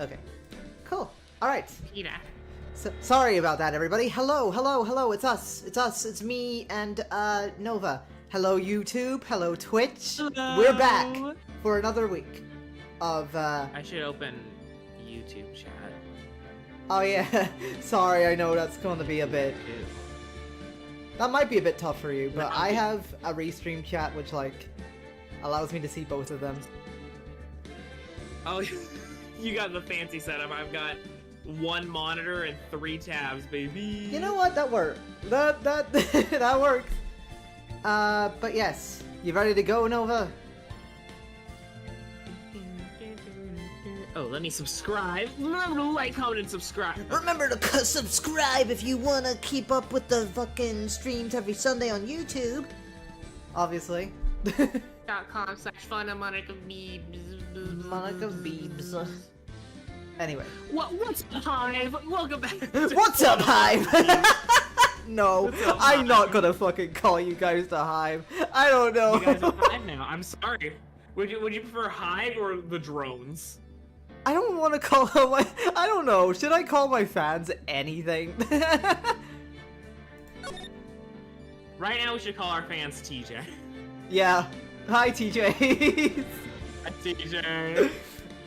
Okay. Cool. Alright. Peter. So, sorry about that, everybody. Hello, hello, hello. It's us. It's us. It's me and, Nova. Hello, YouTube. Hello, Twitch. Hello. We're back for another week of, I should open YouTube chat. Oh, yeah. Sorry, I know that's going to be a bit... That might be a bit tough for you, but I have a Restream chat which, like, allows me to see both of them. Oh, you got the fancy setup. I've got one monitor and 3 tabs, baby. You know what? That worked. That that works. But yes, you ready to go, Nova? Oh, let me subscribe. Remember to like, comment, and subscribe. Remember to subscribe if you want to keep up with the fucking streams every Sunday on YouTube. Obviously. .com/funofmonicabeebs. Monica Beebs. Anyway. What's up, Hive? Welcome back. What's up, Hive? No, What's up, I'm Hive? not gonna fucking call you guys the Hive. I don't know. You guys are Hive now. I'm sorry. Would you prefer Hive or the drones? I don't want to call my... I don't know. Should I call my fans anything? Right now, we should call our fans TJ. Yeah. Hi, TJ. Hi, TJ.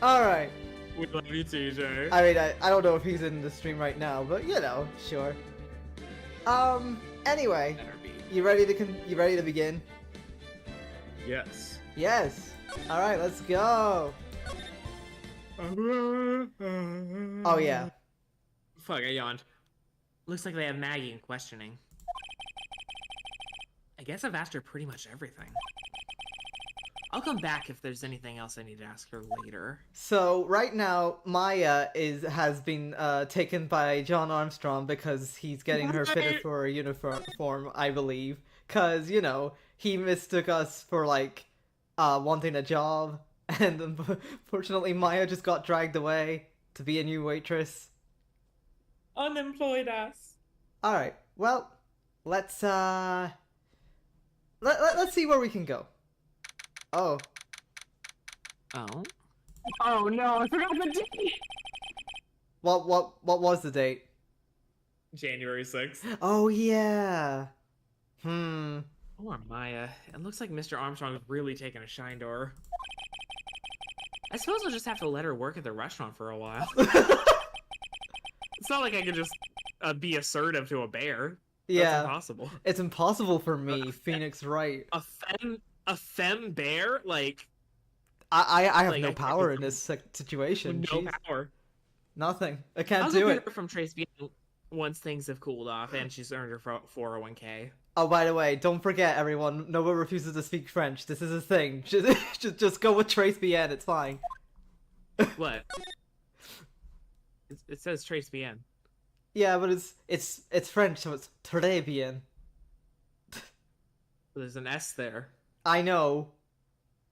Alright. We love you, TJ. I mean, I don't know if he's in the stream right now, but you know, sure. Anyway. You ready to begin? Yes. Yes. Alright, let's go. Oh, yeah. Fuck, I yawned. Looks like they have Maggie in questioning. I guess I've asked her pretty much everything. I'll come back if there's anything else I need to ask her later. So, right now, Maya has been taken by John Armstrong because he's getting her fitted for a uniform, I believe. Because, you know, he mistook us for, like, wanting a job. And unfortunately, Maya just got dragged away to be a new waitress. Unemployed ass. Alright, well, let's see where we can go. Oh. Oh? Oh no, I forgot the date! What was the date? January 6th. Oh, yeah. Poor Maya. It looks like Mr. Armstrong is really taking a shine to her. I suppose I'll just have to let her work at the restaurant for a while. It's not like I could just be assertive to a bear. Yeah. That's impossible. It's impossible for me, Phoenix Wright. A femme bear? Like... I have like, no power in this situation. No Jeez. power. Nothing. I can't I'll do get it. her from Trace B once things have cooled off and she's earned her 401k. Oh, by the way, don't forget, everyone, Nova refuses to speak French. This is a thing. Just go with Trace BN, it's fine. What? It says Trace BN. Yeah, but it's French, so it's très bien. There's an S there. I know,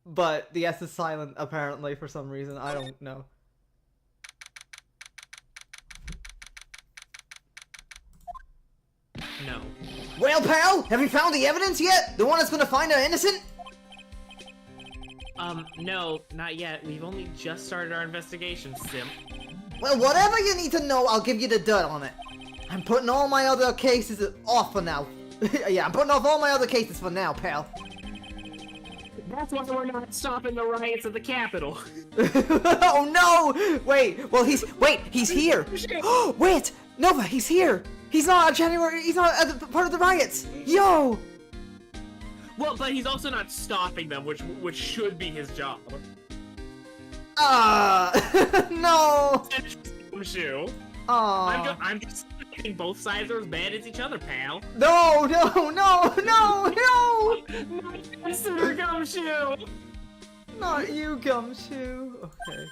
but the S is silent, apparently, for some reason. I don't know. No. Well, pal, have you found the evidence yet? The one that's gonna find her innocent? No, not yet. We've only just started our investigation, Simp. Well, whatever you need to know, I'll give you the dirt on it. I'm putting all my other cases off for now. Yeah, I'm putting off all my other cases for now, pal. That's why we're not stopping the riots at the Capitol. Oh no! Wait, he's here! Wait! Nova, he's here! He's not he's not part of the riots! Yo! Well, but he's also not stopping them, which should be his job. No! Shoe. Aww. I'm just saying both sides are as bad as each other, pal. No, no, no, no, no! Consider Gumshoe! Not you, Gumshoe. Okay.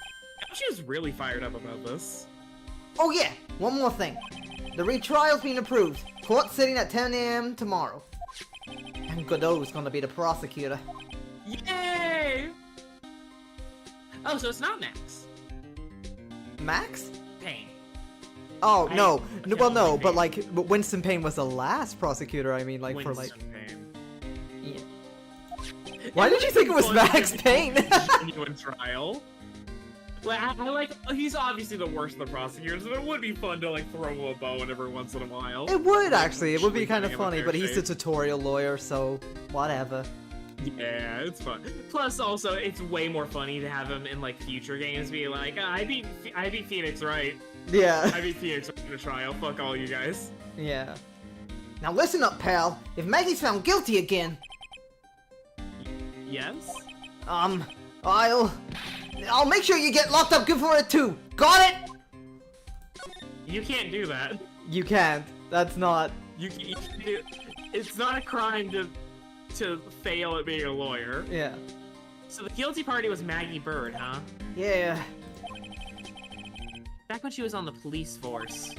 Gumshoe's really fired up about this. Oh yeah, one more thing. The retrial's been approved. Court sitting at 10 AM tomorrow. And Godot's gonna be the prosecutor. Yay! Oh, so it's not Max. Max? Payne. Oh, no. Okay, Well, no, Payne. but like, Winston Payne was the last prosecutor, I mean, like, Winston for like... Payne. Yeah. Why did you think it was Max Payne? Genuine trial. Like, he's obviously the worst of the prosecutors, and it would be fun to, like, throw a bone every once in a while. It would, actually. It would be kind of Giving him a funny, fair but he's a shake. tutorial lawyer, so whatever. Yeah, it's fun. Plus, also, it's way more funny to have him in, like, future games be like, I beat Phoenix, right? Yeah. I beat Phoenix in a trial. Fuck all you guys. Yeah. Now listen up, pal. If Maggie's found guilty again, Yes? I'll make sure you get locked up good for it too. Got it? You can't do that. You can't. That's not. You can't do. It's not a crime to fail at being a lawyer. Yeah. So the guilty party was Maggie Bird, huh? Yeah. Back when she was on the police force,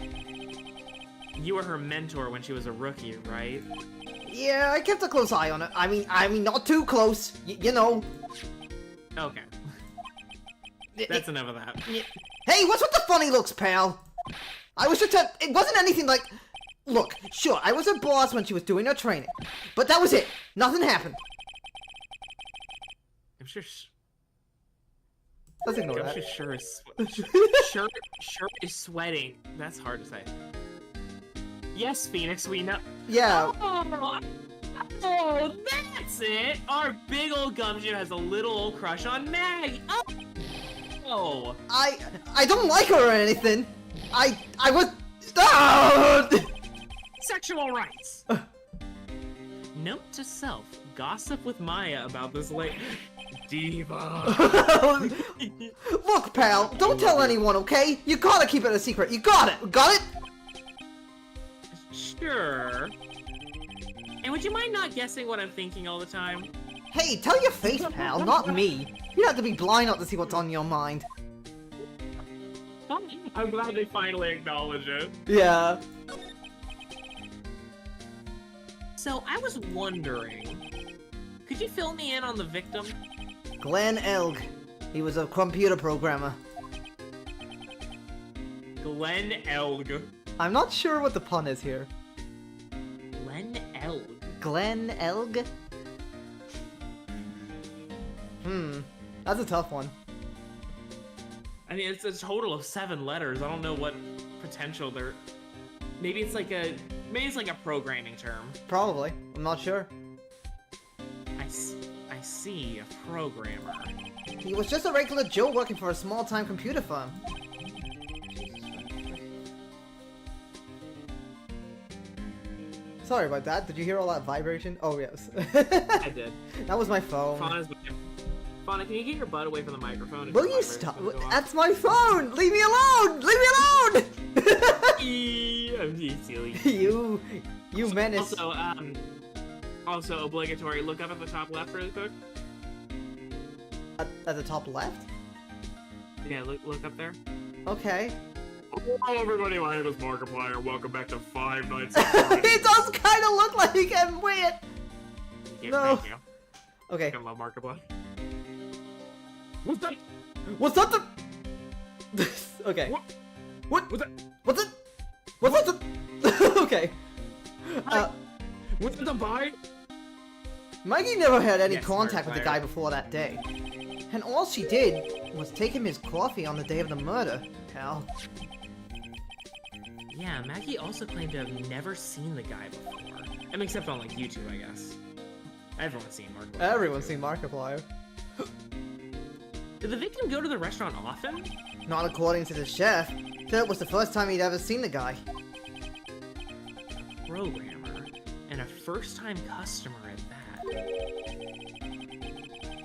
you were her mentor when she was a rookie, right? Yeah, I kept a close eye on her. I mean, not too close. You know. Okay. That's enough of that. Hey, what's with the funny looks, pal? I was just it wasn't anything like. Look, sure, I was her boss when she was doing her training, but that was it. Nothing happened. I'm sure. Let's ignore I'm that. sure shirt is sweating. That's hard to say. Yes, Phoenix, we know. Yeah. Oh, that's it. Our big old gumshoe has a little old crush on Maggie. Oh. I don't like her or anything. I was. Ah! Sexual rights. Note to self: gossip with Maya about this late diva. Look, pal, don't tell anyone, okay? You gotta keep it a secret. You got it. Got it? Sure. And would you mind not guessing what I'm thinking all the time? Hey, tell your face, pal, not me. You have to be blind not to see what's on your mind. I'm glad they finally acknowledge it. Yeah. So, I was wondering, could you fill me in on the victim? Glenn Elg. He was a computer programmer. Glenn Elg. I'm not sure what the pun is here. Glenn Elg? Glenn Elg? That's a tough one. I mean, it's a total of 7 letters. I don't know what potential there... Maybe it's like a programming term. Probably. I'm not sure. I see, a programmer. He was just a regular Joe working for a small-time computer firm. Sorry about that. Did you hear all that vibration? Oh, yes. I did. That was my phone. Fauna, can you get your butt away from the microphone? if Will your you vibration's stop? gonna go off? That's my phone! Leave me alone! Leave me alone! I'm being silly. You menace. Also obligatory, look up at the top left really quick. At the top left? Yeah, look up there. Okay. Hello everybody, my name is Markiplier. Welcome back to Five Nights He at Freddy's. does kind of look like him. Weird. Yeah, No. thank you. Okay. I love Markiplier. What's that? What's that? Okay. What? What? What's that? What's it? What's it? Okay. What's the buy? Maggie never had any Yes, contact with the Markiplier. guy before that day. And all she did was take him his coffee on the day of the murder, pal. Yeah, Maggie also claimed to have never seen the guy before. I mean, except on like YouTube, I guess. Everyone's seen Markiplier. Everyone's seen Markiplier. Did the victim go to the restaurant often? Not according to the chef. Said it was the first time he'd ever seen the guy. A programmer and a first-time customer at that.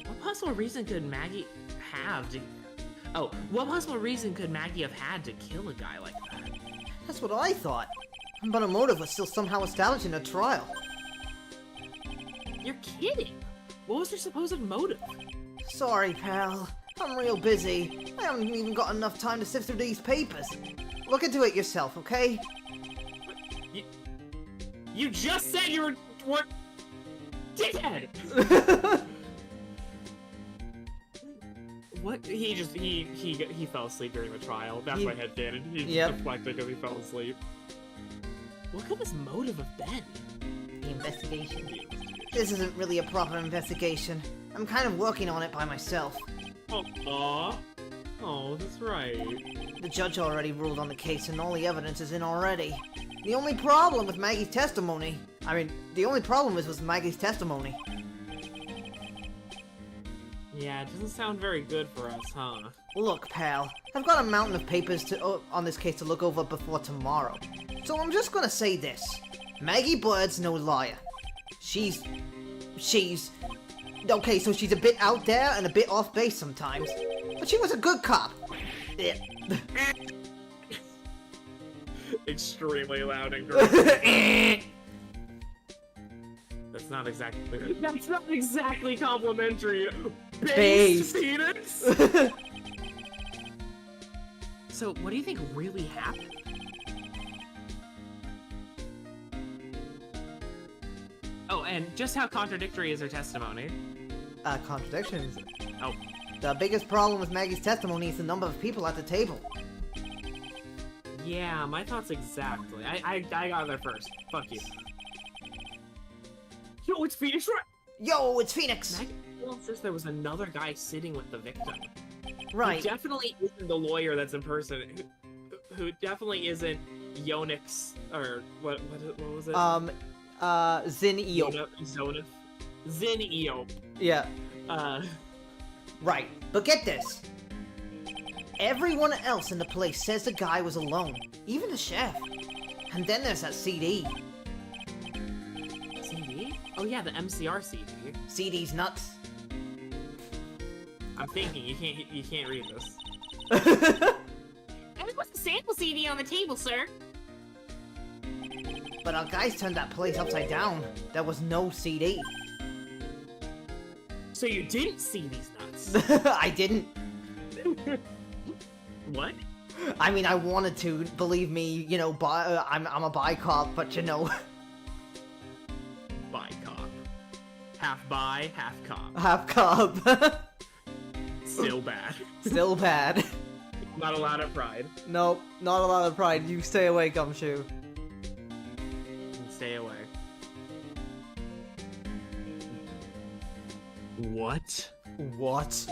What possible reason could Maggie have to? Oh, what possible reason could Maggie have had to kill a guy like that? That's what I thought. But a motive was still somehow established in a trial. You're kidding! What was her supposed motive? Sorry, pal. I'm real busy. I haven't even got enough time to sift through these papers. Look into it yourself, okay? You just said you were what? Dickhead! What? He fell asleep during the trial. That's my headcanon. He Yep. deflected because he fell asleep. What could his motive have been? The investigation. This isn't really a proper investigation. I'm kind of working on it by myself. Aww. Oh, that's right. The judge already ruled on the case and all the evidence is in already. The only problem with Maggie's testimony... the only problem is with Maggie's testimony. Yeah, it doesn't sound very good for us, huh? Look, pal, I've got a mountain of papers on this case to look over before tomorrow. So I'm just gonna say this. Maggie Bird's no liar. She's... Okay, so she's a bit out there and a bit off base sometimes. But she was a good cop. Extremely loud and gross. That's not exactly complimentary. Based Phoenix? So, what do you think really happened? Oh, and just how contradictory is her testimony? Contradictions. Oh. The biggest problem with Maggie's testimony is the number of people at the table. Yeah, my thoughts exactly. I got there first. Fuck you. Yo, it's Phoenix! Yo, it's Phoenix! Maggie says there was another guy sitting with the victim. Right. Who definitely isn't the lawyer that's in person. Who definitely isn't Yonix, or what was it? Zin Eop. Zin Eop. Yeah. Right, but get this. Everyone else in the place says the guy was alone, even the chef. And then there's that CD. CD? Oh yeah, the MCR CD. CD's nuts. I'm thinking you can't read this. There was a sample CD on the table, sir. But our guys turned that place upside down. There was no CD. So you didn't see these nuts? I didn't. What? I mean, I wanted to, believe me, you know, I'm a bi-cop, but you know. Bi-cop. Half bi, half cop. Half cop. Still bad. Still bad. Not a lot of pride. Nope, not a lot of pride. You stay away, Gumshoe. Stay away. What? What?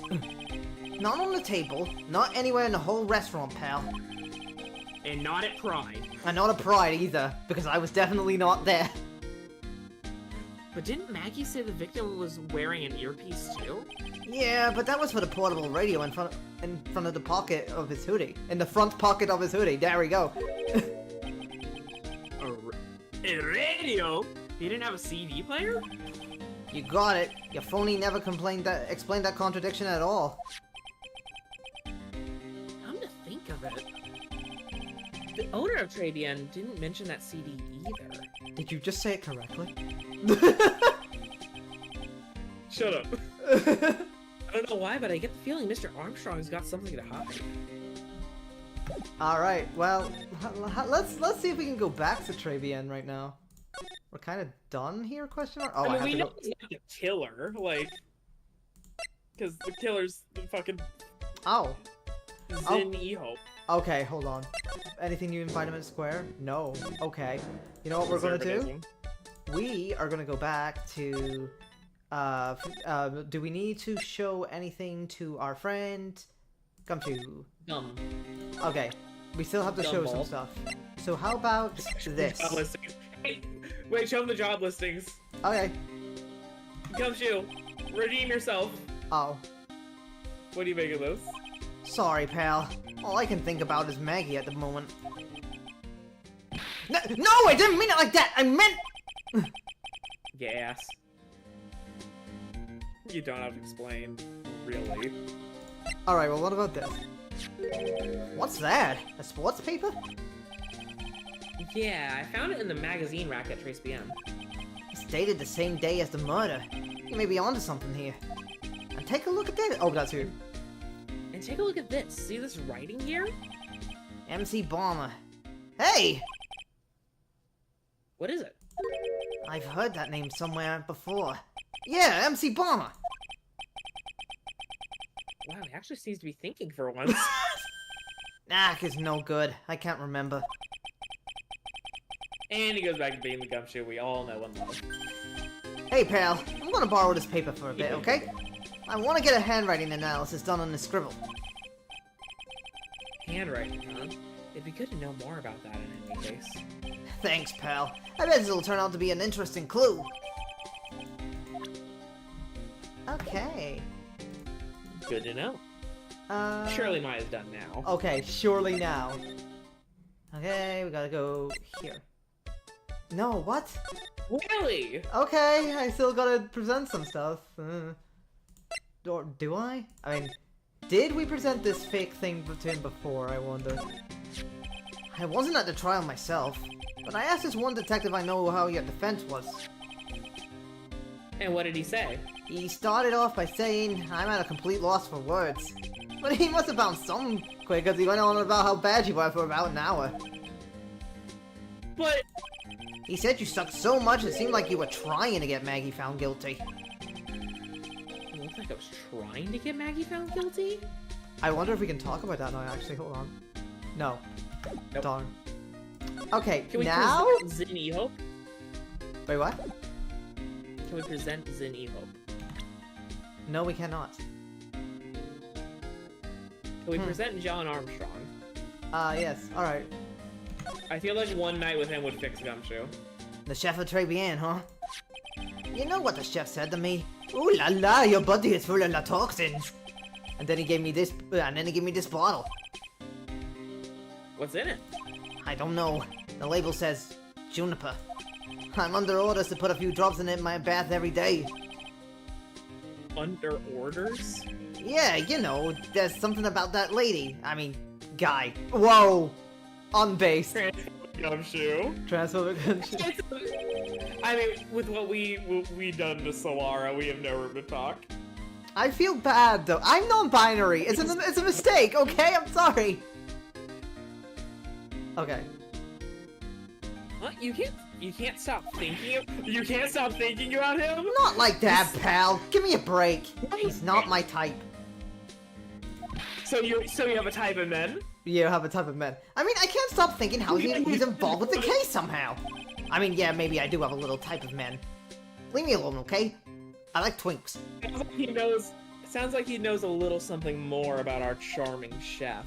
Not on the table, not anywhere in the whole restaurant, pal. And not at Pride. And not at Pride either, because I was definitely not there. But didn't Maggie say the victim was wearing an earpiece too? Yeah, but that was for the portable radio in front of the pocket of his hoodie. In the front pocket of his hoodie. There we go. A radio? He didn't have a CD player? You got it. Your phony never explained that contradiction at all. Come to think of it, the owner of Trabian didn't mention that CD either. Did you just say it correctly? Shut up. I don't know why, but I get the feeling Mr. Armstrong's got something to hide. Alright, well, let's see if we can go back to Trabian right now. We're kind of done here, question mark? Oh, I mean, have we to know go... he's not the killer, like... Because the killer's the fucking... Oh. Zin Ehope. Okay, hold on. Anything new in Vitamin Square? No. Okay. You know what we're gonna do? We are gonna go back to... do we need to show anything to our friend? Come to... Okay. We still have to show some stuff. So how about this? Hey, wait, show him the job listings. Okay. Gumshoe, redeem yourself. Oh. What do you make of this? Sorry, pal. All I can think about is Maggie at the moment. No, I didn't mean it like that! I meant... Gas. You don't have to explain, really. Alright, well what about this? What's that? A sports paper? Yeah, I found it in the magazine rack at Trace BM. It's dated the same day as the murder. You may be onto something here. And take a look at that. Oh, that's here. And take a look at this. See this writing here? MC Bomber. Hey! What is it? I've heard that name somewhere before. Yeah, MC Bomber! Wow, he actually seems to be thinking for once. Is no good. I can't remember. And he goes back to being the Gumshoe we all know and love. Hey, pal. I'm gonna borrow this paper for a bit, okay? I want to get a handwriting analysis done on the scribble. Handwriting, huh? It'd be good to know more about that in any case. Thanks, pal. I bet this'll turn out to be an interesting clue. Okay. Good to know. Surely Maya's done now. Okay, surely now. Okay, we gotta go here. No, what? Really? Okay, I still gotta present some stuff. Or do I? I mean, did we present this fake thing to him before, I wonder? I wasn't at the trial myself, but I asked this one detective I know how your defense was. And what did he say? He started off by saying, I'm at a complete loss for words. But he must have found some quick, because he went on about how bad you were for about an hour. But... He said you sucked so much it seemed like you were trying to get Maggie found guilty. It looked like I was trying to get Maggie found guilty? I wonder if we can talk about that now, actually. Hold on. No. Nope. Darn. Okay, Can we now? present Zin E-Hope? Wait, what? Can we present Zin E-Hope? No, we cannot. Can we present John Armstrong? Yes. Alright. I feel like one night with him would fix Gumshoe. The chef of Trebian, huh? You know what the chef said to me? Ooh la la, your body is full of la toxins. And then he gave me this, bottle. What's in it? I don't know. The label says juniper. I'm under orders to put a few drops in it in my bath every day. Under orders? Yeah, you know, there's something about that lady. I mean, guy. Whoa! Unbased. Gumshoe. Transphobic Gumshoe. I mean, with what we done to Solara, we have no room to talk. I feel bad though. I'm non-binary. It's a mistake. Okay, I'm sorry. Okay. What? You can't stop thinking. You can't stop thinking about him. Not like that, pal. Give me a break. He's not my type. So you have a type of men? You have a type of men. I mean, I can't stop thinking how he's involved with the case somehow. I mean, yeah, maybe I do have a little type of men. Leave me alone, okay? I like twinks. Sounds like he knows a little something more about our charming chef.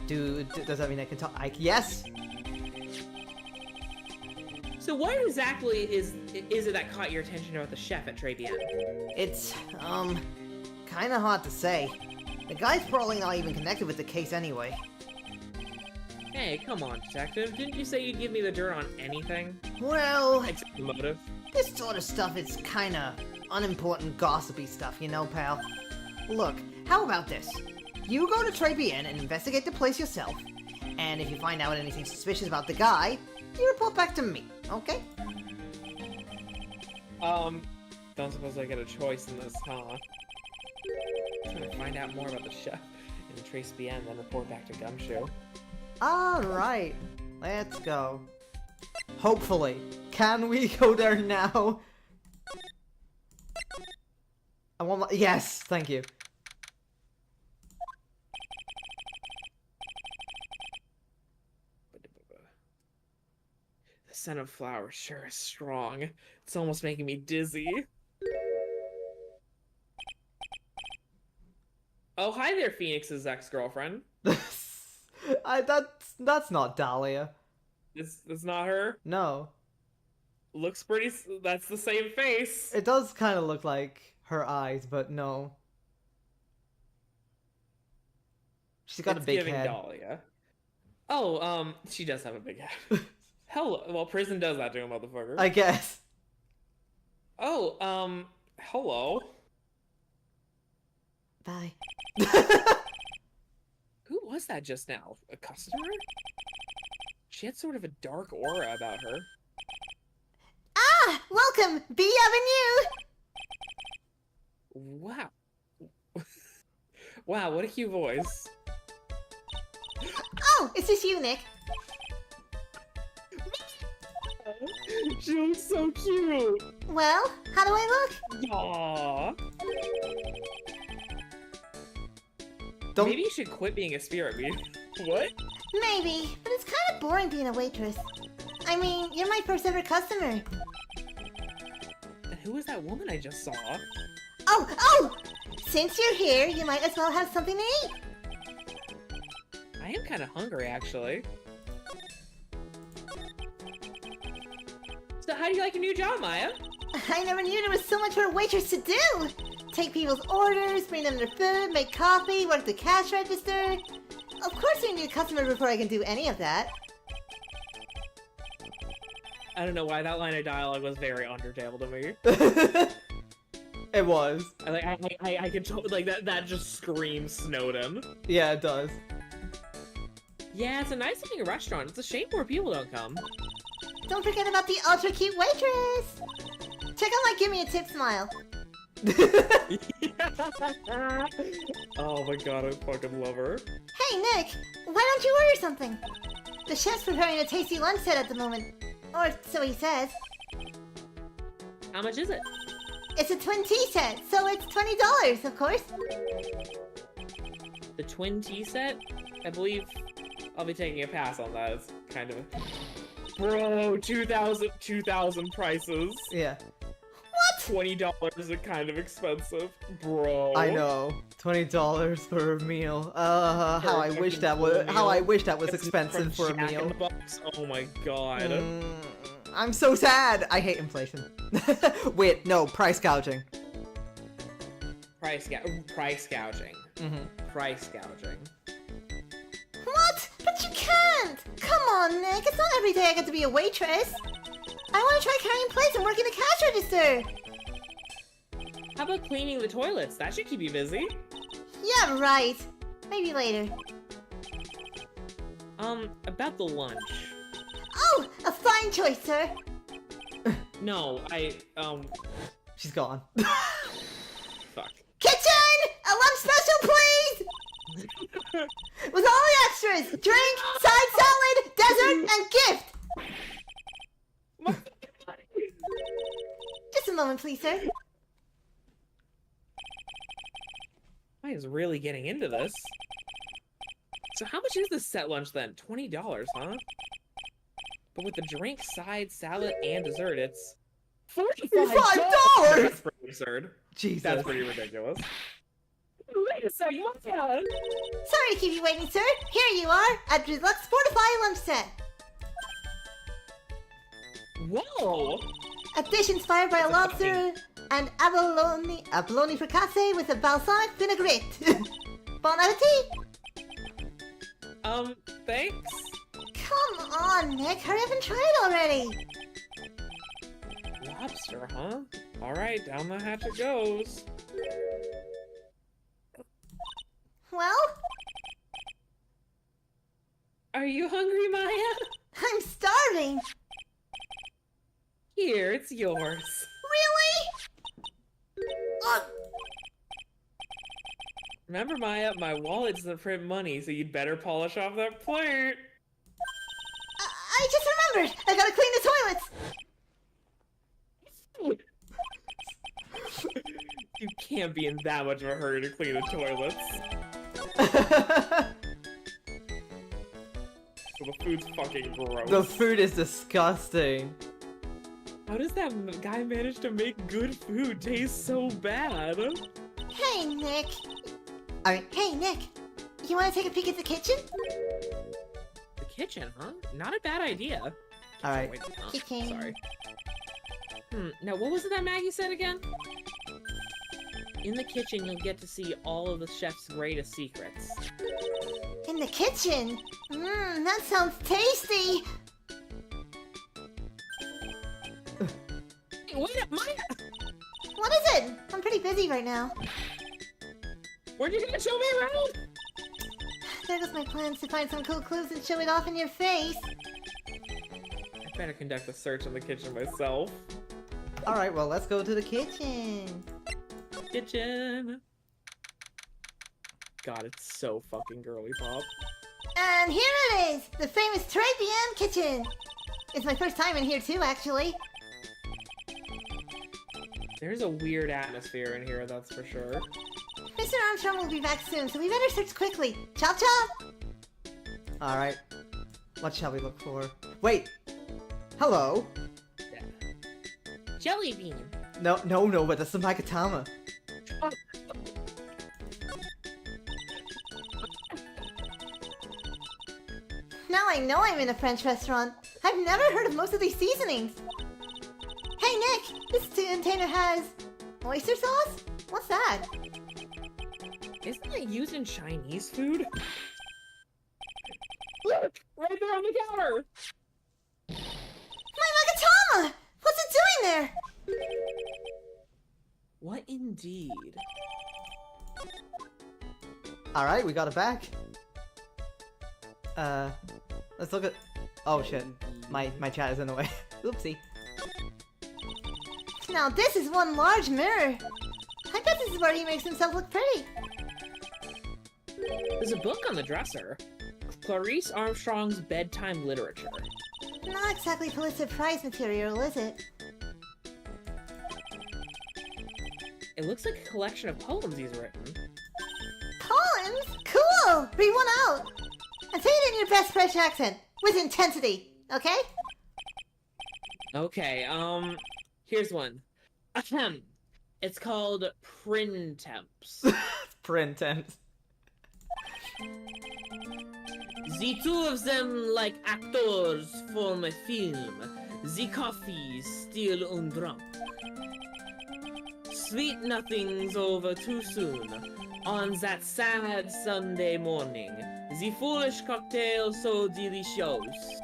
Dude, does that mean I can talk? Yes. So what exactly is it that caught your attention about the chef at Trebian? It's, kinda hard to say. The guy's probably not even connected with the case anyway. Hey, come on, detective. Didn't you say you'd give me the dirt on anything? Well, Except the motive. this sort of stuff is kinda unimportant gossipy stuff, you know, pal? Look, how about this? You go to Trebian and investigate the place yourself, and if you find out anything suspicious about the guy, you report back to me, okay? Don't suppose I get a choice in this, huh? I'm trying to find out more about the chef and trace BN, then report back to Gumshoe. Alright, let's go. Hopefully. Can we go there now? I want my— yes, thank you. The scent of flowers sure is strong. It's almost making me dizzy. Oh, hi there, Phoenix's ex-girlfriend. That's not Dahlia. It's not her? No. Looks pretty... That's the same face. It does kind of look like her eyes, but no. She's got a big head. Dahlia. Oh, she does have a big head. Hello. Well, prison does that to a motherfucker. I guess. Oh, hello. Bye. Who was that just now? A customer? She had sort of a dark aura about her. Ah! Welcome! B Avenue! Wow. Wow, what a cute voice. Oh, is this you, Nick? She looks so cute. Well, how do I look? Aww. Don't— Maybe you should quit being a spirit bee. What? Maybe, but it's kind of boring being a waitress. I mean, you're my first ever customer. And who was that woman I just saw? Oh! Since you're here, you might as well have something to eat. I am kind of hungry, actually. So how do you like your new job, Maya? I never knew there was so much for a waitress to do. Take people's orders, bring them their food, make coffee, work the cash register. Of course I need a customer before I can do any of that. I don't know why that line of dialogue was very Undertale to me. It was. I can totally, like, that just screams Snowden. Yeah, it does. Yeah, it's a nice looking restaurant. It's a shame more people don't come. Don't forget about the ultra cute waitress. Check out my give me a tip smile. Oh my god, I fucking love her. Hey Nick, why don't you order something? The chef's preparing a tasty lunch set at the moment. Or so he says. How much is it? It's a twin tea set, so it's $20, of course. The twin tea set? I believe I'll be taking a pass on that. It's kind of... Bro, 2,000 prices. Yeah. What? $20 is kind of expensive. Bro. I know. $20 for a meal. How I wish that was expensive for a Jack in meal. the Box. Oh my god. I'm so sad. I hate inflation. Wait, no, price gouging. Price gouging. Mm-hmm. Price gouging. What? But you can't! Come on, Nick. It's not every day I get to be a waitress. I want to try carrying plates and working the cash register. How about cleaning the toilets? That should keep you busy. Yeah, right. Maybe later. About the lunch. Oh, a fine choice, sir. No, She's gone. fuck. Kitchen! A lunch special, please! With all the extras! Drink, side salad, dessert, and gift! Just a moment, please, sir. Maya's really getting into this. So how much is this set lunch then? $20, huh? But with the drink, side, salad, and dessert, it's $45! That's pretty absurd. Jesus. That's pretty ridiculous. Wait a second, what's that? Sorry to keep you waiting, sir. Here you are, a deluxe Fortify lunch set. Whoa! A dish inspired by a That's a lobster and abalone fricassee with a balsamic vinaigrette. Bon appetit! Thanks? Come on, Nick. Hurry up and try it already. Lobster, huh? Alright, down the hatch it goes. Well, Are you hungry, Maya? I'm starving. Here, it's yours. Really? Ugh. Remember, Maya, my wallet doesn't print money, so you'd better polish off that plate. I just remembered. I gotta clean the toilets. You can't be in that much of a hurry to clean the toilets. So the food's fucking gross. The food is disgusting. How does that guy manage to make good food taste so bad? Hey, Nick. Hey, Nick. You want to take a peek at the kitchen? The kitchen, huh? Not a bad idea. Alright. Wait, huh? Kitchen. Sorry. Now what was it that Maggie said again? In the kitchen, you'll get to see all of the chef's greatest secrets. In the kitchen? Mmm, that sounds tasty. Hey, wait up, Maya! What is it? I'm pretty busy right now. Weren't you gonna show me around? There goes my plans to find some cool clues and show it off in your face. I better conduct the search in the kitchen myself. Alright, well, let's go to the kitchen. Kitchen! God, it's so fucking girly pop. And here it is, the famous Trapian kitchen. It's my first time in here too, actually. There's a weird atmosphere in here, that's for sure. Mr. Armstrong will be back soon, so we better search quickly. Chop chop! Alright. What shall we look for? Wait! Hello! Yeah. Jelly bean! No, but that's the Magatama. Now I know I'm in a French restaurant. I've never heard of most of these seasonings. Hey Nick, this container has oyster sauce? What's that? Isn't that used in Chinese food? Look! Right there on the counter! My Magatama! What's it doing there? What indeed? Alright, we got it back. Let's look at... Oh shit. My chat is in the way. Oopsie. Now this is one large mirror. I bet this is where he makes himself look pretty. There's a book on the dresser. Clarice Armstrong's Bedtime Literature. Not exactly Pulitzer Prize material, is it? It looks like a collection of poems he's written. Poems? Cool! Read one out! And say it in your best French accent, with intensity, okay? Okay, here's one. Ahem. It's called Printemps. Printemps. The two of them, like actors, form a film. The coffee still undrunk. Sweet nothing's over too soon. On that sad Sunday morning, the foolish cocktail so delicious.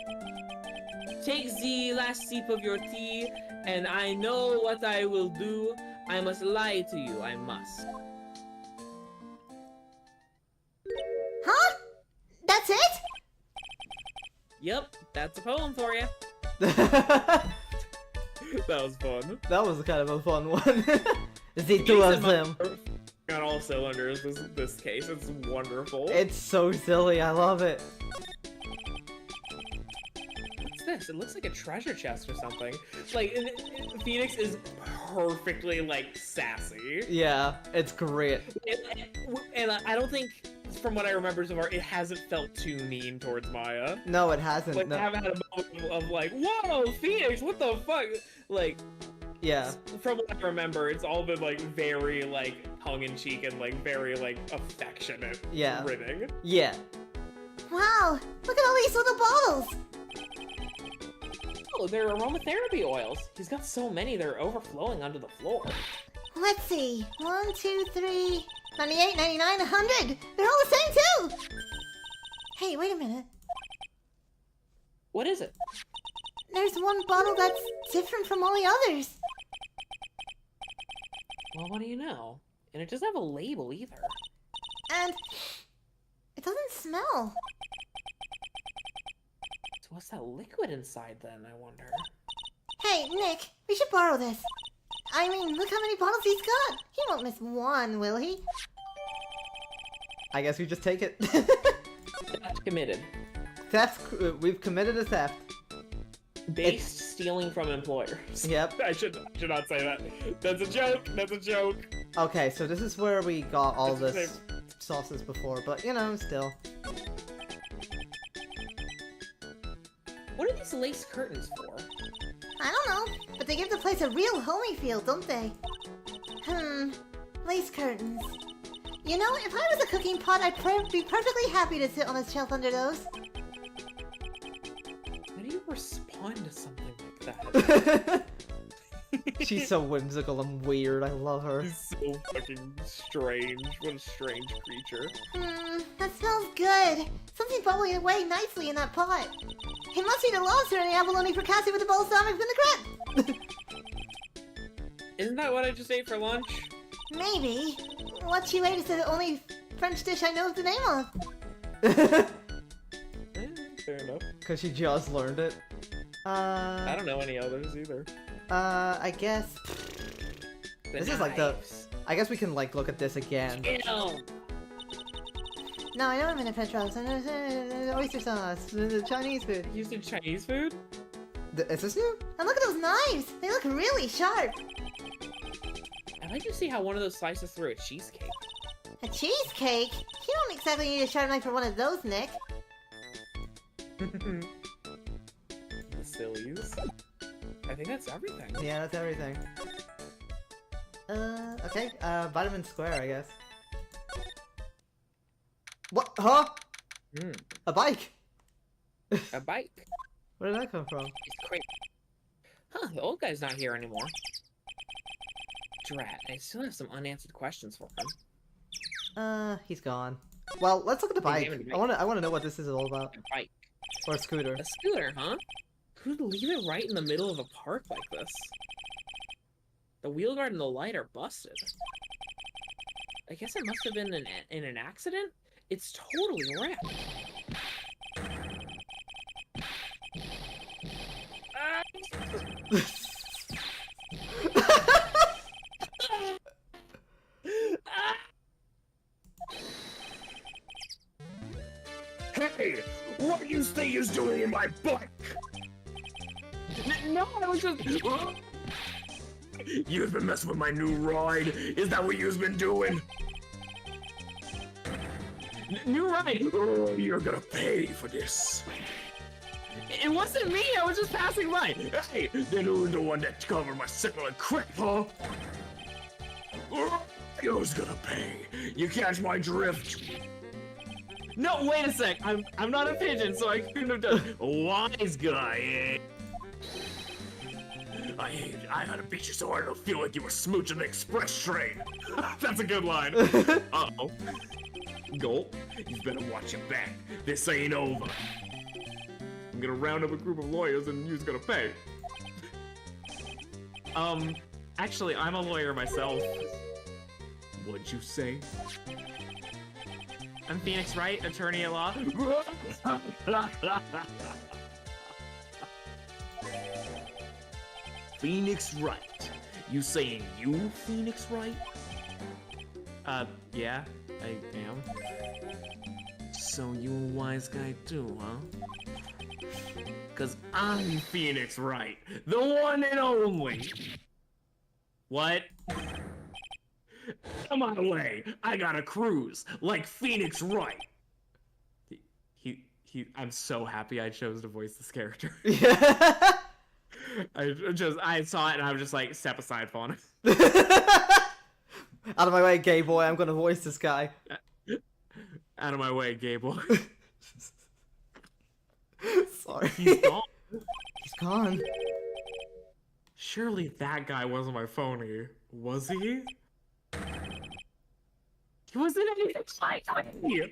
Take the last sip of your tea, and I know what I will do. I must lie to you, I must. Huh? That's it? Yep, that's a poem for you. That That was fun. was kind of a fun one. The two of them. Got all cylinders this case. It's wonderful. It's so silly, I love it. What's this? It looks like a treasure chest or something. Like, Phoenix is perfectly, like, sassy. Yeah, it's great. And I don't think, from what I remember so far, it hasn't felt too mean towards Maya. No, it hasn't. Like, no. I haven't had a moment of like, whoa, Phoenix, what the fuck? Like, Yeah. from what I remember, it's all been, like, very, like, tongue-in-cheek and, like, very, like, affectionate Yeah. ribbing. Yeah. Wow, look at all these little bottles. Oh, they're aromatherapy oils. He's got so many, they're overflowing onto the floor. Let's see. 1, 2, 3, 98, 99, 100. They're all the same too. Hey, wait a minute. What is it? There's one bottle that's different from all the others. Well, what do you know? And it doesn't have a label either. And it doesn't smell. So what's that liquid inside then, I wonder? Hey, Nick, we should borrow this. I mean, look how many bottles he's got. He won't miss one, will he? I guess we just take it. Theft committed. We've committed a theft. Based stealing from employers. Yep. I should not say that. That's a joke. That's a joke. Okay, so this is where we got all It's the this sauces before, but you know, still. What are these lace curtains for? I don't know, but they give the place a real homey feel, don't they? Lace curtains. You know, if I was a cooking pot, I'd be perfectly happy to sit on a shelf under those. How do you respond to something like that? She's so whimsical and weird. I love her. She's so fucking strange. What a strange creature. That smells good. Something bubbling away nicely in that pot. It must be the lobster and the abalone fricassee with the balsamic vinaigrette. Isn't that what I just ate for lunch? Maybe. What you ate is the only French dish I know the name of. Fair enough. Cause she just learned it. I don't know any others either. I guess. The This is like the. knives. I guess we can like look at this again. Ew. No, I know I'm in a French restaurant. Oyster sauce, Chinese food. You said Chinese food? Is this new? And look at those knives. They look really sharp. I'd like to see how one of those slices through a cheesecake. A cheesecake? You don't exactly need a sharp knife for one of those, Nick. The sillies. I think that's everything. Yeah, that's everything. Okay. Vitamin Square, I guess. What? Huh? Hmm. A bike? A bike. Where did that come from? It's great. Huh, the old guy's not here anymore. Drat, I still have some unanswered questions for him. He's gone. Well, let's look at the bike. Examine the I wanna know what this is all about. A bike. Or a scooter. A scooter, huh? Who'd leave it right in the middle of a park like this? The wheel guard and the light are busted. I guess it must have been in an accident? It's totally wrecked. Hey, what do you think you're doing in my bike? No, I was just... You've been messing with my new ride? Is that what you've been doing? New ride! Oh, you're gonna pay for this. It wasn't me, I was just passing by. Hey, then who's the one that covered my signal and crap, huh? Who's gonna pay? You catch my drift? No, wait a sec. I'm not a pigeon, so I couldn't have done it. Wise guy, eh? I gotta beat you so I don't feel like you were smooching the express train. That's a good line. Uh-oh. Gulp, you better watch your back. This ain't over. I'm gonna round up a group of lawyers and you's gonna pay. Actually, I'm a lawyer myself. What'd you say? I'm Phoenix Wright, attorney at law. Phoenix Wright. You saying you Phoenix Wright? Yeah, I am. So you a wise guy too, huh? Cause I'm Phoenix Wright, the one and only. What? Come on away, I got a cruise, like Phoenix Wright. I'm so happy I chose to voice this character. Yeah. I saw it and I was just like, step aside, Fawn. Out of my way, gay boy. I'm gonna voice this guy. Out of my way, gay boy. Sorry. He's gone. He's gone. Surely that guy wasn't my phony, was he? He wasn't anything like me.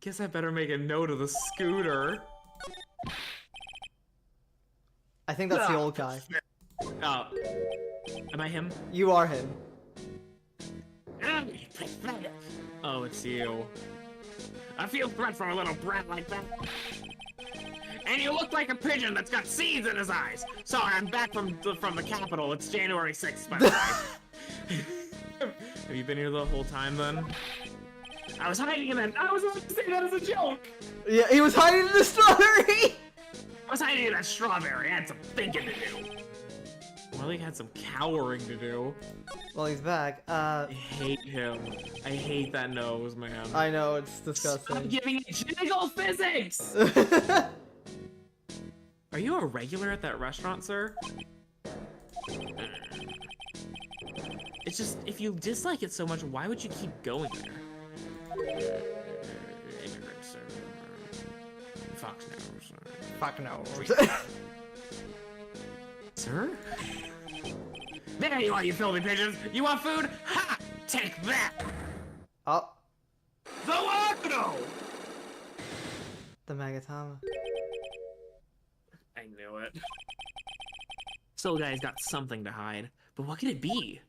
Guess I better make a note of the scooter. I think that's the old guy. Oh, am I him? You are him. Oh, it's you. I feel threat from a little brat like that. And you look like a pigeon that's got seeds in his eyes. Sorry, I'm back from the capital. It's January 6th, by the way. Have you been here the whole time then? I was hiding in that. I was about to say that as a joke. Yeah, he was hiding in the strawberry. I was hiding in that strawberry. I had some thinking to do. Well, he had some cowering to do. Well, he's back. I hate him. I hate that nose, man. I know, it's Stop disgusting. giving it jiggle physics! Are you a regular at that restaurant, sir? It's just, if you dislike it so much, why would you keep going there? Immigrant, sir. Fox now, sir. Fuck no. Sir? There you are, you filthy pigeons. You want food? Ha! Take that. Oh, The Wacko! the Magatama. I knew it. Soul Guy's got something to hide, but what could it be?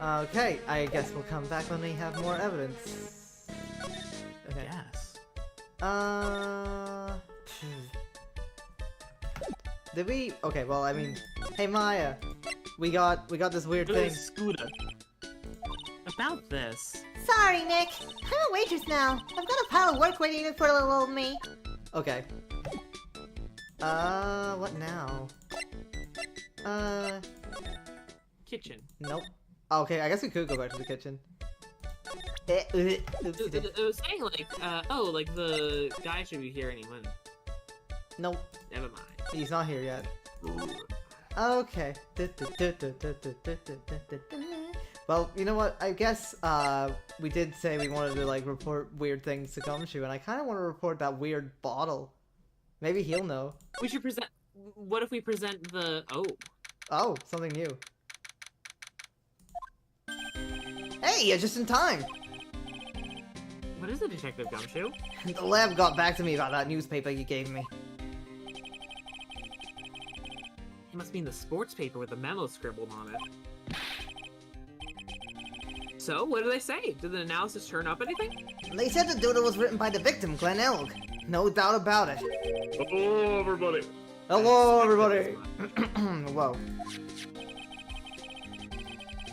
Okay, I guess we'll come back when we have more evidence. Okay. Yes. Did we? Okay, well, I mean, hey Maya, we got this weird thing. Scooter. About this. Sorry, Nick. I'm a waitress now. I've got a pile of work waiting for little old me. Okay. What now? Kitchen. Nope. Okay, I guess we could go back to the kitchen. It was saying like, like the guy should be here any minute. Nope, Never mind. he's not here yet. Okay. Well, you know what? I guess we did say we wanted to like report weird things to Gumshoe, and I kind of want to report that weird bottle. Maybe he'll know. We should present. What if we present the? Oh, something new. Hey, you're just in time. What is it, Detective Gumshoe? The lab got back to me about that newspaper you gave me. It must mean the sports paper with the memo scribbled on it. So, what do they say? Did the analysis turn up anything? They said the doodle was written by the victim, Glenn Elg. No doubt about it. Hello, everybody. Hello, everybody. Whoa.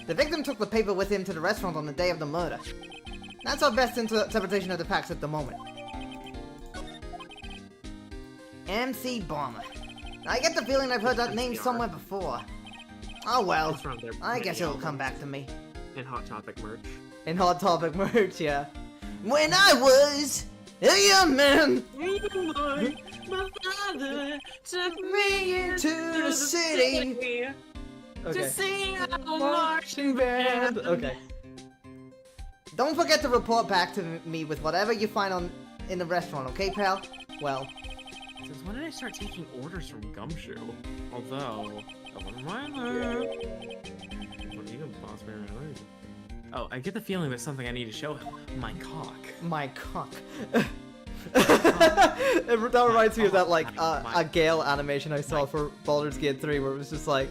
The victim took the paper with him to the restaurant on the day of the murder. That's our best interpretation of the facts at the moment. MC Bomber. I get the feeling I've heard that name somewhere before. Oh well, It's from their I guess mini it'll come back to me. In Hot Topic merch. In Hot Topic merch, yeah. When I was a young man, My father took me into the city. to Okay. sing a Marching band. Okay. Don't forget to report back to me with whatever you find in the restaurant, okay, pal? Well, Since when did I start taking orders from Gumshoe? Although, I wouldn't mind that. What are you, boss man? Oh, I get the feeling there's something I need to show him. My cock. my cock. That reminds me of that, like, a Gale animation I saw for Baldur's Gate 3 where it was just like,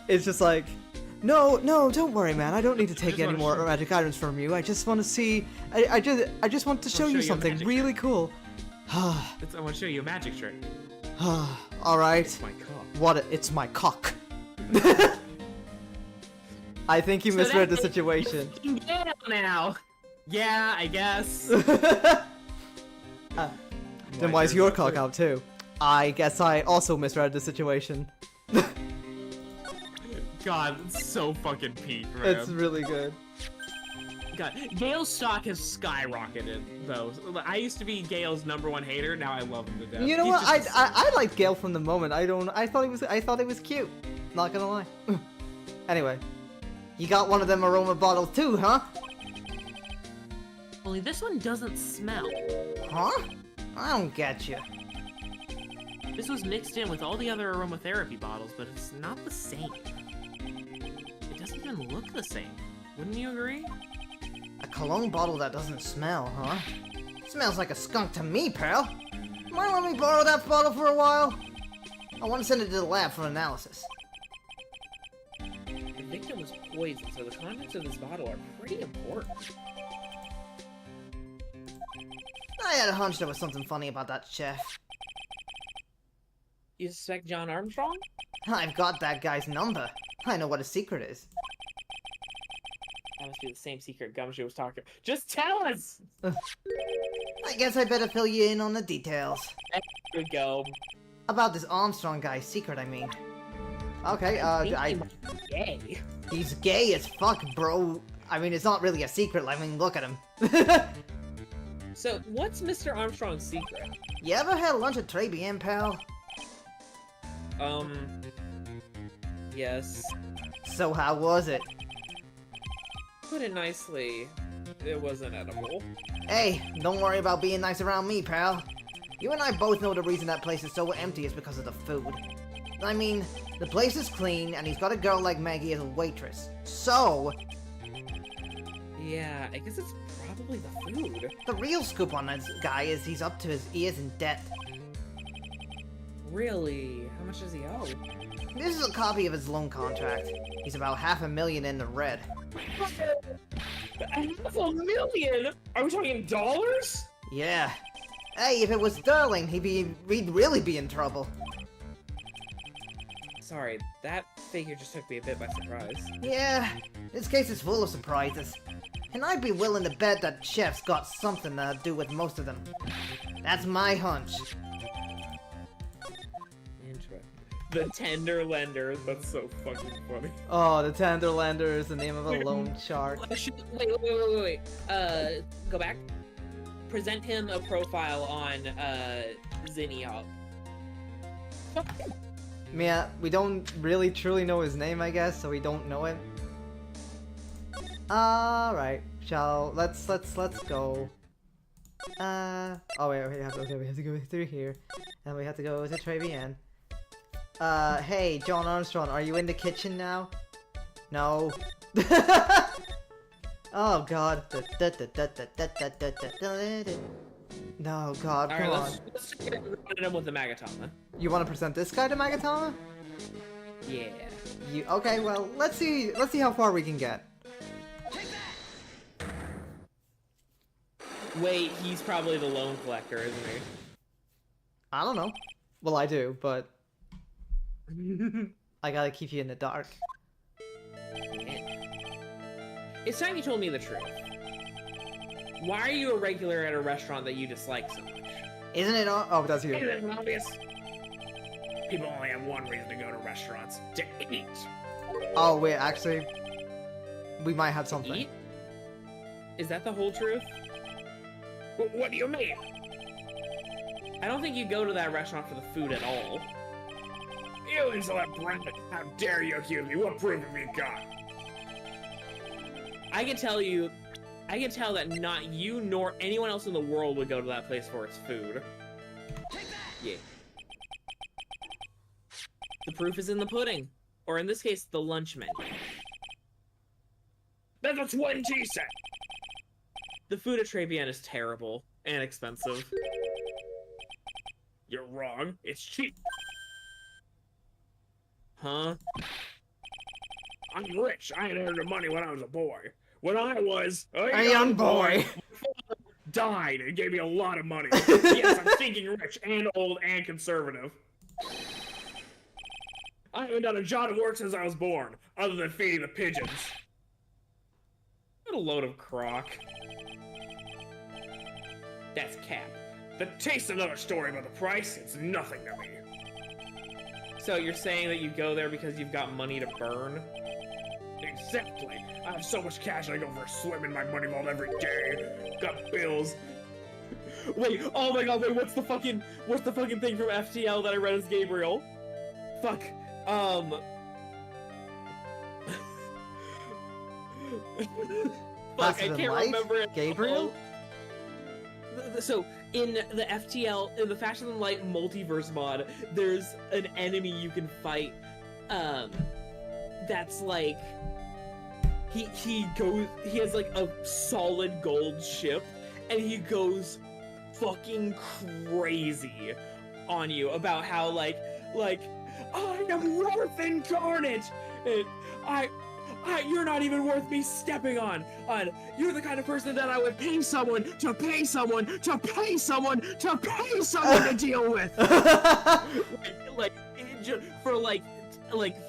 it's just like, no, don't worry, man. I don't need to take any more magic items from you. I just want to see, I just want to show you something really cool. I want to show you a magic trick. Alright. It's my cock. What? It's my cock. I think you So misread the that- situation. Yeah, now. Yeah, I guess. Then why is your cock out too? I guess I also misread the situation. God, it's so fucking peak, man. It's really good. God, Gale's stock has skyrocketed, though. I used to be Gale's #1 hater. Now I love him to death. You know He's what? just I liked Gale from the moment. I thought it was cute. Not gonna lie. Anyway, you got one of them aroma bottles too, huh? Only this one doesn't smell. Huh? I don't get you. This was mixed in with all the other aromatherapy bottles, but it's not the same. It doesn't even look the same. Wouldn't you agree? A cologne bottle that doesn't smell, huh? Smells like a skunk to me, pal. Mind let me borrow that bottle for a while? I want to send it to the lab for analysis. The victim was poisoned, so the contents of this bottle are pretty important. I had a hunch there was something funny about that chef. You suspect John Armstrong? I've got that guy's number. I know what his secret is. That must be the same secret Gumshoe was talking about. Just tell us! I guess I better fill you in on the details. There we go. About this Armstrong guy's secret, I mean. Okay, Yay. he's gay as fuck, bro. I mean, it's not really a secret, I mean, look at him. So, what's Mr. Armstrong's secret? You ever had lunch at Trebian, pal? Yes. So how was it? Put it nicely, it wasn't edible. Hey, don't worry about being nice around me, pal. You and I both know the reason that place is so empty is because of the food. I mean, the place is clean, and he's got a girl like Maggie as a waitress. So, Yeah, I guess it's probably the food. the real scoop on this guy is he's up to his ears in debt. Really? How much does he owe? This is a copy of his loan contract. He's about $500,000 in the red. $500,000? Are we talking dollars? Yeah. Hey, if it was sterling, we'd really be in trouble. Sorry, that figure just took me a bit by surprise. Yeah, this case is full of surprises. And I'd be willing to bet that Chef's got something to do with most of them. That's my hunch. Interesting. The Tender Lender. That's so fucking funny. Oh, the Tenderlander is the name of a loan shark. Wait. Go back. Present him a profile on, Zinniop. Yeah, we don't really truly know his name, I guess, so we don't know him. Alright, let's go. Oh wait, we have to go through here. And we have to go to Trevian. Hey, John Armstrong, are you in the kitchen now? No. Oh god. No, god, come on. Let's get it with the Magatama. You want to present this guy to Magatama? Yeah. Okay, well, let's see how far we can get. Wait, he's probably the loan collector, isn't he? I don't know. Well, I do, but I gotta keep you in the dark. It's time you told me the truth. Why are you a regular at a restaurant that you dislike so much? Isn't it all? Oh, that's you. Isn't it obvious? People only have one reason to go to restaurants: to eat. Oh wait, actually, we might have something. Eat? Is that the whole truth? What do you mean? I don't think you go to that restaurant for the food at all. You insolent Brendan! How dare you accuse me? What proof have you got? I can tell that not you nor anyone else in the world would go to that place for its food. Yeah. The proof is in the pudding. Or in this case, the lunch menu. That's what she said! The food at Trevian is terrible and expensive. You're wrong. It's cheap. Huh? I'm rich. I inherited money when I was a boy. When I was A young boy. died and gave me a lot of money. Yes, I'm thinking rich and old and conservative. I haven't done a job of work since I was born, other than feeding the pigeons. What a load of crock. That's cap. The taste's another story, but the price, it's nothing to me. So you're saying that you go there because you've got money to burn? Exactly. I have so much cash I go for a swim in my money vault every day. Got bills. Wait, oh my god, wait, what's the fucking thing from FTL that I read as Gabriel? Fuck, Fuck, I can't remember it. Gabriel? So, in the FTL, in the Faster Than Light multiverse mod, there's an enemy you can fight, that's like, he has like a solid gold ship, and he goes fucking crazy on you about how like, I am worth incarnate, and you're not even worth me stepping on. You're the kind of person that I would pay someone to pay someone to pay someone to pay someone to deal with. For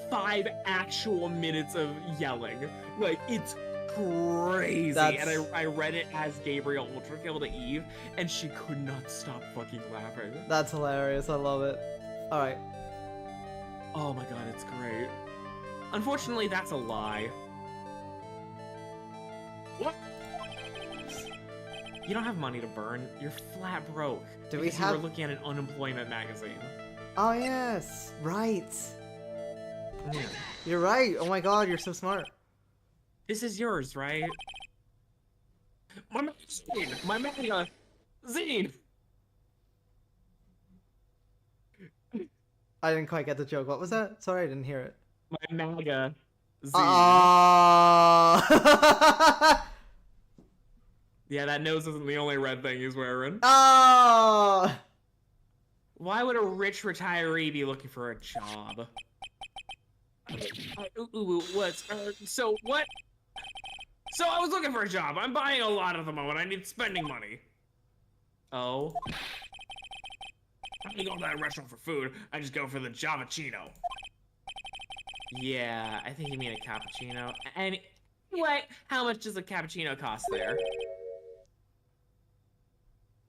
5 actual minutes of yelling. Like, it's crazy. And I read it as Gabriel Ultrakill to Eve, and she could not stop fucking laughing. That's hilarious. I love it. All right. Oh my god, it's great. Unfortunately, that's a lie. What? You don't have money to burn. You're flat broke. Do we because have? You were looking at an unemployment magazine. Oh yes, right. Yeah. You're right. Oh my god, you're so smart. This is yours, right? My magazine! My magazine! Zine! I didn't quite get the joke. What was that? Sorry, I didn't hear it. My MAGA Z. Yeah, that nose isn't the only red thing he's wearing. Oh! Why would a rich retiree be looking for a job? So what? So I was looking for a job. I'm buying a lot at the moment. I need spending money. Oh? I don't go to that restaurant for food. I just go for the Javachino. Yeah, I think you mean a cappuccino. And anyway, how much does a cappuccino cost there?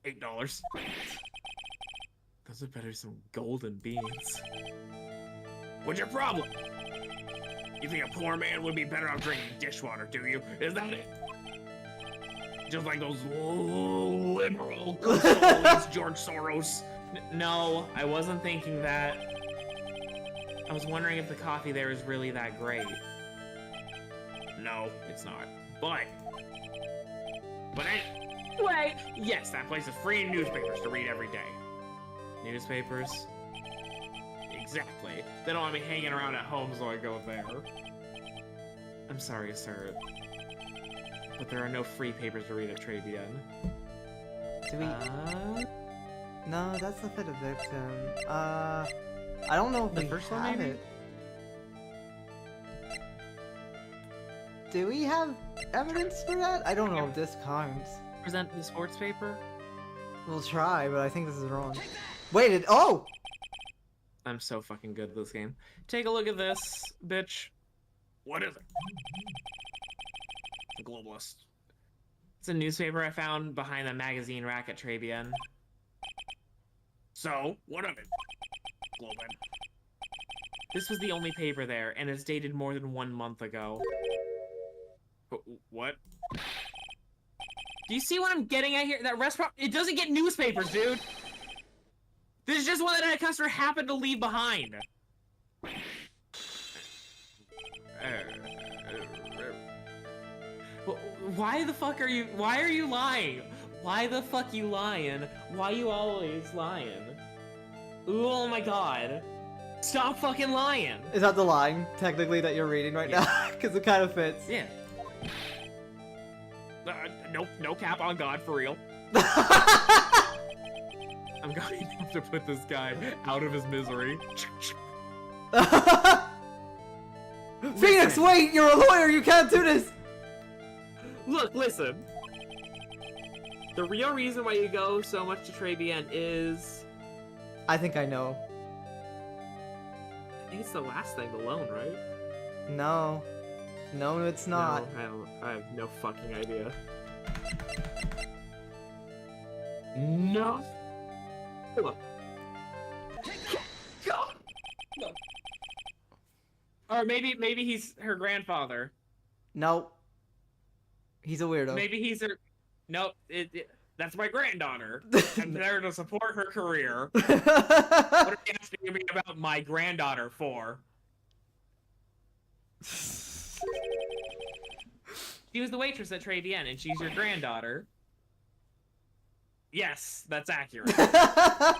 $8. Those are better some golden beans. What's your problem? You think a poor man would be better off drinking dishwater, do you? Is that it? Just like those liberal conservatives, George Soros. No, I wasn't thinking that. I was wondering if the coffee there is really that great. No, it's not. But anyway, yes, that place is free newspapers to read every day. Newspapers? Exactly. They don't want me hanging around at home, so I go there. I'm sorry, sir. But there are no free papers to read at Trabian. Do we? No, that's the fit of victim. I don't know if The we first one, have maybe? it. Do we have evidence for that? I don't know if this counts. Present the sports paper? We'll try, but I think this is wrong. Wait, oh! I'm so fucking good at this game. Take a look at this, bitch. What is it? The Globalist. It's a newspaper I found behind the magazine rack at Trabian. So, what of it? Globin. This was the only paper there, and it's dated more than 1 month ago. What? Do you see what I'm getting at here? That restaurant, it doesn't get newspapers, dude! This is just one that a customer happened to leave behind. Why the fuck are you lying? Why the fuck you lying? Why you always lying? Ooh, oh my god. Stop fucking lying! Is that the line, technically, that you're reading right now? Because it kind of fits. Yeah. No cap on God, for real. I'm going to have to put this guy out of his misery. Phoenix, wait! You're a lawyer! You can't do this! Look, listen. The real reason why you go so much to Trabian is... I think I know. I think it's the last thing, the loan, right? No. No, it's not. No, I have no fucking idea. No. Or maybe he's her grandfather. No. He's a weirdo. Maybe he's her. Nope. That's my granddaughter. I'm there to support her career. What are you asking me about my granddaughter for? She was the waitress at Trabian, and she's your granddaughter. Yes, that's accurate. I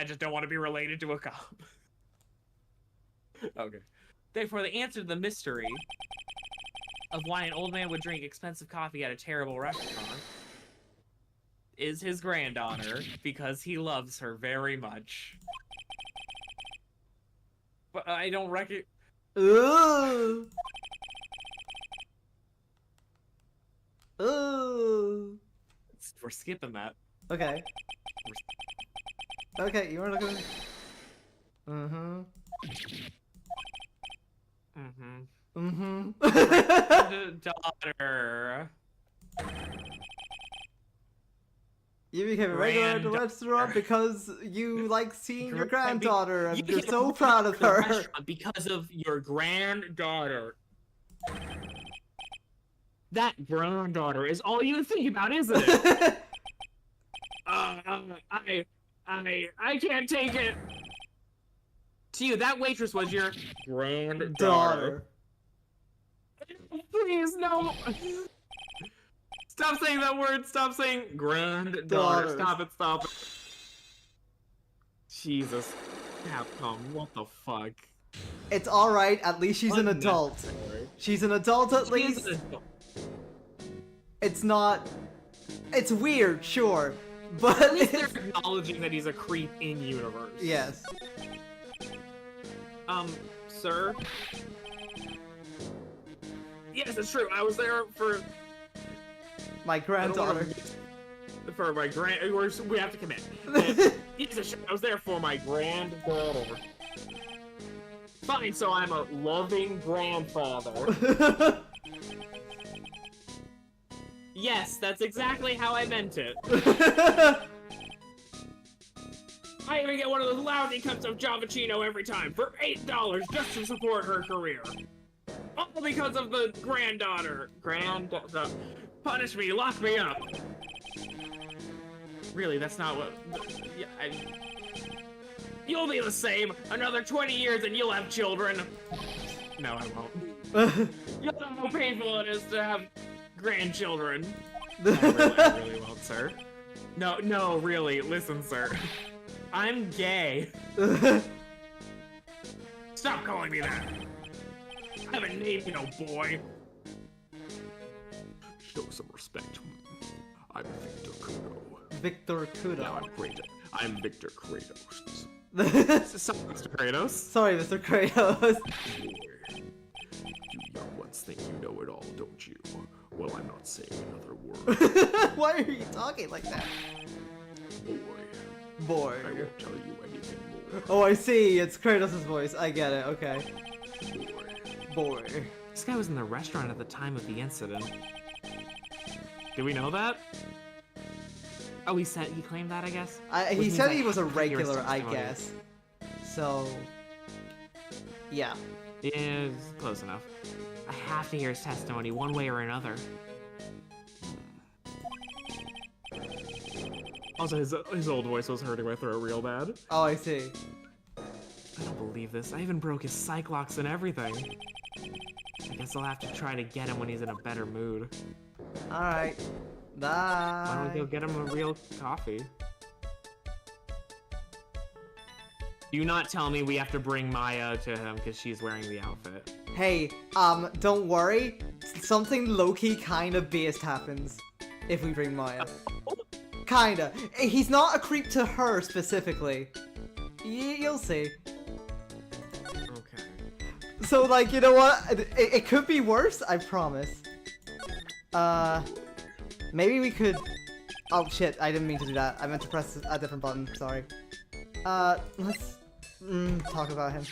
just don't want to be related to a cop. Okay. Therefore, the answer to the mystery of why an old man would drink expensive coffee at a terrible restaurant is his granddaughter, because he loves her very much. But I don't reckon. Ooh. Ooh. We're skipping that. Okay. Okay, you wanna go? Mm-hmm. Mm-hmm. Mm-hmm. Daughter. You became a regular at the restaurant because you like seeing your granddaughter and you're so proud of her. Because of your Granddaughter. that granddaughter is all you think about, isn't it? I can't take it. To you, that waitress was your Granddaughter. Daughter. Please, no. Stop saying that word. Stop saying granddaughter. Daughter. Stop it. Jesus. Capcom, what the fuck? It's alright, at least she's an adult. Unnecessary. She's an adult at She least. is an adult. It's not... It's weird, sure. But At least they're it's... acknowledging that he's a creep in universe. Yes. Sir? Yes, it's true. I was there for My granddaughter. for my we have to commit. Yes, it's true. I was there for my granddaughter. Fine, so I'm a loving grandfather. Yes, that's exactly how I meant it. I even get one of those lousy cups of Javachino every time for $8 just to support her career. All because of the granddaughter. Punish me, lock me up. Really, that's not what... Yeah, You'll be the same. Another 20 years and you'll have children. No, I won't. You know how painful it is to have grandchildren. I really won't, sir. No, really, listen, sir. I'm gay. Stop calling me that. I have a name, you know, boy. Show some respect. I'm Victor Kudo. Victor Kudo. Now I'm Victor Kratos. Sorry, Mr. Kratos. Sorry, Mr. Kratos. You young ones think you know it all, don't you? Well, I'm not saying another word. Why are you talking like that? Boy, Boy. I won't tell you anything more. Oh, I see. It's Kratos' voice. I get it. Okay. Boy. Boy. This guy was in the restaurant at the time of the incident. Did we know that? Oh, he claimed that, I guess? He Which said means he I was a have to hear his regular, I testimony. guess. So, yeah. Yeah, it's close enough. I have to hear his testimony one way or another. Also, his old voice was hurting my throat real bad. Oh, I see. I don't believe this. I even broke his Cyclops and everything. I guess I'll have to try to get him when he's in a better mood. Alright. Bye. Why don't we go get him a real coffee? Do not tell me we have to bring Maya to him because she's wearing the outfit. Hey, don't worry. Something low-key kinda based happens if we bring Maya. Kinda. He's not a creep to her specifically. You'll see. Okay. So, like, you know what? It could be worse, I promise. Maybe we could... Oh, shit, I didn't mean to do that. I meant to press a different button, sorry. Let's talk about him.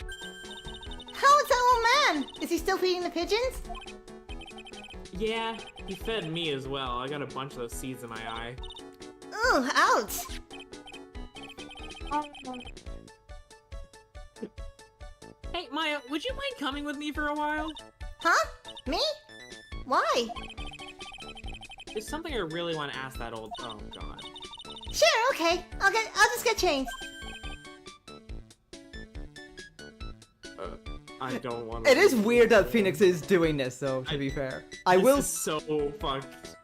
How is that old man? Is he still feeding the pigeons? Yeah, he fed me as well. I got a bunch of those seeds in my eye. Ooh, ouch! Hey, Maya, would you mind coming with me for a while? Huh? Me? Why? There's something I really want to ask that old... Oh, God. Sure, okay. I'll just get changed. I don't want to... It is weird that Phoenix is doing this, though, to be fair. I will... This is so fucked.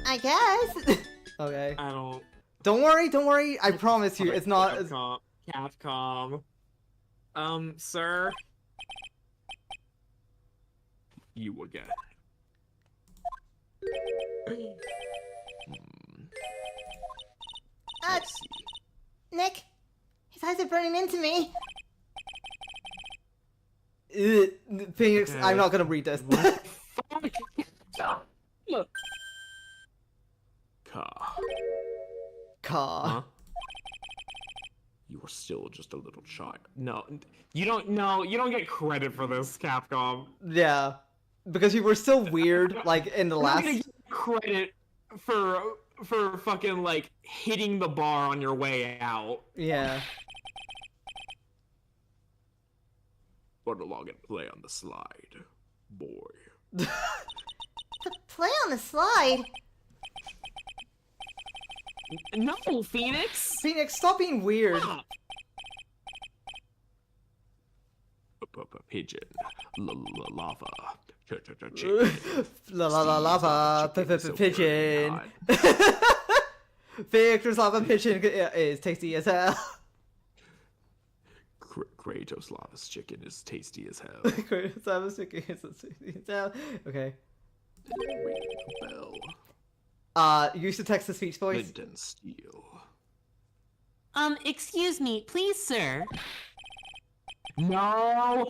I guess. Okay. I don't... Don't worry, I promise you, it's not... Capcom. Sir? You again. Let's see. Nick, his eyes are burning into me. Phoenix, Okay. I'm not gonna read this. Look. Ka, Caw. Huh? you are still just a little child. No, you don't get credit for this, Capcom. Yeah. Because you were still weird, like, in the I'm not gonna last... give you credit for fucking, like, hitting the bar on your way out. Yeah. Run along and play on the slide, boy. Play on the slide. No, Phoenix! Phoenix, stop being weird. Stop. Pigeon, lava, chicken. La la la lava, pigeon. Victor's lava pigeon is tasty as hell. Kratos lava's chicken is tasty as hell. Kratos lava chicken is tasty as hell. Okay. Ring the bell. Use the text-to-speech voice. Flint and steel. Excuse me, please, sir. No!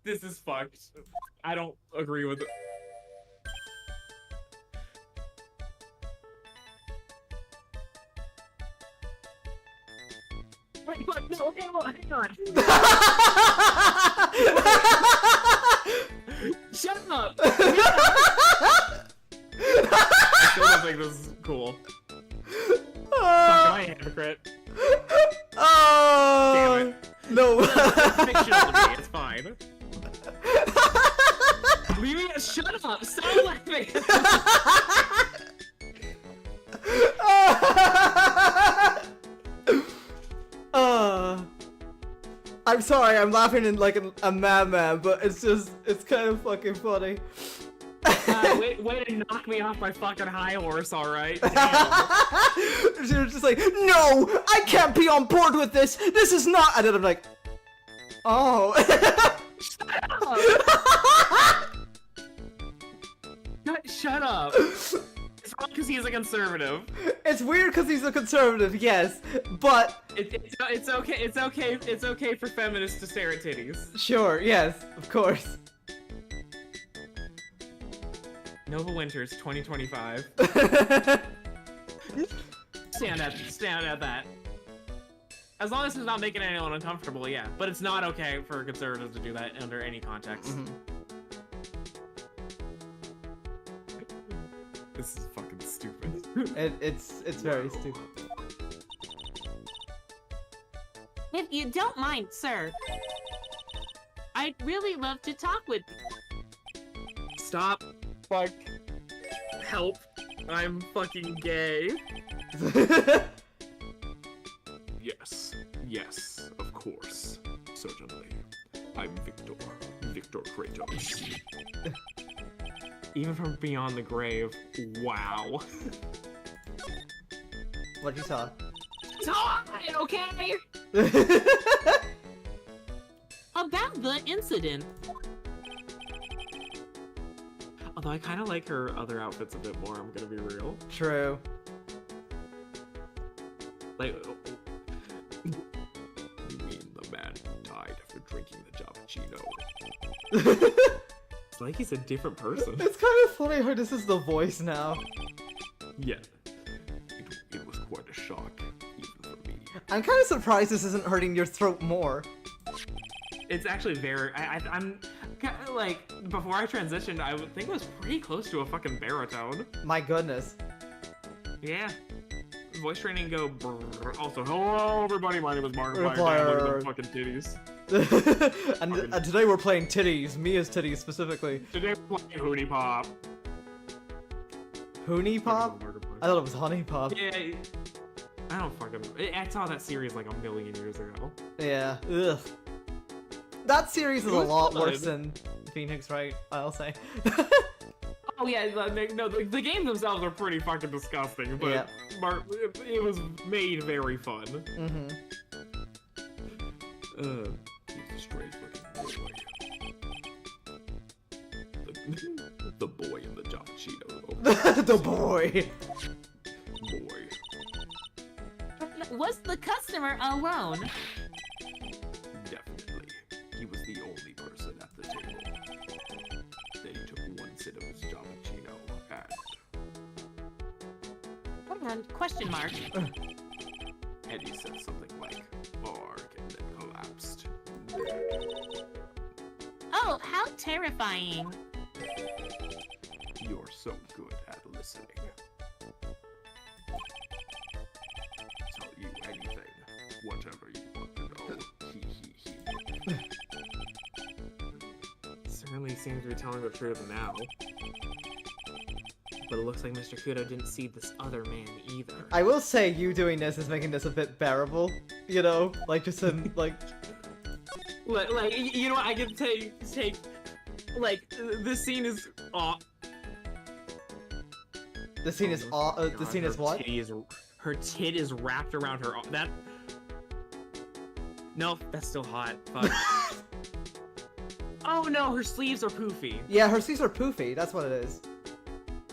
This is fucked. I don't agree with it. Wait, but no, hang on. Shut up! I still don't think this is cool. Fuck, am I a hypocrite? Oh! Damn it. No. It's fictional to me, it's fine. Leave me- shut up! Stop laughing! I'm sorry, I'm laughing in like a madman, but it's kind of fucking funny. Way to knock me off my fucking high horse, alright? You're just like, no, I can't be on board with this. This is not. And then I'm like, oh. Shut up. It's wrong because he's a conservative. It's weird because he's a conservative, yes, but It's okay for feminists to stare at titties. sure, yes, of course. Nova Winters 2025. Stand at that. As long as it's not making anyone uncomfortable, yeah. But it's not okay for conservatives to do that under any context. This is fucking stupid. It's very stupid. If you don't mind, sir, I'd really love to talk with you. Stop. Fuck. Help. I'm fucking gay. Yes, of course. Certainly. I'm Victor Kratos. Even from beyond the grave. Wow. What you saw? Talk, okay? About the incident. Although I kind of like her other outfits a bit more, I'm gonna be real. True. Like, You mean the man who died after drinking the cappuccino? it's like he's a different person. It's kind of funny how this is the voice now. Yeah. It was quite a shock, even for me. I'm kind of surprised this isn't hurting your throat more. It's actually very. I'm like, before I transitioned, I would think it was pretty close to a fucking baritone. My goodness. Yeah. Voice training go brrr. Also, hello everybody, my name is Markiplier. Markiplier. Look at them fucking titties. and today we're playing titties, Mia's titties specifically. Today we're playing Hoonie Pop. Hoonie Pop? I thought it was Honey Pop. Yeah. I don't fucking. I saw that series like a million years ago. Yeah. Ugh. That series is It a was lot fun. worse than Phoenix, right? I'll say. Oh yeah, the games themselves are pretty fucking disgusting, but Yeah. it was made very fun. Mm-hmm. He's a strange-looking boy. The boy in the cappuccino. The boy. Boy. Was the customer alone? Definitely. He was the only person at the table. Then he took one sip of his cappuccino And question mark. and he said something like, "Bark," and then collapsed. Oh, how terrifying. You're so good at listening. Tell you anything, whatever you want to know. Hee hee hee. Certainly seems to be telling the truth now. But it looks like Mr. Kudo didn't see this other man either. I will say you doing this is making this a bit bearable. You know? Like, just in, like... Like, you know what, I can take, like, this scene is, The scene is the scene is what? Her tit is wrapped around her, that, no, that's still hot, fuck. Oh no, her sleeves are poofy. Yeah, her sleeves are poofy, that's what it is.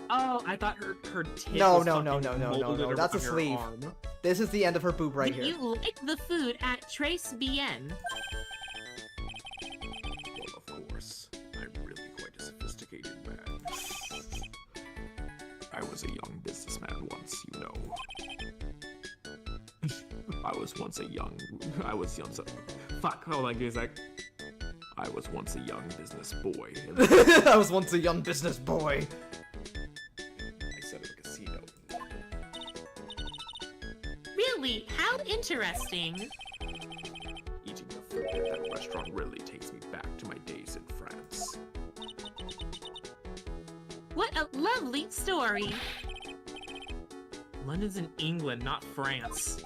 Oh, I thought her tit No, was no, fucking no, no, no, no, molded no, that's a around her sleeve. arm. This is the end of her boob right Did here. you like the food at Trace BN? Well, of course. I'm really quite a sophisticated man. I was a young businessman once, you know. I was once a young... Fuck, hold on, give me a sec. I was once a young business boy. I was once a young business boy. I said a casino. Really? How interesting. Eating the food at that restaurant really takes me back to my days in France. What a lovely story. London's in England, not France.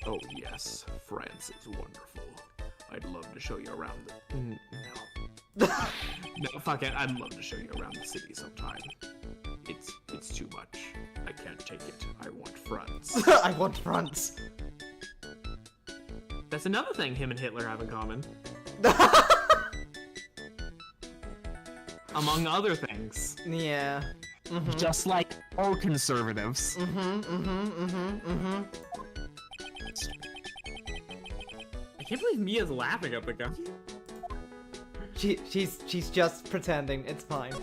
Oh yes, France is wonderful. I'd love to show you around the... No. No, fuck it. I'd love to show you around the city sometime. It's too much. I can't take it. I want fronts. I want fronts. That's another thing him and Hitler have in common. Among other things. Yeah. Mhm. Just like all conservatives. I can't believe Mia's laughing at the guy. She's just pretending. It's fine.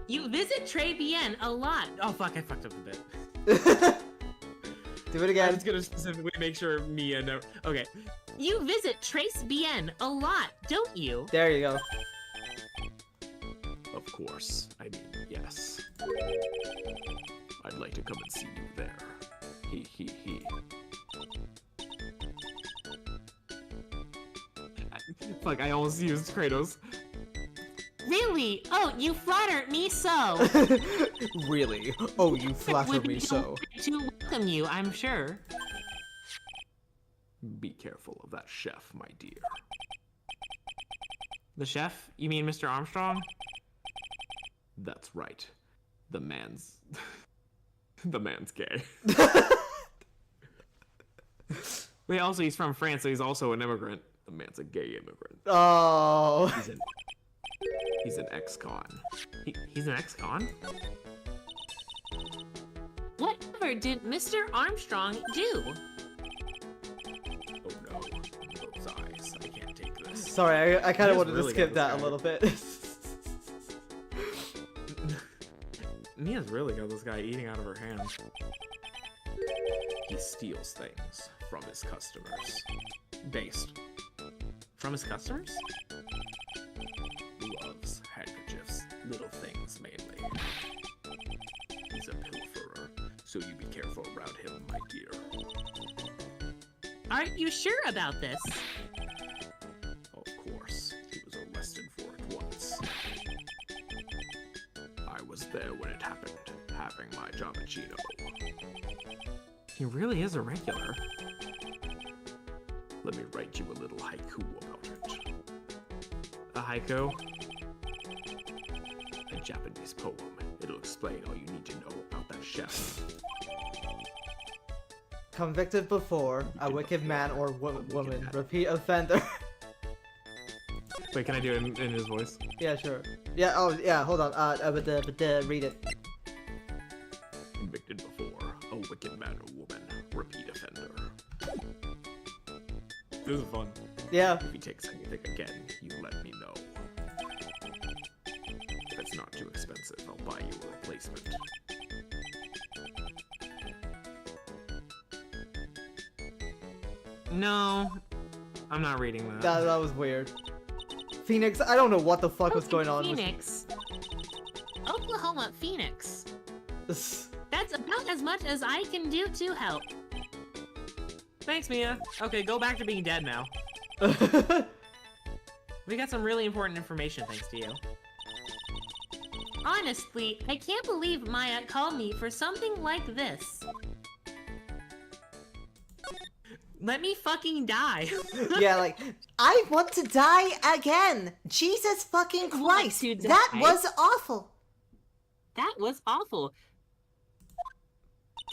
You visit Très Bien a lot. Oh fuck, I fucked up a bit. Do it I again. was gonna specifically make sure Mia never. Okay. You visit Très Bien a lot, don't you? There you go. Of course. I mean, yes. I'd like to come and see you there. He. Fuck, I almost used Kratos. Really? Oh, you flatter me so. Really? Oh, you flatter Would me be so. to welcome you, I'm sure. Be careful of that chef, my dear. The chef? You mean Mr. Armstrong? That's right. The man's... the man's gay. Wait, also he's from France, so he's also an immigrant. The man's a gay immigrant. Oh. He's an ex-con. He's an ex-con? Whatever did Mr. Armstrong do? Oh no. Those eyes. I can't take this. Sorry, I kind of He wanted really to skip got that this a guy. little bit. Mia's really got this guy eating out of her hand. He steals things from his customers. Based. From his customers? Gloves, handkerchiefs, little things mainly. He's a pilferer, so you be careful around him, my dear. Aren't you sure about this? Of course, he was arrested for it once. I was there when it happened, having my Giamachino. He really is a regular. Let me write you a little haiku about it. A haiku? A Japanese poem. It'll explain all you need to know about that chef. Convicted before, a wicked man or woman, repeat offender. Wait, can I do it in his voice? Yeah, sure. Yeah, oh, yeah, hold on. Read it. Convicted before, a wicked man or woman, repeat offender. This is fun. Yeah. If he takes anything again, you let me know. If it's not too expensive, I'll buy you a replacement. No, I'm not reading that. That was weird. Phoenix, I don't know what the fuck was going on. Phoenix. Oklahoma, Phoenix. With... That's about as much as I can do to help. Thanks, Mia. Okay, go back to being dead now. We got some really important information thanks to you. Honestly, I can't believe Maya called me for something like this. Let me fucking die. Yeah, like, I want to die again. Jesus fucking want Christ. to That die? was awful. That was awful.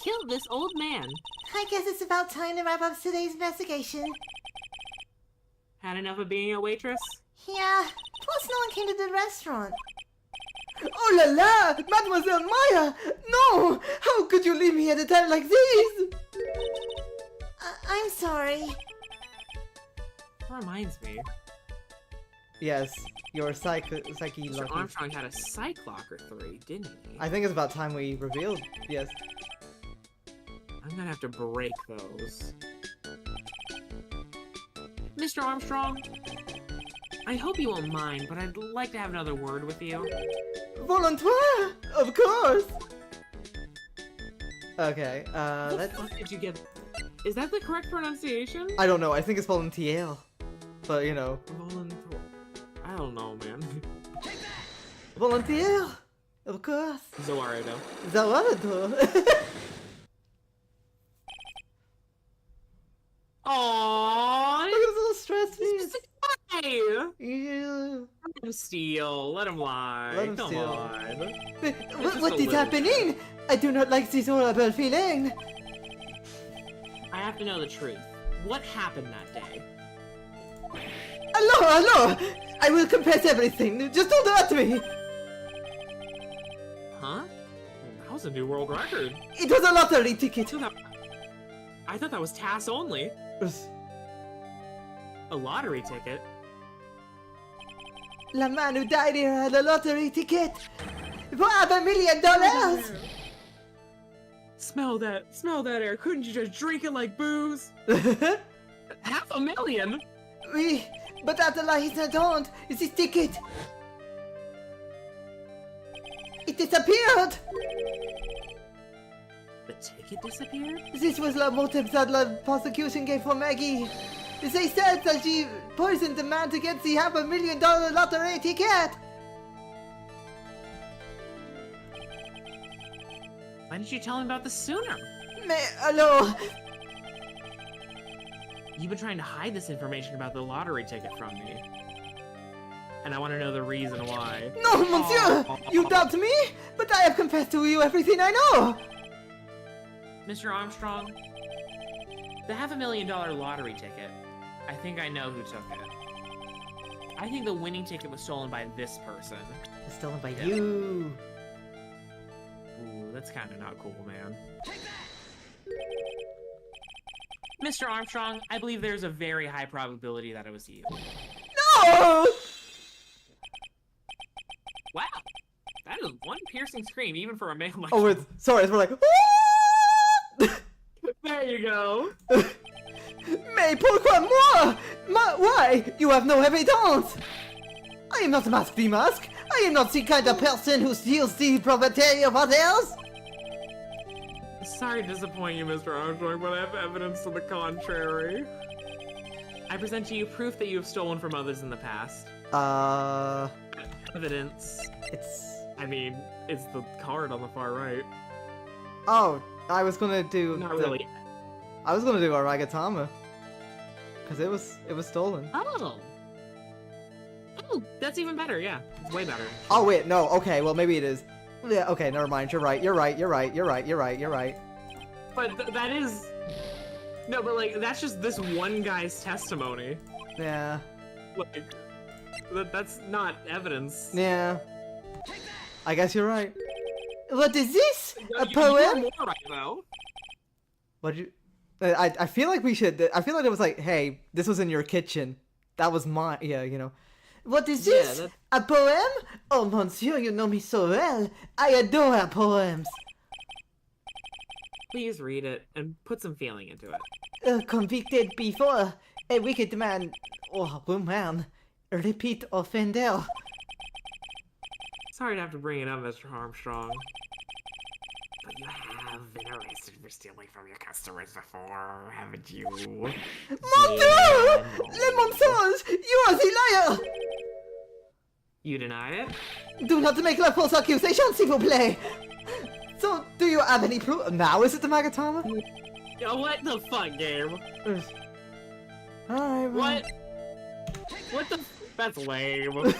Kill this old man. I guess it's about time to wrap up today's investigation. Had enough of being a waitress? Yeah, plus no one came to the restaurant. oh la la, Mademoiselle Maya! No! How could you leave me at a time like this? I'm sorry. That reminds me. Yes, your psyche Mr. lucky. Armstrong had a psych locker 3, didn't he? I think it's about time we revealed. Yes. I'm gonna have to break those. Mr. Armstrong, I hope you won't mind, but I'd like to have another word with you. Volontaire! Of course! Okay, What the let's... fuck did you get? Is that the correct pronunciation? I don't know, I think it's volontiers. But, you know. Volunteer. I don't know, man. Volontiers! Of course. Zoardo. Zawardo. Aww. Look at his little stressed He's face. just a guy. Yeah. Let him steal. Let him lie. Let him Come steal. on. What a is little happening? I do not like this horrible feeling. I have to know the truth. What happened that day? Hello! I will confess everything. Just don't hurt me. Huh? That was a new world record. It was a lottery ticket. I thought that was TAS only. A lottery ticket? The man who died here had a lottery ticket for $500 million. Smell that air. Couldn't you just drink it like booze? $500,000? Oui, but after life I don't. It's this ticket. It disappeared. The ticket disappeared? This was the motive that the prosecution gave for Maggie. They said that she poisoned the man to get the $500 million lottery ticket. Why didn't you tell him about this sooner? Hello. You've been trying to hide this information about the lottery ticket from me. And I want to know the reason why. No, monsieur! You doubt me? But I have confessed to you everything I know! Mr. Armstrong, the $500,000 lottery ticket, I think I know who took it. I think the winning ticket was stolen by this person. It's stolen by you. Ooh, that's kind of not cool, man. Mr. Armstrong, I believe there's a very high probability that it was you. No! Wow, that is one piercing scream, even for a male like Oh, you. sorry, we're like, There you go. Mais pourquoi moi? Why? You have no evidence! I am not Mask the Mask! I am not the kind of person who steals the property of others! Sorry to disappoint you, Mr. Armstrong, but I have evidence to the contrary. I present to you proof that you have stolen from others in the past. Evidence. I mean, it's the card on the far right. oh, I was gonna do. Not really. I was gonna do Aragatama. Cause it was stolen. Oh. Oh, that's even better, yeah. It's way better. Oh wait, no, okay, well maybe it is. Yeah, okay, never mind. You're right. But that is... No, but like, that's just this one guy's testimony. Yeah. Like, that's not evidence. Yeah. I guess you're right. What is this? A You are poem? more right, though. What'd you? I feel like we should. I feel like it was like, hey, this was in your kitchen. That was mine. Yeah, you know. What is Yeah, this? that's- A poem? Oh, monsieur, you know me so well. I adore poems. Please read it and put some feeling into it. Convicted before, a wicked man, or woman, repeat offender. Sorry to have to bring it up, Mr. Armstrong. But you have been arrested for stealing from your customers before, haven't you? Mon Dieu! Le mensonge! You are the liar! You deny it? Do not make la false accusation, s'il vous plaît! So, do you have any proof? Now is it the Magatama? Yo, what the fuck, game? Alright, What? What the? That's lame.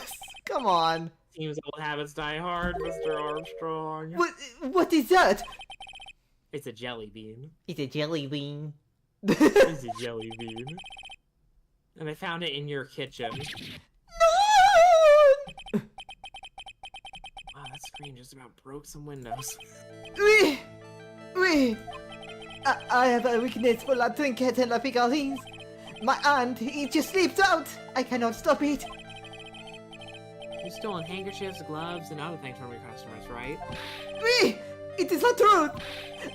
Come on. Seems old habits die hard, Mr. Armstrong. What is that? It's a jelly bean. It's a jelly bean. It's a jelly bean. And I found it in your kitchen. No! Wow, that screen just about broke some windows. Oui! Oui! I have a weakness for la trinkets and la figurines. My aunt, it just slips out. I cannot stop it. You've stolen handkerchiefs, gloves, and other things from your customers, right? Oui! It is not true!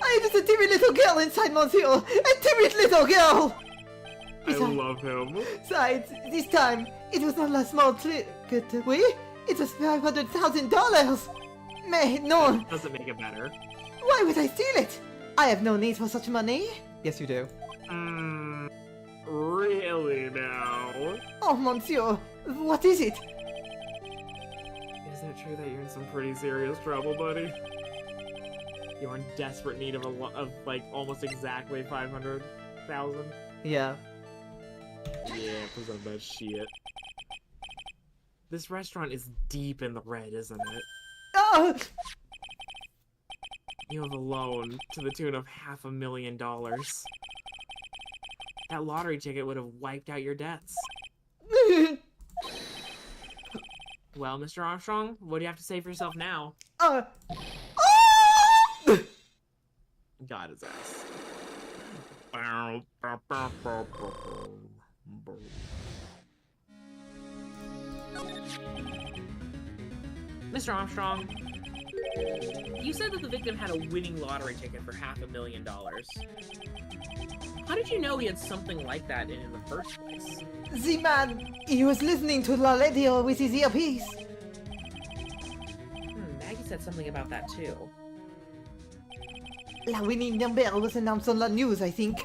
I am just a timid little girl inside, monsieur! A timid little girl! I love him. Besides, this time, it was not a small trick, oui? It was $500,000! Mais non! Doesn't make it better. Why would I steal it? I have no need for such money. Yes, you do. Really now? Oh, monsieur, what is it? Isn't it true that you're in some pretty serious trouble, buddy? You're in desperate need of like almost exactly 500,000. Yeah. Yeah, present that shit. This restaurant is deep in the red, isn't it? Oh! You have a loan to the tune of $500,000. That lottery ticket would have wiped out your debts. Well, Mr. Armstrong, what do you have to say for yourself now? Got his ass. Mr. Armstrong, you said that the victim had a winning lottery ticket for $500,000. How did you know he had something like that in the first place? The man, he was listening to la radio with his earpiece. Maggie said something about that too. La winning number was announced on the news, I think.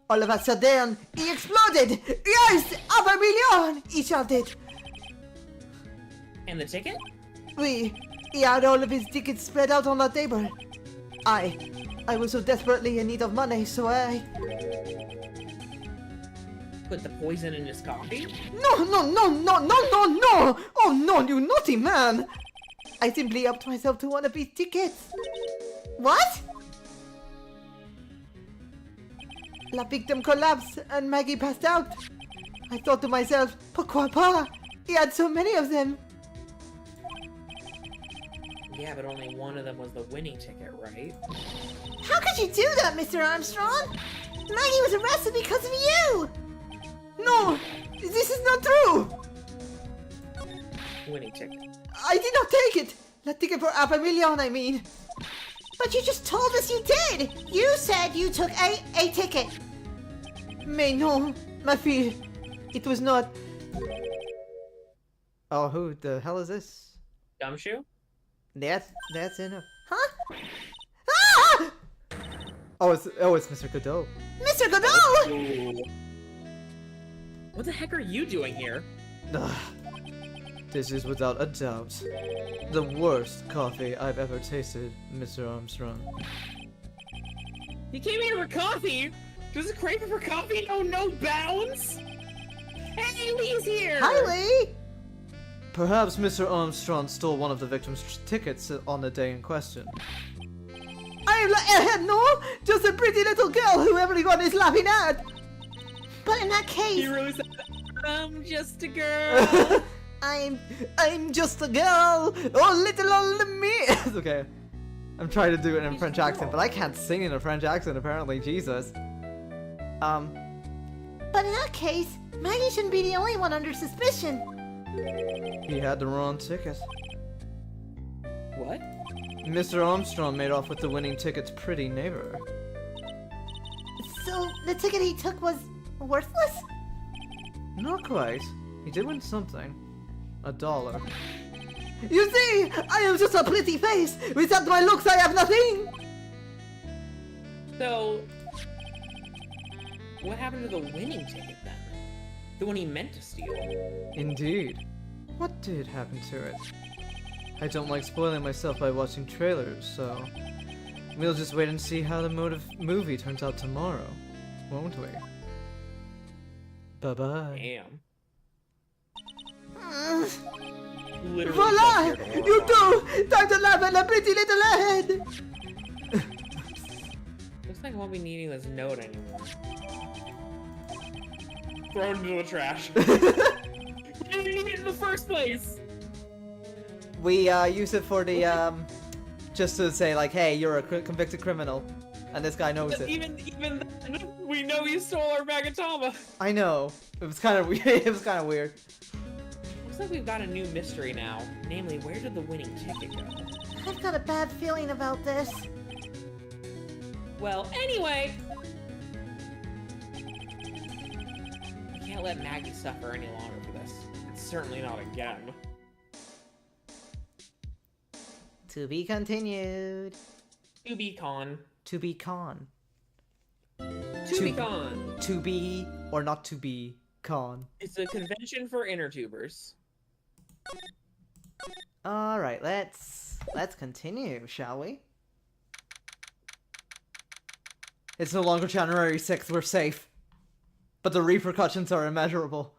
All of a sudden, he exploded! Yes! $500,000! He shouted. And the ticket? He had all of his tickets spread out on the table. I was so desperately in need of money, so I... Put the poison in his coffee? No! Oh no, you naughty man! I simply upped myself to one of his tickets. What? La victim collapsed and Maggie passed out. I thought to myself, pourquoi pas? He had so many of them. Yeah, but only one of them was the winning ticket, right? How could you do that, Mr. Armstrong? Maggie was arrested because of you! No! This is not true! Winning ticket. I did not take it! The ticket for $500,000, I mean. But you just told us you did! You said you took a ticket! Mais non, ma fille. It was not... Oh, who the hell is this? Gumshoe? That's enough. Huh? Ah! Oh, it's Mr. Godot. Mr. Godot! Ooh. What the heck are you doing here? Ugh. This is without a doubt the worst coffee I've ever tasted, Mr. Armstrong. You came here for coffee? Does a craving for coffee know no bounds? Hey, Lee's here! Hi, Lee! Perhaps Mr. Armstrong stole one of the victim's tickets on the day in question. I no! Just a pretty little girl who everyone is laughing at! But in that case... You really said I'm just a girl! I'm just a girl! Oh, little old me! It's okay. I'm trying to do it in a French accent, but I can't sing in a French accent apparently, Jesus. But in that case, Maggie shouldn't be the only one under suspicion. He had the wrong ticket. What? Mr. Armstrong made off with the winning ticket's pretty neighbor. So, the ticket he took was worthless? Not quite. He did win something. $1. You see, I am just a pretty face. Without my looks, I have nothing. So, what happened to the winning ticket then? The one he meant to steal? Indeed. What did happen to it? I don't like spoiling myself by watching trailers, so we'll just wait and see how the movie turns out tomorrow, won't we? Bye-bye. Damn. Mm. Literally Voila! just here to You walk off. too! Time to laugh at the pretty little head! Looks like I won't be needing this note anymore. Throw it into the trash. We didn't need it in the first place! We use it for the just to say like, hey, you're a convicted criminal, and this guy knows it. Even then, we know you stole our Magatama. I know. It was kind of weird. It was kind of weird. Looks like we've got a new mystery now. Namely, where did the winning ticket go? I've got a bad feeling about this. Well, anyway, we can't let Maggie suffer any longer for this. And certainly not again. To be continued. To be con. To be con. To be con. To be or not to be con. It's a convention for inner tubers. All right, let's continue, shall we? It's no longer January 6th. We're safe. but the repercussions are immeasurable.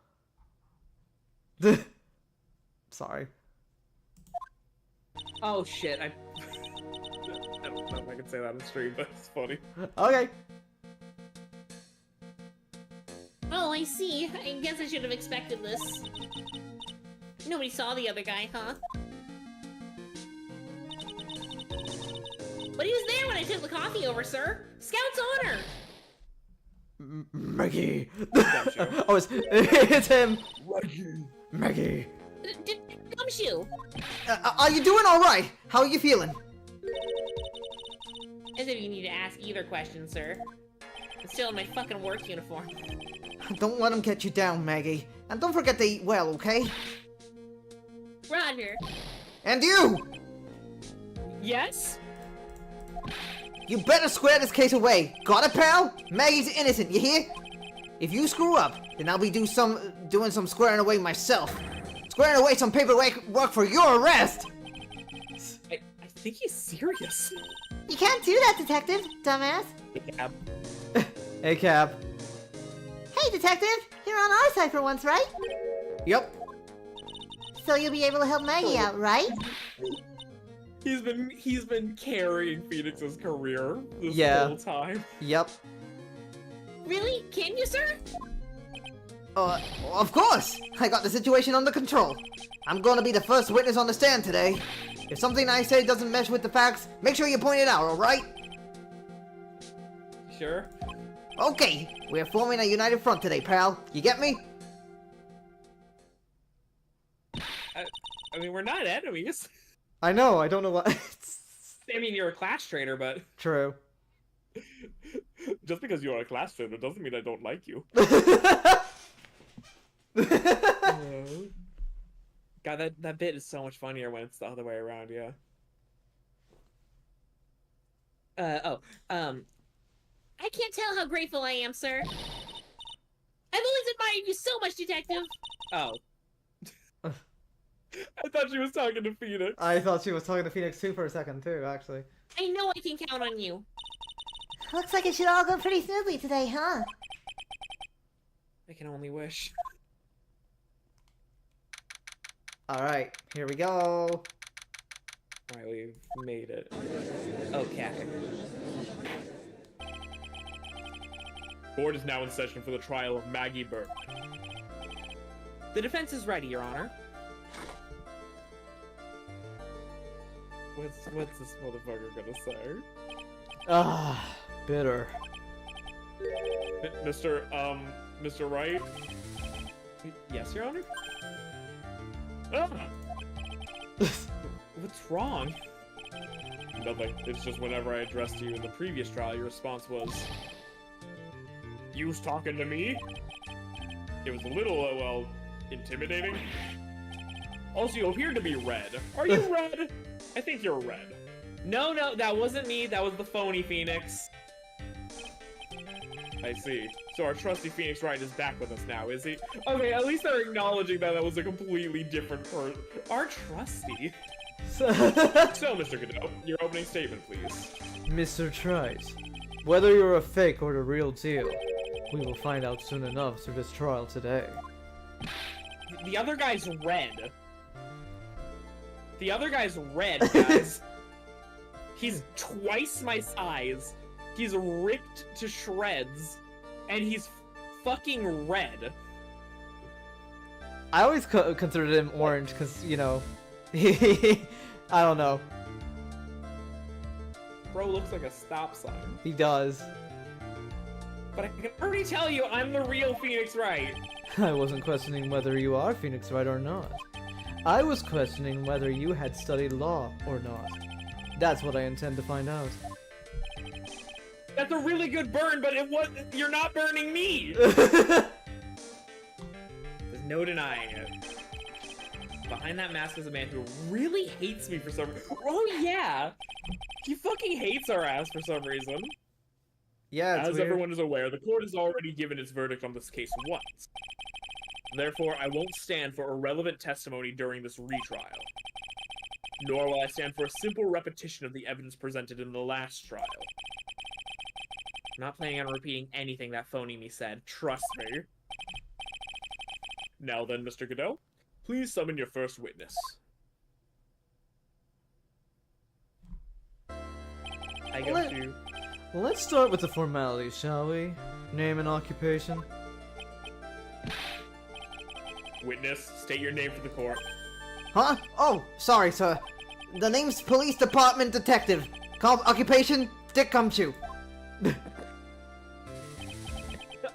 Sorry. Oh shit, I don't know if I can say that on stream, but it's funny. Okay. Oh, I see. I guess I should have expected this. Nobody saw the other guy, huh? But he was there when I took the coffee over, sir. Scout's honor. Maggie. Gumshoe. Oh, it's him. Maggie. Gumshoe. Are you doing all right? How are you feeling? As if you need to ask either question, sir. I'm still in my fucking work uniform. Don't let him get you down, Maggie. And don't forget to eat well, okay? Roger. And you! Yes? You better square this case away. Got it, pal? Maggie's innocent, you hear? If you screw up, then I'll be doing some squaring away myself. Squaring away some paperwork for your arrest! I think he's serious. You can't do that, Detective, dumbass. Yeah. Hey, Cap. Hey, Detective, you're on our side for once, right? Yep. So you'll be able to help Maggie out, right? He's been carrying Phoenix's career this Yeah. whole time. Yep. Really? Can you, sir? Of course! I got the situation under control. I'm gonna be the first witness on the stand today. If something I say doesn't mesh with the facts, make sure you point it out, alright? Sure. Okay, we're forming a united front today, pal. You get me? I mean, we're not enemies. I know, I don't know what... I mean, you're a class traitor, but True. just because you're a class traitor doesn't mean I don't like you. God, that bit is so much funnier when it's the other way around, yeah. I can't tell how grateful I am, sir. I've always admired you so much, Detective. Oh. I thought she was talking to Phoenix. I thought she was talking to Phoenix too for a second too, actually. I know I can count on you. Looks like it should all go pretty smoothly today, huh? I can only wish. Alright, here we go. Alright, we've made it. Okay. Board is now in session for the trial of Maggie Burke. The defense is ready, Your Honor. What's this motherfucker gonna say? Ah, bitter. Mr. Wright? Yes, Your Honor? Ah! What's wrong? Nothing. It's just whenever I addressed you in the previous trial, your response was... You was talking to me? It was a little, well, intimidating. Also, you appear to be red. Are you red? I think you're red. No, that wasn't me. That was the phony Phoenix. I see. So our trusty Phoenix Wright is back with us now, is he? Okay, at least they're acknowledging that was a completely different person. Our trusty? So, Mr. Godot, your opening statement, please. Mr. Trice, whether you're a fake or the real deal, we will find out soon enough through this trial today. The other guy's red. The other guy's red, guys. He's twice my size. He's ripped to shreds. And he's fucking red. I always considered him orange because, you know, I don't know. Bro looks like a stop sign. He does. But I can already tell you, I'm the real Phoenix Wright. I wasn't questioning whether you are Phoenix Wright or not. I was questioning whether you had studied law or not. That's what I intend to find out. That's a really good burn, but you're not burning me! There's no denying it. Behind that mask is a man who really hates me for some reason. Oh yeah! He fucking hates our ass for some reason. Yeah, it's As weird. everyone is aware, the court has already given its verdict on this case once. Therefore, I won't stand for irrelevant testimony during this retrial. Nor will I stand for a simple repetition of the evidence presented in the last trial. Not planning on repeating anything that phony me said. Trust me. Now then, Mr. Godot, please summon your first witness. I got you. Let's start with the formalities, shall we? Name and occupation. Witness, state your name for the court. Huh? Oh, sorry, sir. The name's Police Department Detective. Occupation, Dick Gumshoe.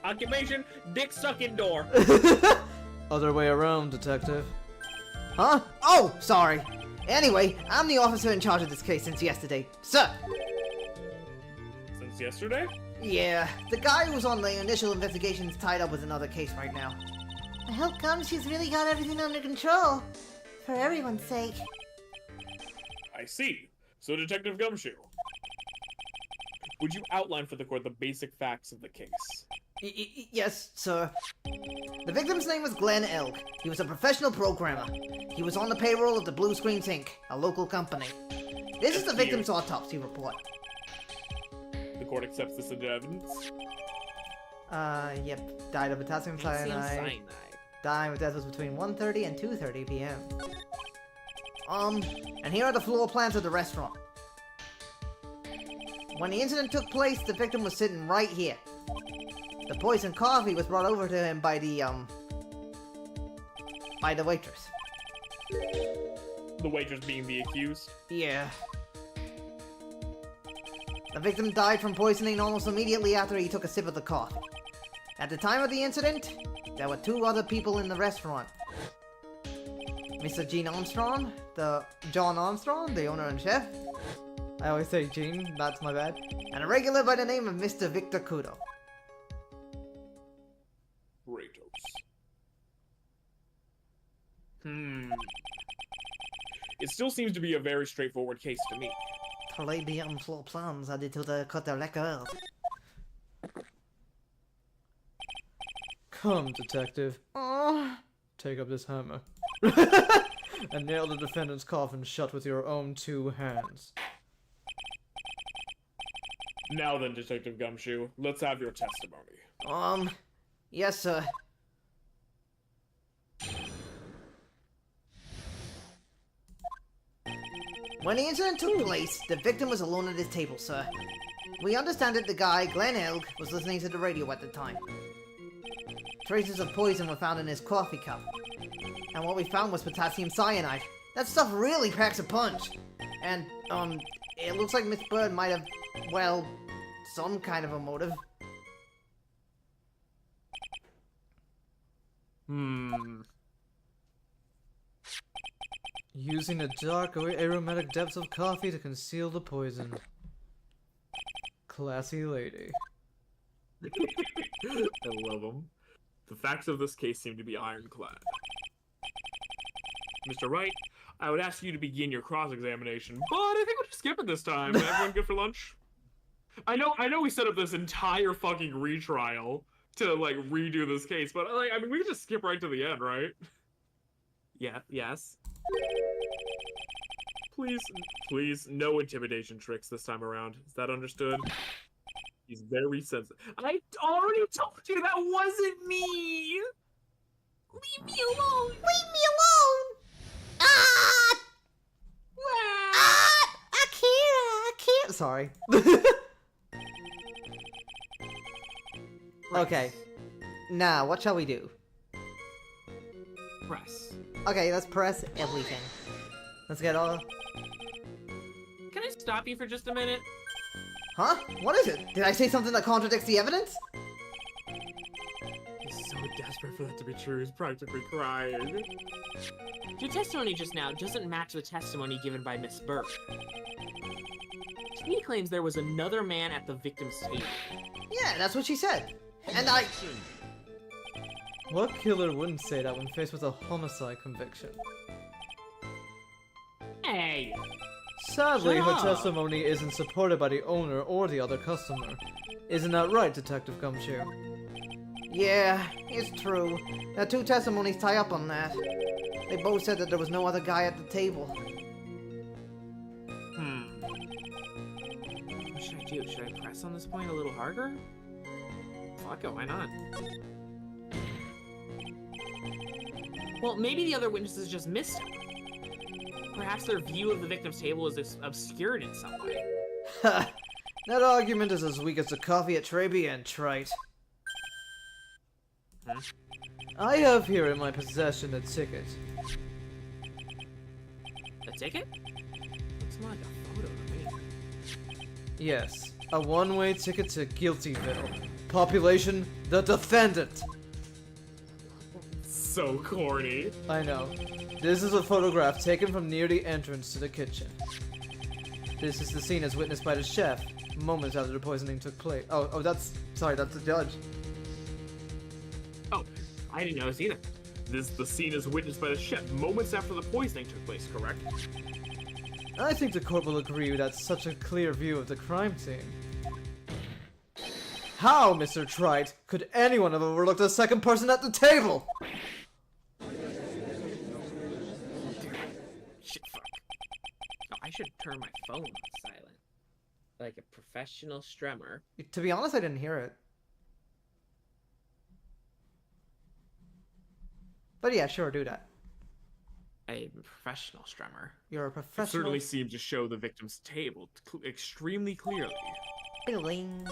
Occupation, dick sucking door. Other way around, detective. Huh? Oh, sorry. Anyway, I'm the officer in charge of this case since yesterday. Sir! Since yesterday? Yeah, the guy who was on the initial investigation is tied up with another case right now. I hope Gumshoe's really got everything under control. For everyone's sake. I see. So, Detective Gumshoe, would you outline for the court the basic facts of the case? Yes, sir. The victim's name was Glenn Elk. He was a professional programmer. He was on the payroll of the Blue Screens Inc., a local company. This is the victim's autopsy report. The court accepts this into evidence. Yep. Died of potassium Potassium cyanide. cyanide. Time of death was between 1:30 and 2:30 p.m. And here are the floor plans of the restaurant. When the incident took place, the victim was sitting right here. The poisoned coffee was brought over to him by the waitress. The waitress being the accused. Yeah. The victim died from poisoning almost immediately after he took a sip of the coffee. At the time of the incident, there were 2 other people in the restaurant. Mr. John Armstrong, the owner and chef, I always say Gene, that's my bad. and a regular by the name of Mr. Victor Kudo. Kratos. It still seems to be a very straightforward case to me. Très bien floor plans added to the Côte de l'École. Come, detective. Oh, Take up this hammer. And nail the defendant's coffin shut with your own 2 hands. Now then, Detective Gumshoe, let's have your testimony. yes, sir. When the incident took place, the victim was alone at his table, sir. We understand that the guy, Glenn Elk, was listening to the radio at the time. Traces of poison were found in his coffee cup. And what we found was potassium cyanide. That stuff really packs a punch. And, it looks like Miss Bird might have, well, some kind of a motive. Using the dark or aromatic depths of coffee to conceal the poison. Classy lady. I love them. The facts of this case seem to be ironclad. Mr. Wright, I would ask you to begin your cross-examination, but I think we'll just skip it this time. Everyone good for lunch? I know we set up this entire fucking retrial to, like, redo this case, but, like, I mean, we can just skip right to the end, right? Yeah, yes. Please, no intimidation tricks this time around. Is that understood? He's very sensitive. I already told you that wasn't me! Leave me alone! Leave me alone! Ah! Ah! I can't. Sorry. Okay. Now, what shall we do? Press. Okay, let's press everything. Let's get all... Can I stop you for just a minute? Huh? What is it? Did I say something that contradicts the evidence? He's so desperate for that to be true, he's practically crying. Your testimony just now doesn't match the testimony given by Miss Burke. She claims there was another man at the victim's table. Yeah, that's what she said. And I... What killer wouldn't say that when faced with a homicide conviction? Hey! Sadly, Shut her up. testimony isn't supported by the owner or the other customer. Isn't that right, Detective Gumshoe? Yeah, it's true. Now 2 testimonies tie up on that. They both said that there was no other guy at the table. What should I do? Should I press on this point a little harder? Fuck it, why not? Well, maybe the other witnesses just missed him. Perhaps their view of the victim's table is obscured in some way. Ha! That argument is as weak as the coffee at Traby and Trite. Huh? I have here in my possession a ticket. A ticket? Looks more like a photo to me. Yes, a one-way ticket to Guiltyville. Population, the defendant! So corny. I know. This is a photograph taken from near the entrance to the kitchen. This is the scene as witnessed by the chef, moments after the poisoning took place. Oh, that's the judge. Oh, I didn't notice either. The scene is witnessed by the chef moments after the poisoning took place, correct? I think the court will agree that's such a clear view of the crime scene. How, Mr. Trite, could anyone have overlooked a second person at the table? Shit, fuck. Oh, I should turn my phone on silent. Like a professional strummer. To be honest, I didn't hear it. But yeah, sure, do that. A professional strummer. You're a It professional. certainly seemed to show the victim's table extremely clearly. Bling.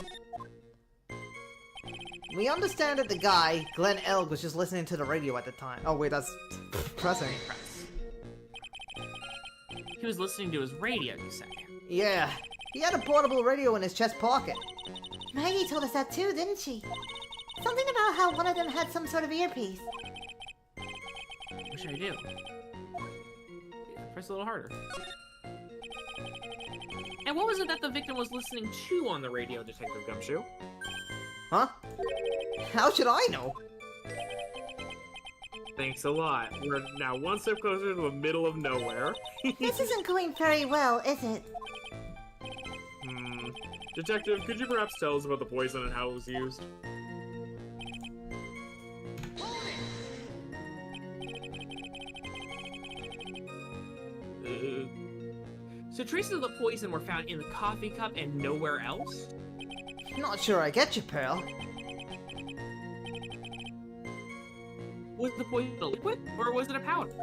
We understand that the guy, Glenn Elg, was just listening to the radio at the time. Oh wait, that's pressing. Press. He was listening to his radio, you say? Yeah, he had a portable radio in his chest pocket. Maggie told us that too, didn't she? Something about how one of them had some sort of earpiece. What should I do? Press a little harder. And what was it that the victim was listening to on the radio, Detective Gumshoe? Huh? How should I know? Thanks a lot. We're now one step closer to the middle of nowhere. This isn't going very well, is it? Detective, could you perhaps tell us about the poison and how it was used? So traces of the poison were found in the coffee cup and nowhere else? Not sure I get you, Pearl. Was the poison a liquid, or was it a powder?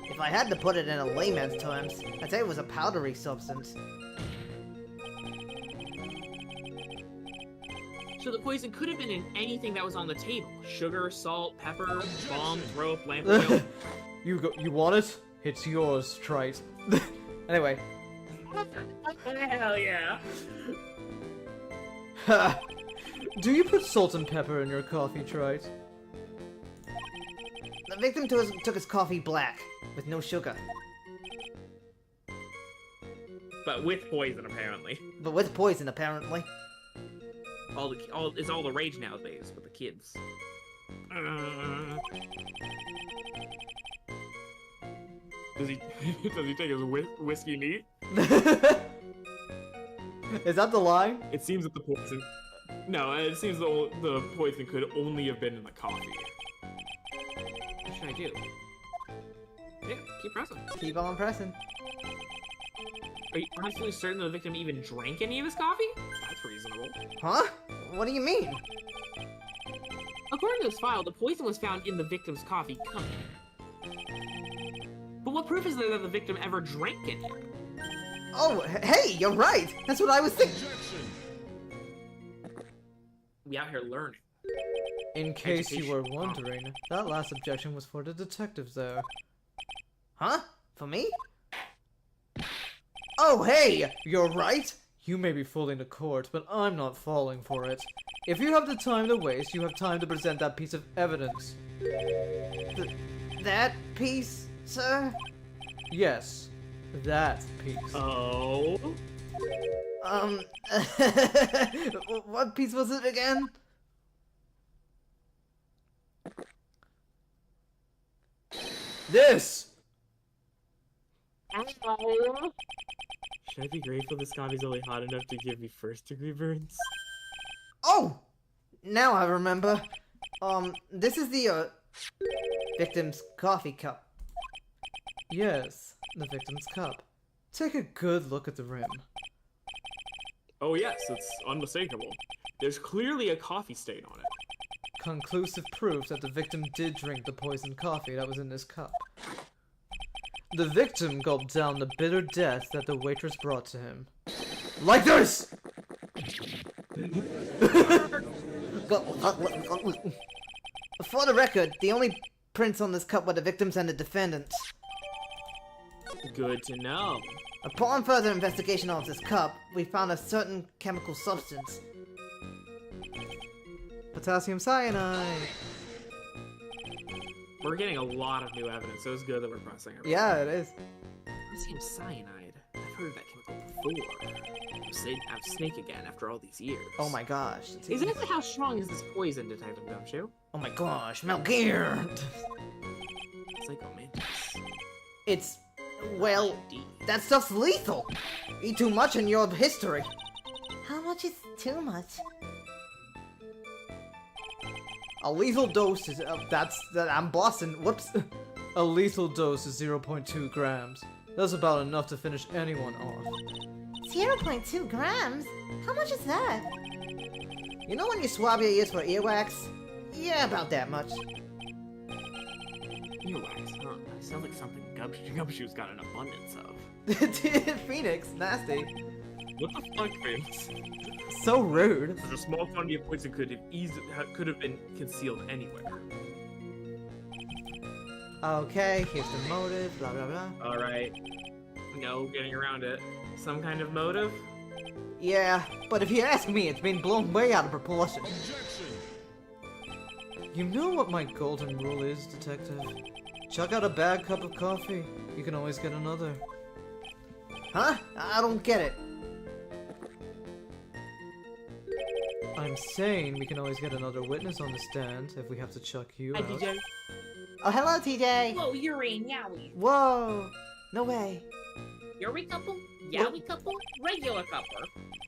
If I had to put it in a layman's terms, I'd say it was a powdery substance. So the poison could have been in anything that was on the table. Sugar, salt, pepper, bombs, rope, lamp oil. You want it? It's yours, Trite. Anyway. Hell yeah. Ha! Do you put salt and pepper in your coffee, Trite? The victim took his coffee black, with no sugar. But with poison, apparently. But with poison, apparently. It's all the rage nowadays with the kids. Does he take his whiskey neat? Is that the line? It seems that the poison... No, it seems the poison could only have been in the coffee. What should I do? Yeah, keep pressing. Keep on pressing. Are you absolutely certain the victim even drank any of his coffee? That's reasonable. Huh? What do you mean? According to this file, the poison was found in the victim's coffee cup. But what proof is there that the victim ever drank it? Oh, hey, you're right! That's what I was thinking! We out here learning. In case you were Education. wondering, that last objection was for the detectives there. Huh? For me? Oh, hey! You're right! You may be fooling the court, but I'm not falling for it. If you have the time to waste, you have time to present that piece of evidence. That piece, sir? Yes, that piece. Oh? What piece was it again? This! Should I be grateful this coffee's only hot enough to give me first-degree burns? Oh! Now I remember. This is the, victim's coffee cup. Yes, the victim's cup. Take a good look at the rim. Oh yes, it's unmistakable. There's clearly a coffee stain on it. Conclusive proof that the victim did drink the poisoned coffee that was in this cup. The victim gulped down the bitter death that the waitress brought to him. Like this! For the record, the only prints on this cup were the victims and the defendants. Good to know. Upon further investigation of this cup, we found a certain chemical substance. Potassium cyanide. We're getting a lot of new evidence, so it's good that we're pressing it. Yeah, it is. Potassium cyanide. I've heard of that chemical before. I'm Snake again after all these years. Oh my gosh. Exactly how strong is this poison, Detective Gumshoe? Oh my gosh, Metal Gear! Psycho Mantis. It's... well, that stuff's lethal! Eat too much and you're history. How much is too much? A lethal dose is... I'm Boston. Whoops. A lethal dose is 0.2 grams. That's about enough to finish anyone off. 0.2 grams? How much is that? You know when you swab your ears for earwax? Yeah, about that much. Earwax, huh? Sounds like something Gumshoe's got an abundance of. Phoenix, nasty. What the fuck, Vince? So rude. Such a small quantity of poison could have been concealed anywhere. Okay, here's the motive, blah blah blah. Alright. No getting around it. Some kind of motive? Yeah, but if you ask me, it's been blown way out of proportion. You know what my golden rule is, detective? Chuck out a bad cup of coffee, you can always get another. Huh? I don't get it. I'm saying we can always get another witness on the stand if we have to chuck you Hi, out. DJ. Oh, hello, TJ! Whoa, you're a yowie. Whoa! No way. You're a couple? Yowie couple? Regular couple.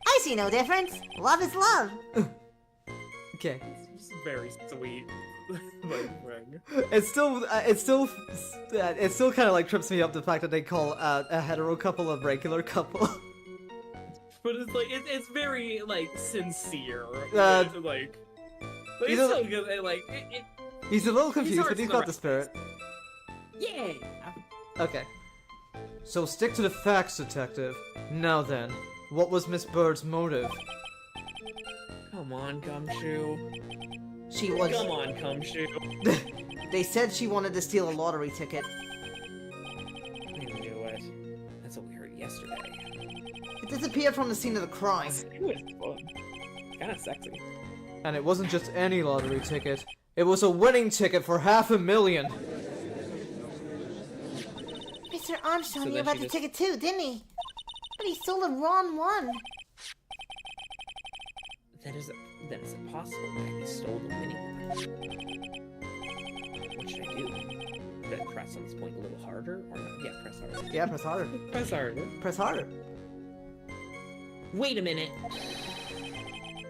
I see no difference. Love is love. Okay. It's very sweet. Like, ring. It still kind of like trips me up the fact that they call a hetero couple a regular couple. But it's like, it's very, like, sincere. Like, But he's it's a- so good, like, He's a little confused, hard but he's to got write. the spirit. yeah! Okay. So stick to the facts, detective. Now then, what was Miss Bird's motive? Come on, Gumshoe. She was... Come on, Gumshoe. They said she wanted to steal a lottery ticket. I knew it. That's what we heard yesterday. It disappeared from the scene of the crime. It was fun. Kinda sexy. And it wasn't just any lottery ticket. It was a winning ticket for $500,000. Mr. Armstrong So knew then about she the just- ticket too, didn't he? But he stole the wrong one. That is impossible that he stole the winning one. What should I do? Should I press on this point a little harder? Or not? Yeah, press harder. Yeah, press harder. Press harder. Press harder. Wait a minute.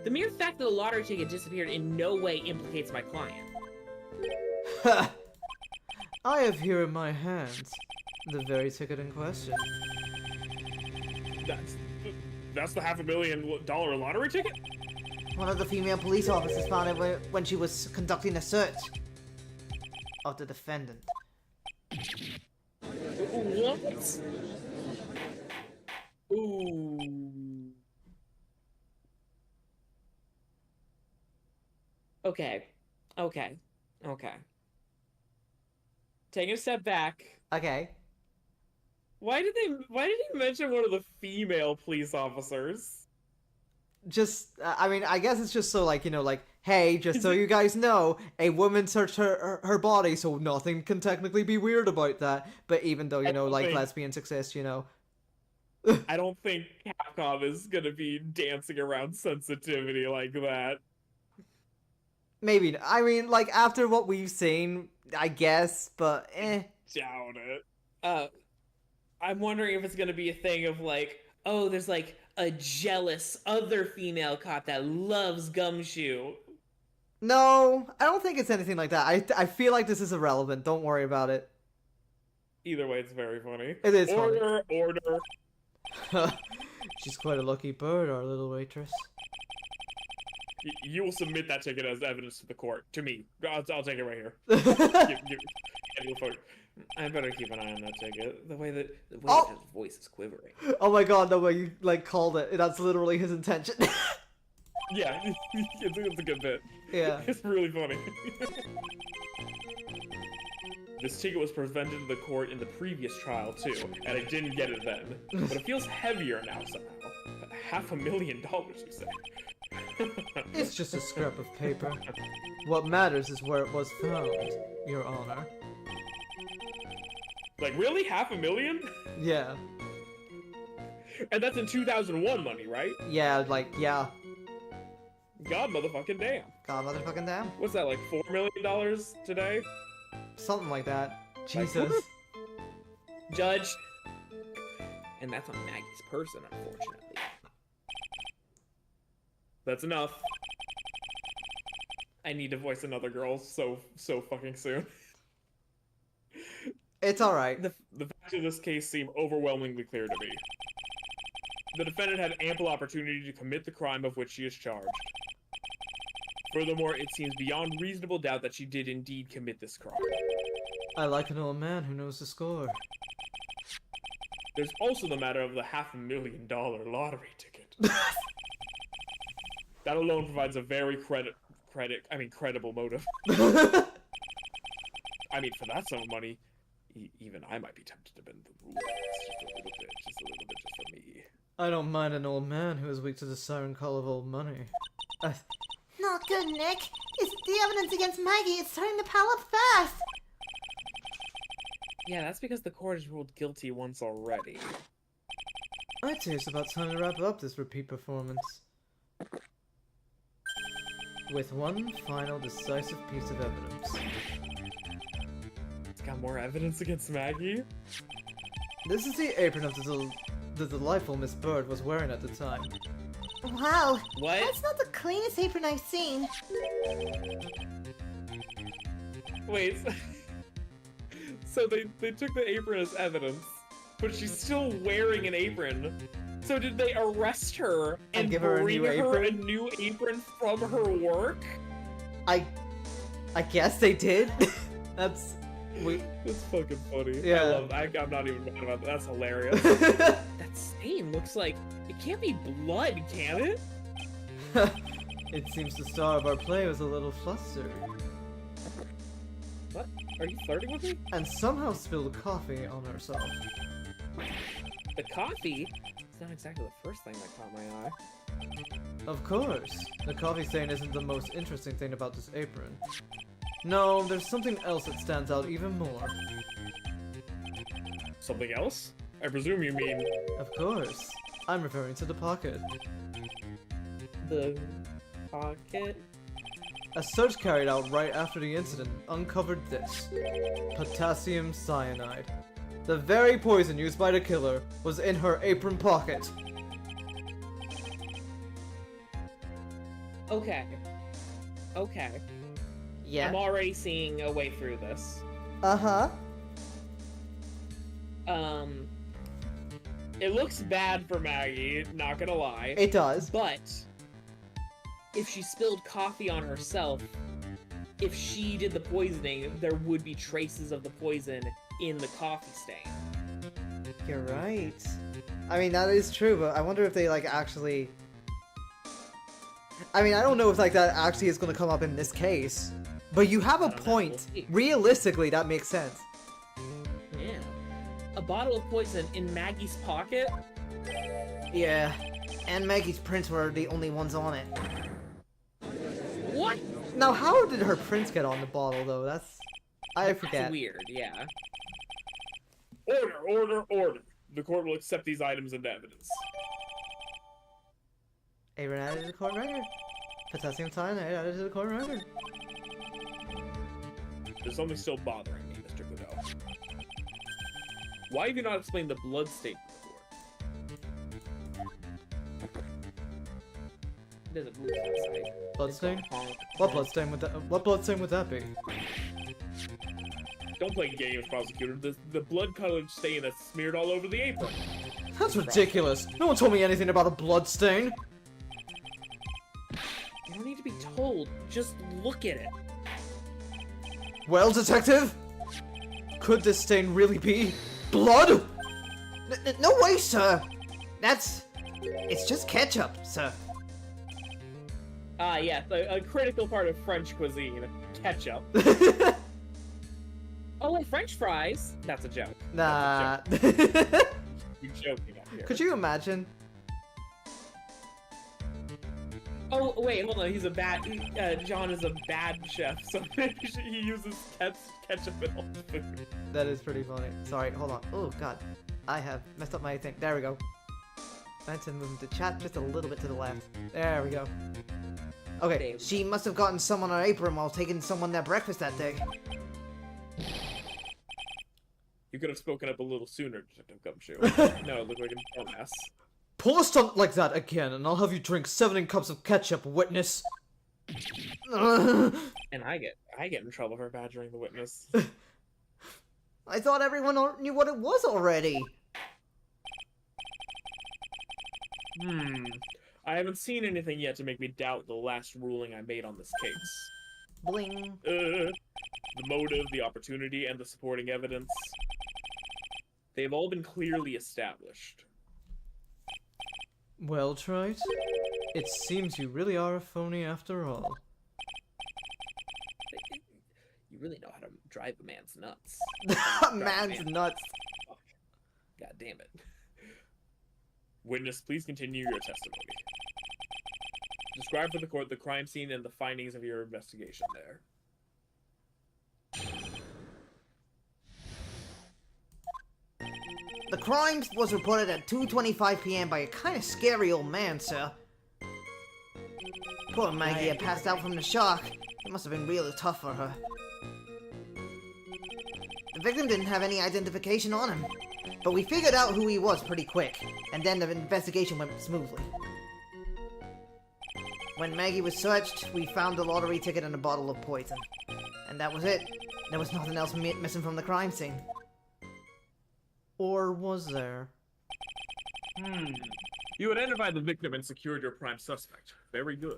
The mere fact that the lottery ticket disappeared in no way implicates my client. I have here in my hands the very ticket in question. That's the $500,000 lottery ticket? One of the female police officers found it when she was conducting a search of the defendant. What? Ooh. Okay. Taking a step back. Okay. Why did he mention one of the female police officers? Just, I mean, I guess it's just so, like, you know, like, hey, just so you guys know, a woman searched her body, so nothing can technically be weird about that. But even though, you know, like, lesbians exist, you know. I don't think Capcom is gonna be dancing around sensitivity like that. Maybe, I mean, like, after what we've seen, I guess, but, Doubt it. I'm wondering if it's gonna be a thing of like, oh, there's like a jealous other female cop that loves Gumshoe. No, I don't think it's anything like that. I feel like this is irrelevant. Don't worry about it. Either way, it's very funny. It is funny. Order. She's quite a lucky bird, our little waitress. You will submit that ticket as evidence to the court. To me. I'll take it right here. Give a photo. I better keep an eye on that ticket. The way that his voice is quivering. Oh my god, the way you, like, called it. That's literally his intention. Yeah, it's a good bit. Yeah. It's really funny. This ticket was presented to the court in the previous trial, too, and I didn't get it then. But it feels heavier now, somehow. $500,000, you say? It's just a scrap of paper. What matters is where it was found, Your Honor. Like, really? $500,000? Yeah. And that's in 2001 money, right? Yeah, like, yeah. God motherfucking damn. God motherfucking damn. What's that, like $4 million today? Something like that. Jesus. Like, Judge. And that's on Maggie's person, unfortunately. That's enough. I need to voice another girl so fucking soon. It's alright. The facts of this case seem overwhelmingly clear to me. The defendant had ample opportunity to commit the crime of which she is charged. Furthermore, it seems beyond reasonable doubt that she did indeed commit this crime. I like an old man who knows the score. There's also the matter of the $500,000 lottery ticket. That alone provides a very credible motive. I mean, for that sum of money, even I might be tempted to bend the rules just a little bit, just for me. I don't mind an old man who is weak to the siren call of old money. Not good, Nick. The evidence against Maggie is starting to pile up fast. Yeah, that's because the court has ruled guilty once already. I'd say it's about time to wrap up this repeat performance. With one final decisive piece of evidence. It's got more evidence against Maggie? This is the apron of the delightful Miss Bird was wearing at the time. Wow. What? That's not the cleanest apron I've seen. Wait, so they took the apron as evidence, but she's still wearing an apron. So did they arrest her and give her a bring new her a apron? new apron from her work? I guess they did. That's That's fucking funny. Yeah. I'm not even mad about that. That's hilarious. That stain looks like it can't be blood, can it? It seems the star of our play was a little flustered. What? Are you flirting with me? And somehow spilled coffee on herself. The coffee? It's not exactly the first thing that caught my eye. Of course. The coffee stain isn't the most interesting thing about this apron. No, there's something else that stands out even more. Something else? I presume you mean... Of course. I'm referring to the pocket. The... pocket? A search carried out right after the incident uncovered this. Potassium cyanide. The very poison used by the killer was in her apron pocket. Okay. Okay. Yeah. I'm already seeing a way through this. Uh-huh. It looks bad for Maggie, not gonna lie. It does. But if she spilled coffee on herself, if she did the poisoning, there would be traces of the poison in the coffee stain. You're right. I mean, that is true, but I wonder if they, like, actually... I mean, I don't know if, like, that actually is gonna come up in this case. But you have a point. We'll see. Realistically, that makes sense. Yeah. A bottle of poison in Maggie's pocket? Yeah, and Maggie's prints were the only ones on it. What? Now, how did her prints get on the bottle, though? That's... I forget. That's weird, yeah. Order, order, order. The court will accept these items into evidence. Apron added to the court record. Potassium cyanide added to the court record. There's something still bothering me, Mr. Goodell. Why have you not explained the blood stain before? It doesn't move outside. Bloodstain? Honk, What honk. bloodstain would that? What bloodstain would that be? Don't play games, prosecutor. The blood-colored stain that's smeared all over the apron. That's ridiculous. No one told me anything about a blood stain. You don't need to be told. Just look at it. Well, detective? Could this stain really be blood? No way, sir. It's just ketchup, sir. Ah, yeah, a critical part of French cuisine. Ketchup. Oh, wait, French fries? That's a joke. Nah. You're joking up here. Could you imagine? Oh, wait, hold on. He's a bad... John is a bad chef, so maybe he uses ketchup in all the food. That is pretty funny. Sorry, hold on. Oh, God. I have messed up my thing. There we go. I had to move the chat just a little bit to the left. There we go. Okay. She must have gotten some on her apron while taking someone their breakfast that day. You could have spoken up a little sooner, Detective Gumshoe. No, it looked like a dumbass. Pull a stunt like that again, and I'll have you drink 7 cups of ketchup, witness. And I get in trouble for badgering the witness. I thought everyone knew what it was already. I haven't seen anything yet to make me doubt the last ruling I made on this case. Bling. The motive, the opportunity, and the supporting evidence. They've all been clearly established. Well, Trite, it seems you really are a phony after all. You really know how to drive a man's nuts. Man's nuts. God damn it. Witness, please continue your testimony. Describe for the court the crime scene and the findings of your investigation there. The crime was reported at 2:25 p.m. by a kind of scary old man, sir. Poor Maggie had passed out from the shock. It must have been really tough for her. The victim didn't have any identification on him, but we figured out who he was pretty quick, and then the investigation went smoothly. When Maggie was searched, we found a lottery ticket and a bottle of poison. And that was it. There was nothing else missing from the crime scene. Or was there? You identified the victim and secured your prime suspect. Very good.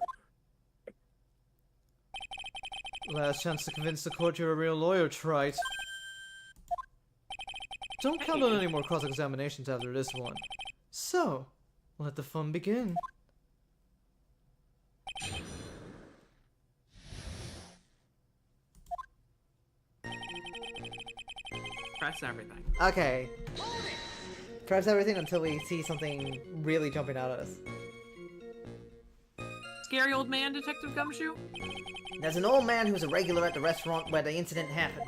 Last chance to convince the court you're a real lawyer, Trite. Don't count on any more cross-examinations after this one. So, let the fun begin. Press everything. Okay. Press everything until we see something really jumping out at us. Scary old man, Detective Gumshoe? There's an old man who's a regular at the restaurant where the incident happened.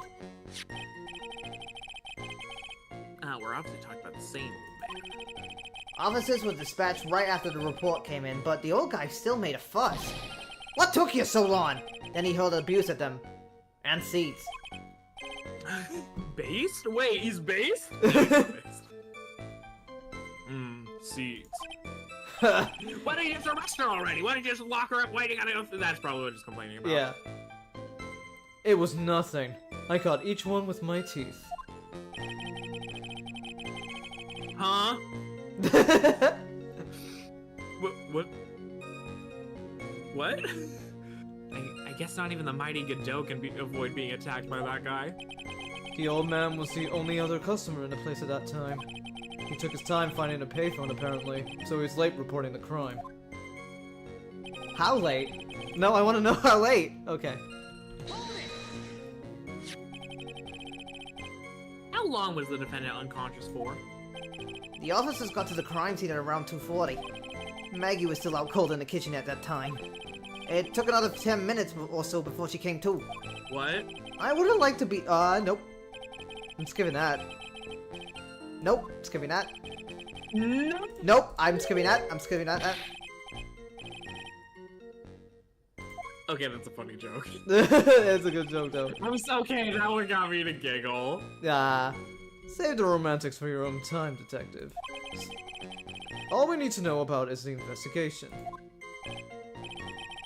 We're obviously talking about the same old man. Officers were dispatched right after the report came in, but the old guy still made a fuss. What took you so long? Then he hurled abuse at them. And seeds. Based? Wait, he's based? Seeds. Why don't you just arrest her already? Why don't you just lock her up waiting on it? That's probably what he's complaining about. Yeah. It was nothing. I caught each one with my teeth. Huh? What? What? I guess not even the mighty Godot can avoid being attacked by that guy. The old man was the only other customer in the place at that time. He took his time finding a payphone, apparently, so he was late reporting the crime. How late? No, I want to know how late. Okay. How long was the defendant unconscious for? The officers got to the crime scene at around 2:40. Maggie was still out cold in the kitchen at that time. It took another 10 minutes or so before she came to. What? I would have liked to be, nope. I'm skipping that. Nope, skipping that. No. Nope, I'm skipping that. I'm skipping that. Okay, that's a funny joke. It's a good joke, though. I'm so okay. That one got me to giggle. Save the romantics for your own time, detective. All we need to know about is the investigation.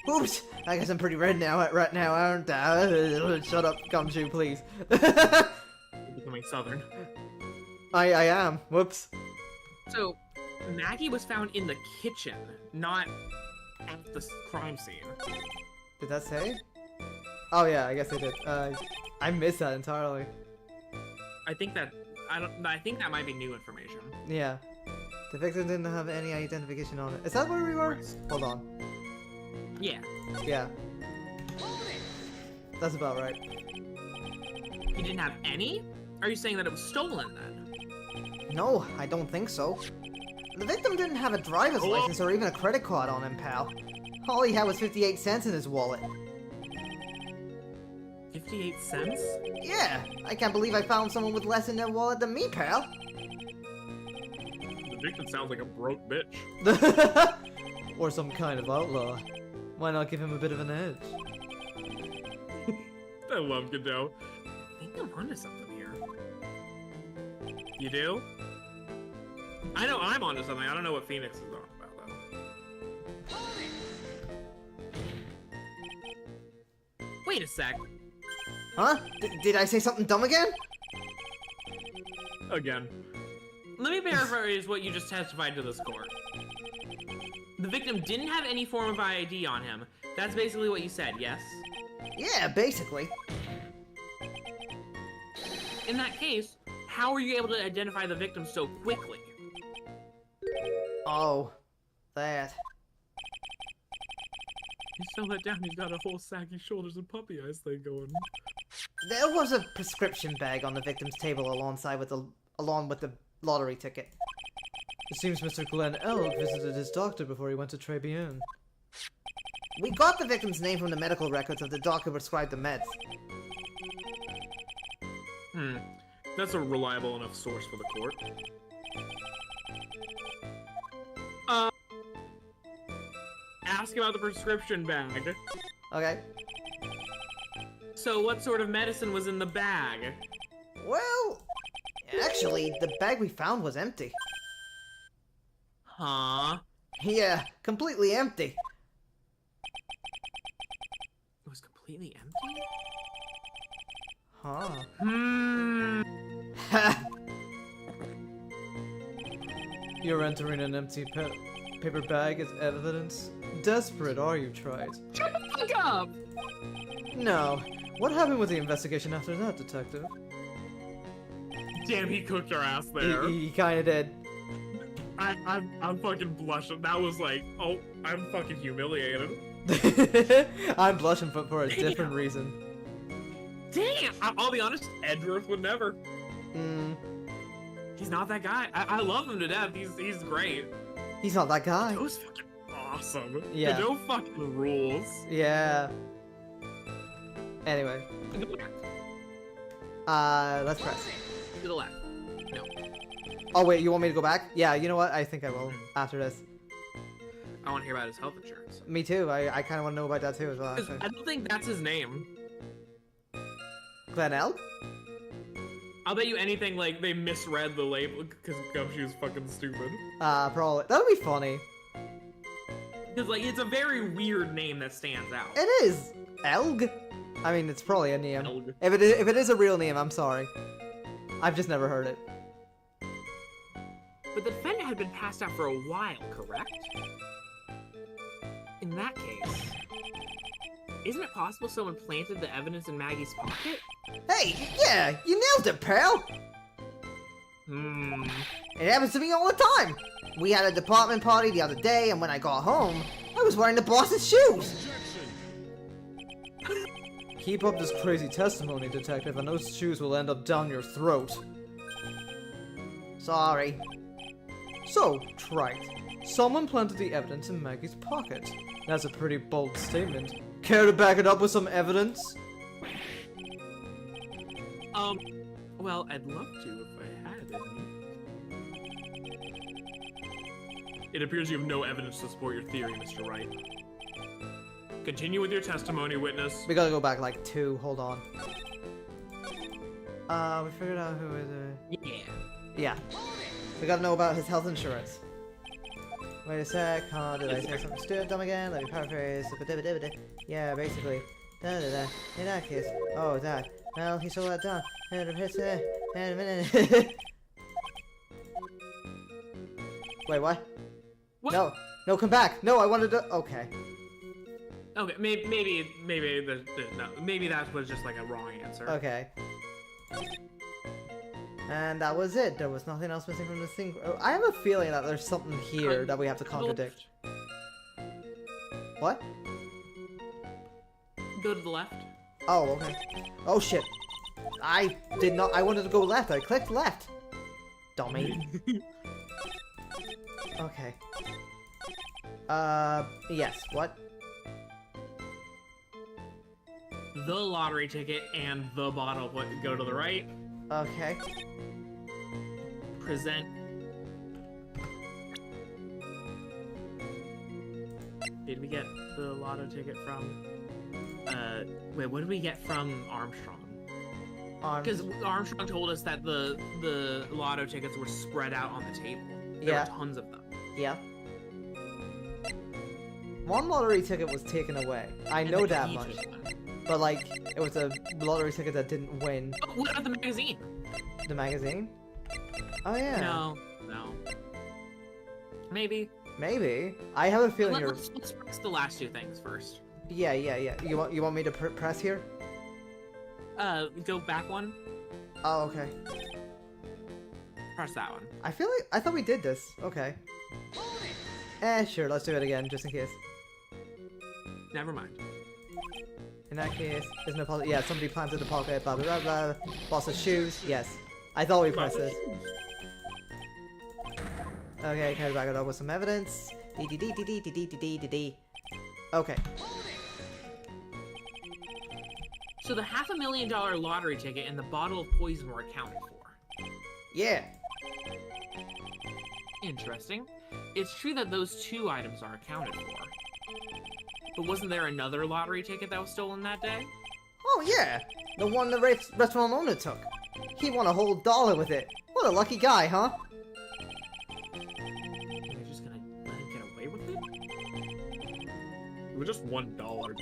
Oops, I guess I'm pretty red now, right now, aren't I? Shut up, Gumshoe, please. Becoming southern. I am. Whoops. So, Maggie was found in the kitchen, not at the crime scene. Did that say? Oh yeah, I guess I did. I missed that entirely. I think that that might be new information. Yeah. The victim didn't have any identification on it. Is that where we were? Right. Hold on. Yeah. Yeah. That's about right. He didn't have any? Are you saying that it was stolen then? No, I don't think so. The victim didn't have a driver's license or even a credit card on him, pal. All he had was 58 cents in his wallet. 58 cents? Yeah, I can't believe I found someone with less in their wallet than me, pal. The victim sounds like a broke bitch. Or some kind of outlaw. Why not give him a bit of an edge? I love Godot. I think I'm onto something here. You do? I know I'm onto something. I don't know what Phoenix is on about though. Wait a sec. Huh? Did I say something dumb again? Again. Let me paraphrase what you just testified to this court. The victim didn't have any form of ID on him. That's basically what you said, yes? Yeah, basically. In that case, how were you able to identify the victim so quickly? Oh, that. He's so let down, he's got a whole saggy shoulders and puppy eyes thing going. There was a prescription bag on the victim's table along with the lottery ticket. It seems Mr. Glenn Elk visited his doctor before he went to Trebian. We got the victim's name from the medical records of the doctor who prescribed the meds. That's a reliable enough source for the court. Ask about the prescription bag. Okay. So what sort of medicine was in the bag? Well, actually, the bag we found was empty. Huh? Yeah, completely empty. It was completely empty? Huh. You're entering an empty paper bag as evidence? Desperate, are you, Trite? Shut the fuck up! No. What happened with the investigation after that, Detective? Damn, he cooked our ass there. He kinda did. I'm fucking blushing. That was like, oh, I'm fucking humiliated. I'm blushing for a different reason. Damn! I'll be honest, Edgeworth would never. He's not that guy. I love him to death. He's great. He's not that guy. Godot's fucking awesome. Yeah. Godot fucking rules. Yeah. Anyway. Go back. Let's press. To the left. No. Oh wait, you want me to go back? Yeah, you know what? I think I will after this. I want to hear about his health insurance. Me too. I kind of want to know about that too as well. 'Cause Actually. I don't think that's his name. Glenn Elk? I'll bet you anything like they misread the label because Gumshoe's fucking stupid. Probably. That would be funny. Because like it's a very weird name that stands out. It is. Elg? I mean, it's probably a name. Elg. If it is a real name, I'm sorry. I've just never heard it. But the defendant had been passed out for a while, correct? In that case, isn't it possible someone planted the evidence in Maggie's pocket? Hey, yeah, you nailed it, pal. It happens to me all the time. We had a department party the other day, and when I got home, I was wearing the boss's shoes. Keep up this crazy testimony, Detective, and those shoes will end up down your throat. Sorry. So, Trite, someone planted the evidence in Maggie's pocket. That's a pretty bold statement. Care to back it up with some evidence? Well, I'd love to if I had any. It appears you have no evidence to support your theory, Mr. Wright. Continue with your testimony, witness. We gotta go back like 2, hold on. We figured out who is it. Yeah. Yeah. We gotta know about his health insurance. Wait a sec, huh? Did I say something stupid dumb again? Let me paraphrase. Yeah, basically. In that case. Oh, that. Well, he sold that down. And a minute. Wait, what? What? No, no, come back. No, I wanted to. Okay. Okay, maybe no, maybe that was just like a wrong answer. Okay. And that was it. There was nothing else missing from this thing. I have a feeling that there's something here that we have to contradict. What? Go to the left. Oh, okay. Oh shit. I did not. I wanted to go left. I clicked left. Dummy. Okay. Yes. What? The lottery ticket and the bottle would go to the right. Okay. Present. Did we get the lotto ticket from? Wait, what did we get from Armstrong? Because Armstrong told us that the lotto tickets were spread out on the table. There were tons of them. Yeah. One lottery ticket was taken away. I know that much. But like, it was a lottery ticket that didn't win. Oh, what about the magazine? The magazine? Oh yeah. No. Maybe. Maybe. I have a feeling you're. Let's press the last two things first. Yeah. You want me to press here? Go back one. Oh, okay. Press that one. I feel like I thought we did this. Okay. Sure. Let's do it again, just in case. Never mind. In that case, there's no pocket. Yeah, somebody planted the pocket. Blah blah blah blah. Boss's shoes. Yes. I thought we pressed this. Okay, can I back it up with some evidence? D. Okay. So the $500,000 lottery ticket and the bottle of poison were accounted for. Yeah. Interesting. It's true that those two items are accounted for. But wasn't there another lottery ticket that was stolen that day? Oh yeah, the one the restaurant owner took. He won a whole $1 with it. What a lucky guy, huh? You're just gonna let him get away with it? It was just $1.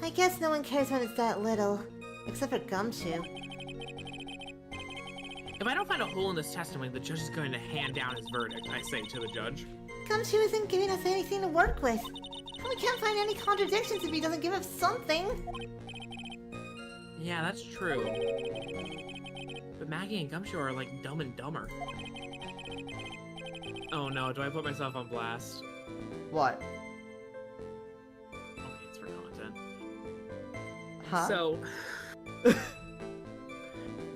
I guess no one cares when it's that little. Except for Gumshoe. If I don't find a hole in this testimony, the judge is going to hand down his verdict, I say to the judge. Gumshoe isn't giving us anything to work with. And we can't find any contradictions if he doesn't give us something. Yeah, that's true. But Maggie and Gumshoe are like Dumb and Dumber. Oh no, do I put myself on blast? What? Okay, it's for content. Huh? So,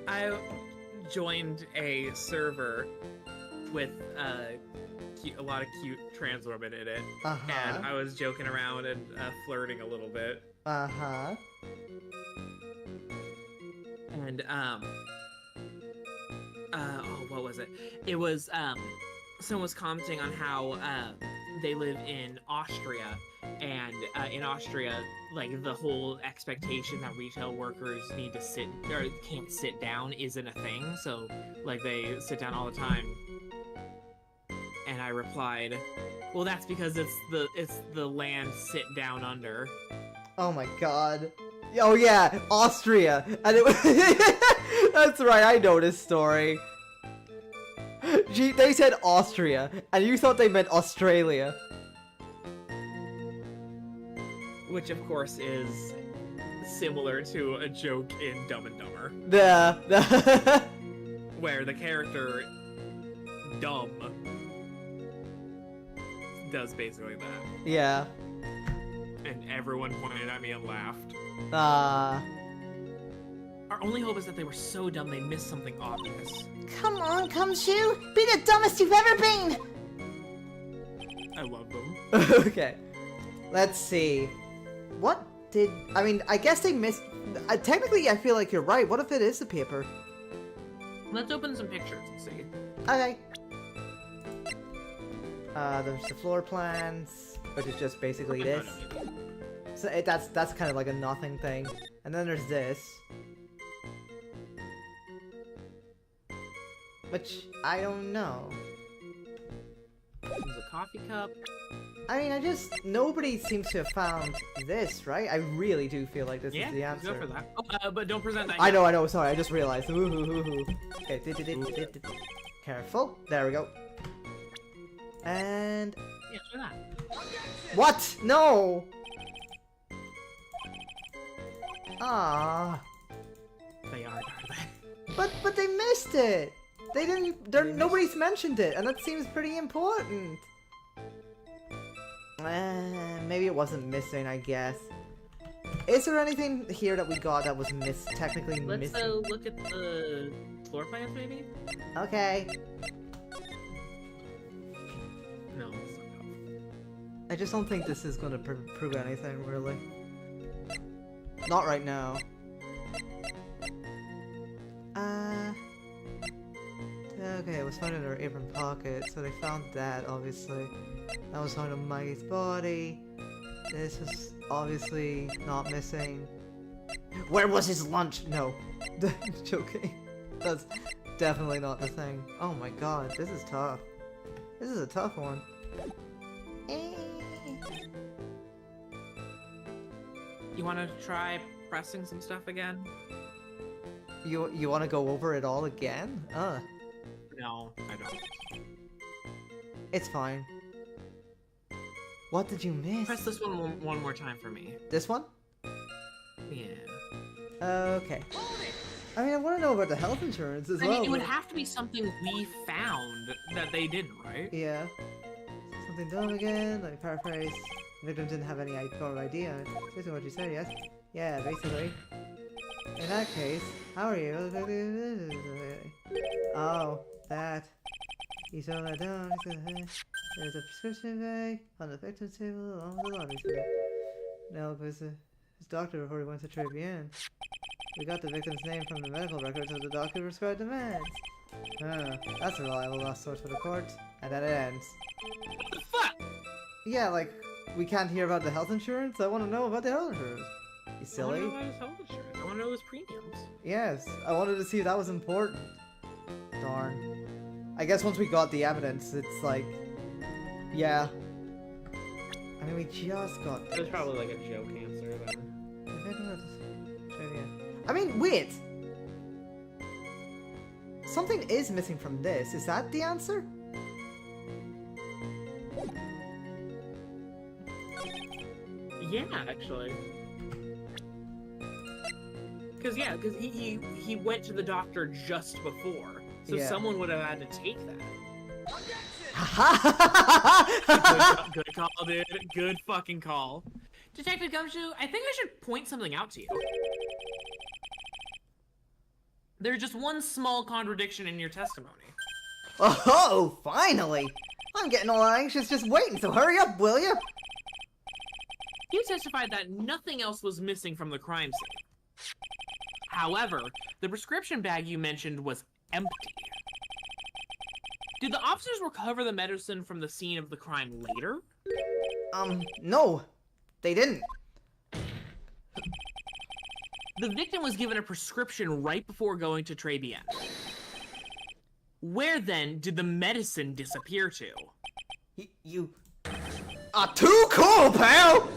I joined a server with a lot of cute trans women in it, and I was joking around and flirting a little bit. And what was it? It was someone was commenting on how they live in Austria, and in Austria, like the whole expectation that retail workers need to sit or can't sit down isn't a thing. So like they sit down all the time. And I replied, "Well, that's because it's the land sit down under." Oh my god. Oh yeah, Austria. And it was that's right, I know this story. Gee, they said Austria, and you thought they meant Australia. Which, of course, is similar to a joke in Dumb and Dumber. Yeah. Where the character, Dumb, does basically that. Yeah. And everyone pointed at me and laughed. Our only hope is that they were so dumb they missed something obvious. Come on, Gumshoe! Be the dumbest you've ever been! I love them. Okay. Let's see. What did... I mean, I guess they missed... technically, I feel like you're right. What if it is the paper? Let's open some pictures and see. Okay. There's the floor plans, which is just basically this. So that's kind of like a nothing thing. And then there's this. Which, I don't know. There's a coffee cup. I mean, nobody seems to have found this, right? I really do feel like this is the Yeah, answer. go for that. Oh, but don't present that I yet. know, sorry, I just realized. Ooh. Okay, Careful. There we go. And... Yeah, try that. What? No! Ah. They are they? But they missed it! They didn't... Nobody's mentioned it, and that seems pretty important. Maybe it wasn't missing, I guess. Is there anything here that we got that was technically Let's missing? look at the floor plans, maybe? Okay. No, it's not helpful. I just don't think this is gonna prove anything, really. Not right now. Okay, it was found in her apron pocket, so they found that, obviously. That was found on Maggie's body. This was obviously not missing. Where was his lunch? No. Joking. That's definitely not the thing. Oh my god, this is tough. This is a tough one. You want to try pressing some stuff again? You want to go over it all again? No, I don't. It's fine. What did you miss? Press this one more time for me. This one? Yeah. Okay. I mean, I want to know about the health insurance as I well. mean, it would but- have to be something we found that they didn't, right? Yeah. Something dumb again, let me paraphrase. The victim didn't have any idea. Basically what you said, yes? Yeah, basically. In that case, how are you? Oh, that. You saw that down. There's a prescription bag on the victim's table along with the laundry table. No, because his doctor reported went to Tribune. We got the victim's name from the medical records of the doctor who prescribed the meds. That's a reliable last source for the court. And then it ends. What the fuck? Yeah, like, we can't hear about the health insurance? I want to know about the health insurance. You I want silly? to know about his health insurance. I want to know his premiums. Yes, I wanted to see if that was important. Darn. I guess once we got the evidence, it's like... Yeah. I mean, we just got It was this. probably like a joke answer then. I mean, wait! Something is missing from this. Is that the answer? Yeah, actually. Because he went to the doctor just before, so Yeah. someone would have had to take that. Good call, dude. Good fucking call. Detective Gumshoe, I think I should point something out to you. There's just one small contradiction in your testimony. Oh, finally! I'm getting all anxious just waiting, so hurry up, will you? You testified that nothing else was missing from the crime scene. However, the prescription bag you mentioned was empty. Did the officers recover the medicine from the scene of the crime later? No. They didn't. The victim was given a prescription right before going to Trebian. Where then did the medicine disappear to? You are too cool, pal!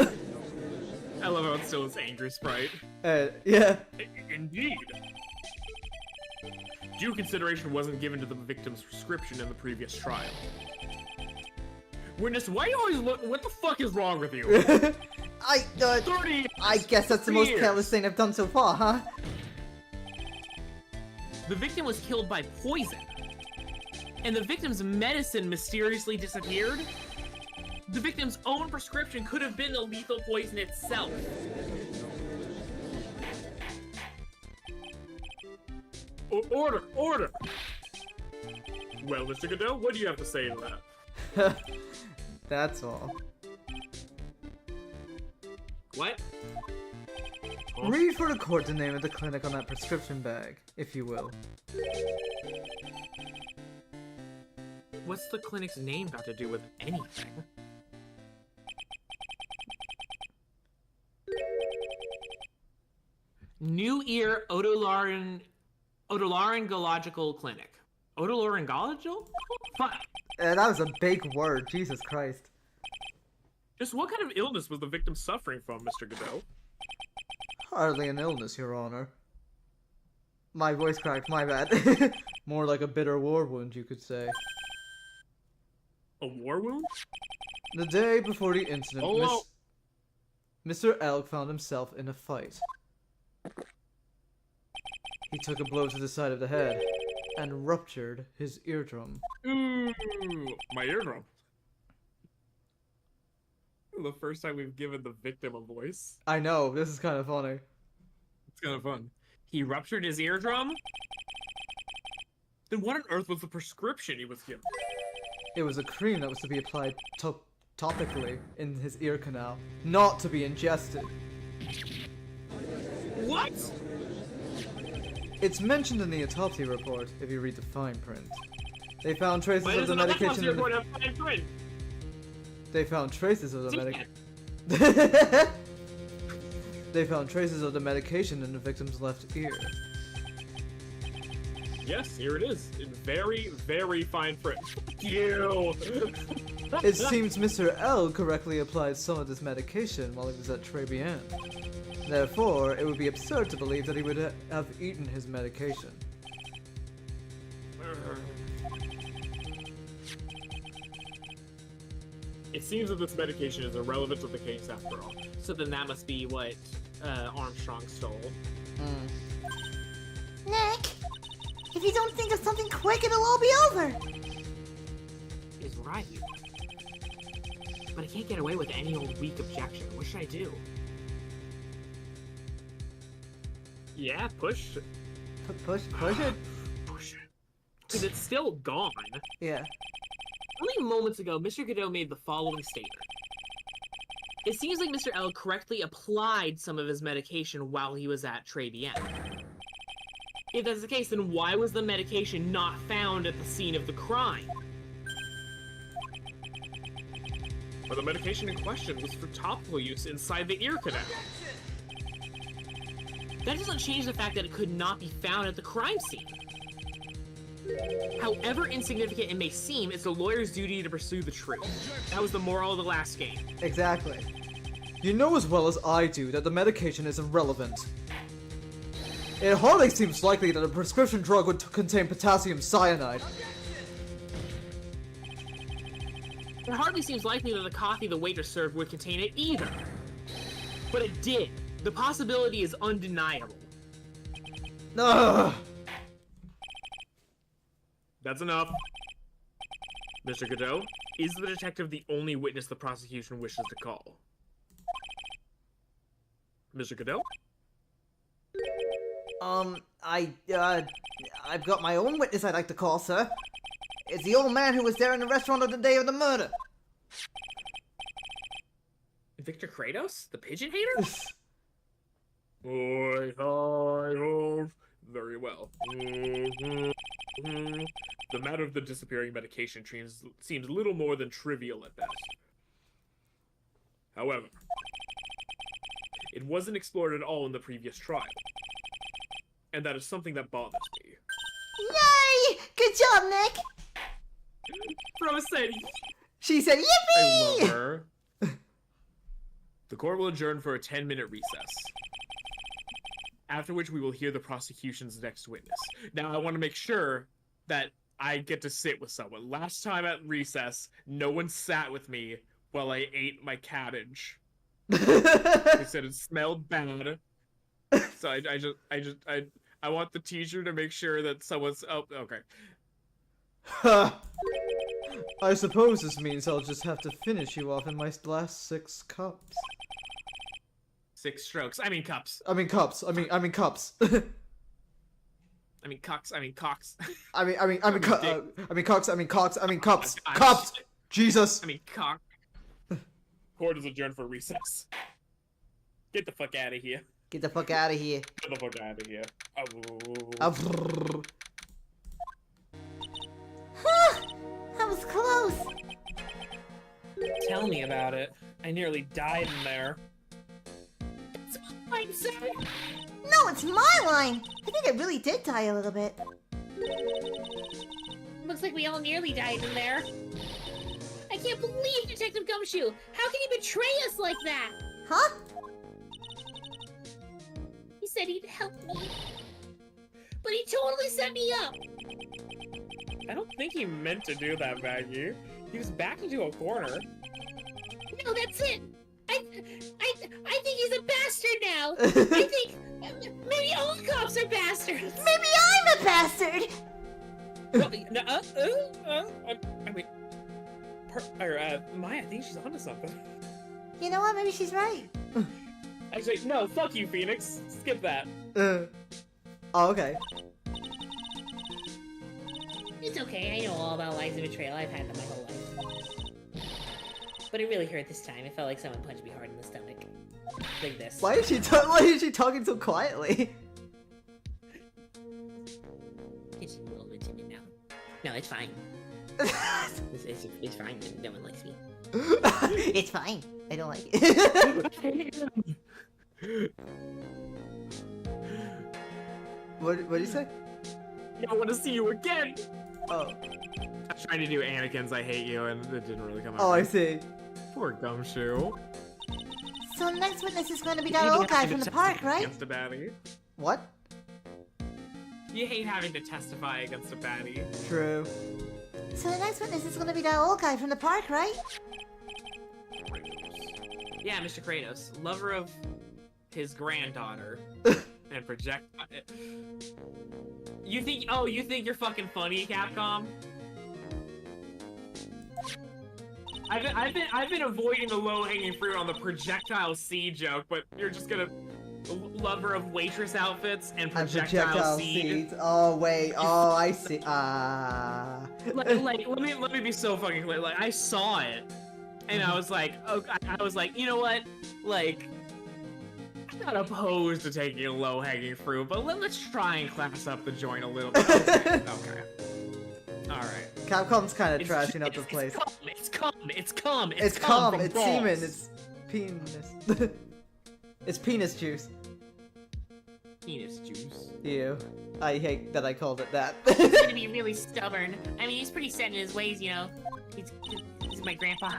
I love how it's still his angry sprite. Yeah. Indeed. Due consideration wasn't given to the victim's prescription in the previous trial. Witness, why you always look? What the fuck is wrong with you? 30 I guess that's the most years. careless thing I've done so far, huh? The victim was killed by poison, and the victim's medicine mysteriously disappeared. The victim's own prescription could have been the lethal poison itself. Order! Order! Well, Mr. Goodell, what do you have to say to that? That's all. What? Read for the court the name of the clinic on that prescription bag, if you will. What's the clinic's name got to do with anything? New Ear Otolaryngological Clinic. Otolaryngological? Fuck. That was a big word, Jesus Christ. Just what kind of illness was the victim suffering from, Mr. Goodell? Hardly an illness, Your Honor. My voice cracked, my bad. More like a bitter war wound, you could say. A war wound? The day before the incident, Oh, Mr. Elk found himself in a fight. He took a blow to the side of the head and ruptured his eardrum. ooh, my eardrum. The first time we've given the victim a voice. I know, this is kind of funny. It's kind of fun. He ruptured his eardrum? Then what on earth was the prescription he was given? It was a cream that was to be applied topically in his ear canal, not to be ingested. What? It's mentioned in the autopsy report, if you read the fine print. They found traces Why of the doesn't medication in report have fine print? They found traces of the Damn medication. They found traces of the medication in the victim's left ear. Yes, here it is. In very, very fine print. Fuck you! It seems Mr. L correctly applied some of this medication while he was at Trebian. Therefore, it would be absurd to believe that he would have eaten his medication. It seems that this medication is irrelevant to the case after all. So then that must be what Armstrong stole. Nick, if you don't think of something quick, it'll all be over. He's right. But I can't get away with any old weak objection. What should I do? Yeah, push. Push it. Push it. Because it's still gone. Yeah. Only moments ago, Mr. Godot made the following statement. It seems like Mr. L correctly applied some of his medication while he was at Trebian. If that's the case, then why was the medication not found at the scene of the crime? But the medication in question was for topical use inside the ear canal. That doesn't change the fact that it could not be found at the crime scene. However insignificant it may seem, it's the lawyer's duty to pursue the truth. That was the moral of the last game. Exactly. You know as well as I do that the medication is irrelevant. It hardly seems likely that a prescription drug would contain potassium cyanide. It hardly seems likely that the coffee the waitress served would contain it either. But it did. The possibility is undeniable. Ugh. That's enough. Mr. Godot, is the detective the only witness the prosecution wishes to call? Mr. Godot? I've got my own witness I'd like to call, sir. It's the old man who was there in the restaurant on the day of the murder. Victor Kratos? The pigeon hater? Oi, hi, ho. Very well. The matter of the disappearing medication seems little more than trivial at best. However, it wasn't explored at all in the previous trial. And that is something that bothers me. Yay! Good job, Nick. Rose said, She said, I yippee! love her. The court will adjourn for a 10-minute recess. After which we will hear the prosecution's next witness. Now, I want to make sure that I get to sit with someone. Last time at recess, no one sat with me while I ate my cabbage. They said it smelled bad. So I want the teacher to make sure that someone's. Oh, okay. I suppose this means I'll just have to finish you off in my last 6 cups. 6 strokes. I mean cups. I mean cups. I mean cups. I mean cocks. I mean cocks. I mean cocks. I mean cocks. I mean cups. I'm Cups. Jesus. I mean cock. Court is adjourned for recess. Get the fuck out of here. Get the fuck out of here. Get the fuck out of here. That was close. Tell me about it. I nearly died in there. I'm sorry. No, it's my line. I think I really did die a little bit. Looks like we all nearly died in there. I can't believe Detective Gumshoe. How can he betray us like that? Huh? He said he'd help me. he totally set me up. I don't think he meant to do that, Maggie. He was backed into a corner. No, that's it. I think he's a bastard now. I think maybe all cops are bastards. Maybe I'm a bastard! Well, I mean, Maya, I think she's onto something. You know what? Maybe she's right. Actually, no, fuck you, Phoenix. Skip that. Oh, okay. It's okay. I know all about lies and betrayal. I've had them my whole life. But it really hurt this time. It felt like someone punched me hard in the stomach. Like this. Why is she talking so quietly? It's a little bit timid now. No, it's fine. It's fine. No one likes me. It's fine. I don't like it. What did you say? I don't want to see you again. Oh. I was trying to do Anakin's "I hate you" and it didn't really come out. Oh, I right. see. Poor Gumshoe. So the next witness is going to be that old guy from the park, right? Against a baddie. What? You hate having to testify against a baddie. True. So the next witness is going to be that old guy from the park, right? Yeah, Mr. Kratos, lover of his granddaughter, and project. You think you're fucking funny, Capcom? I've been avoiding the low-hanging fruit on the projectile seed joke, but you're just gonna lover of waitress outfits and projectile seed. seeds. Oh wait. Oh, I see. Like let me be so fucking clear. Like I saw it, and I was like, you know what? Like, I'm not opposed to taking a low-hanging fruit, but let's try and class up the joint a little bit. Okay. All right. Capcom's kind of trashing up the place. It's cum. It's semen. It's penis. It's penis juice. Penis juice. Ew. I hate that I called it that. He's gonna be really stubborn. I mean, he's pretty set in his ways, you know. He's my grandpa.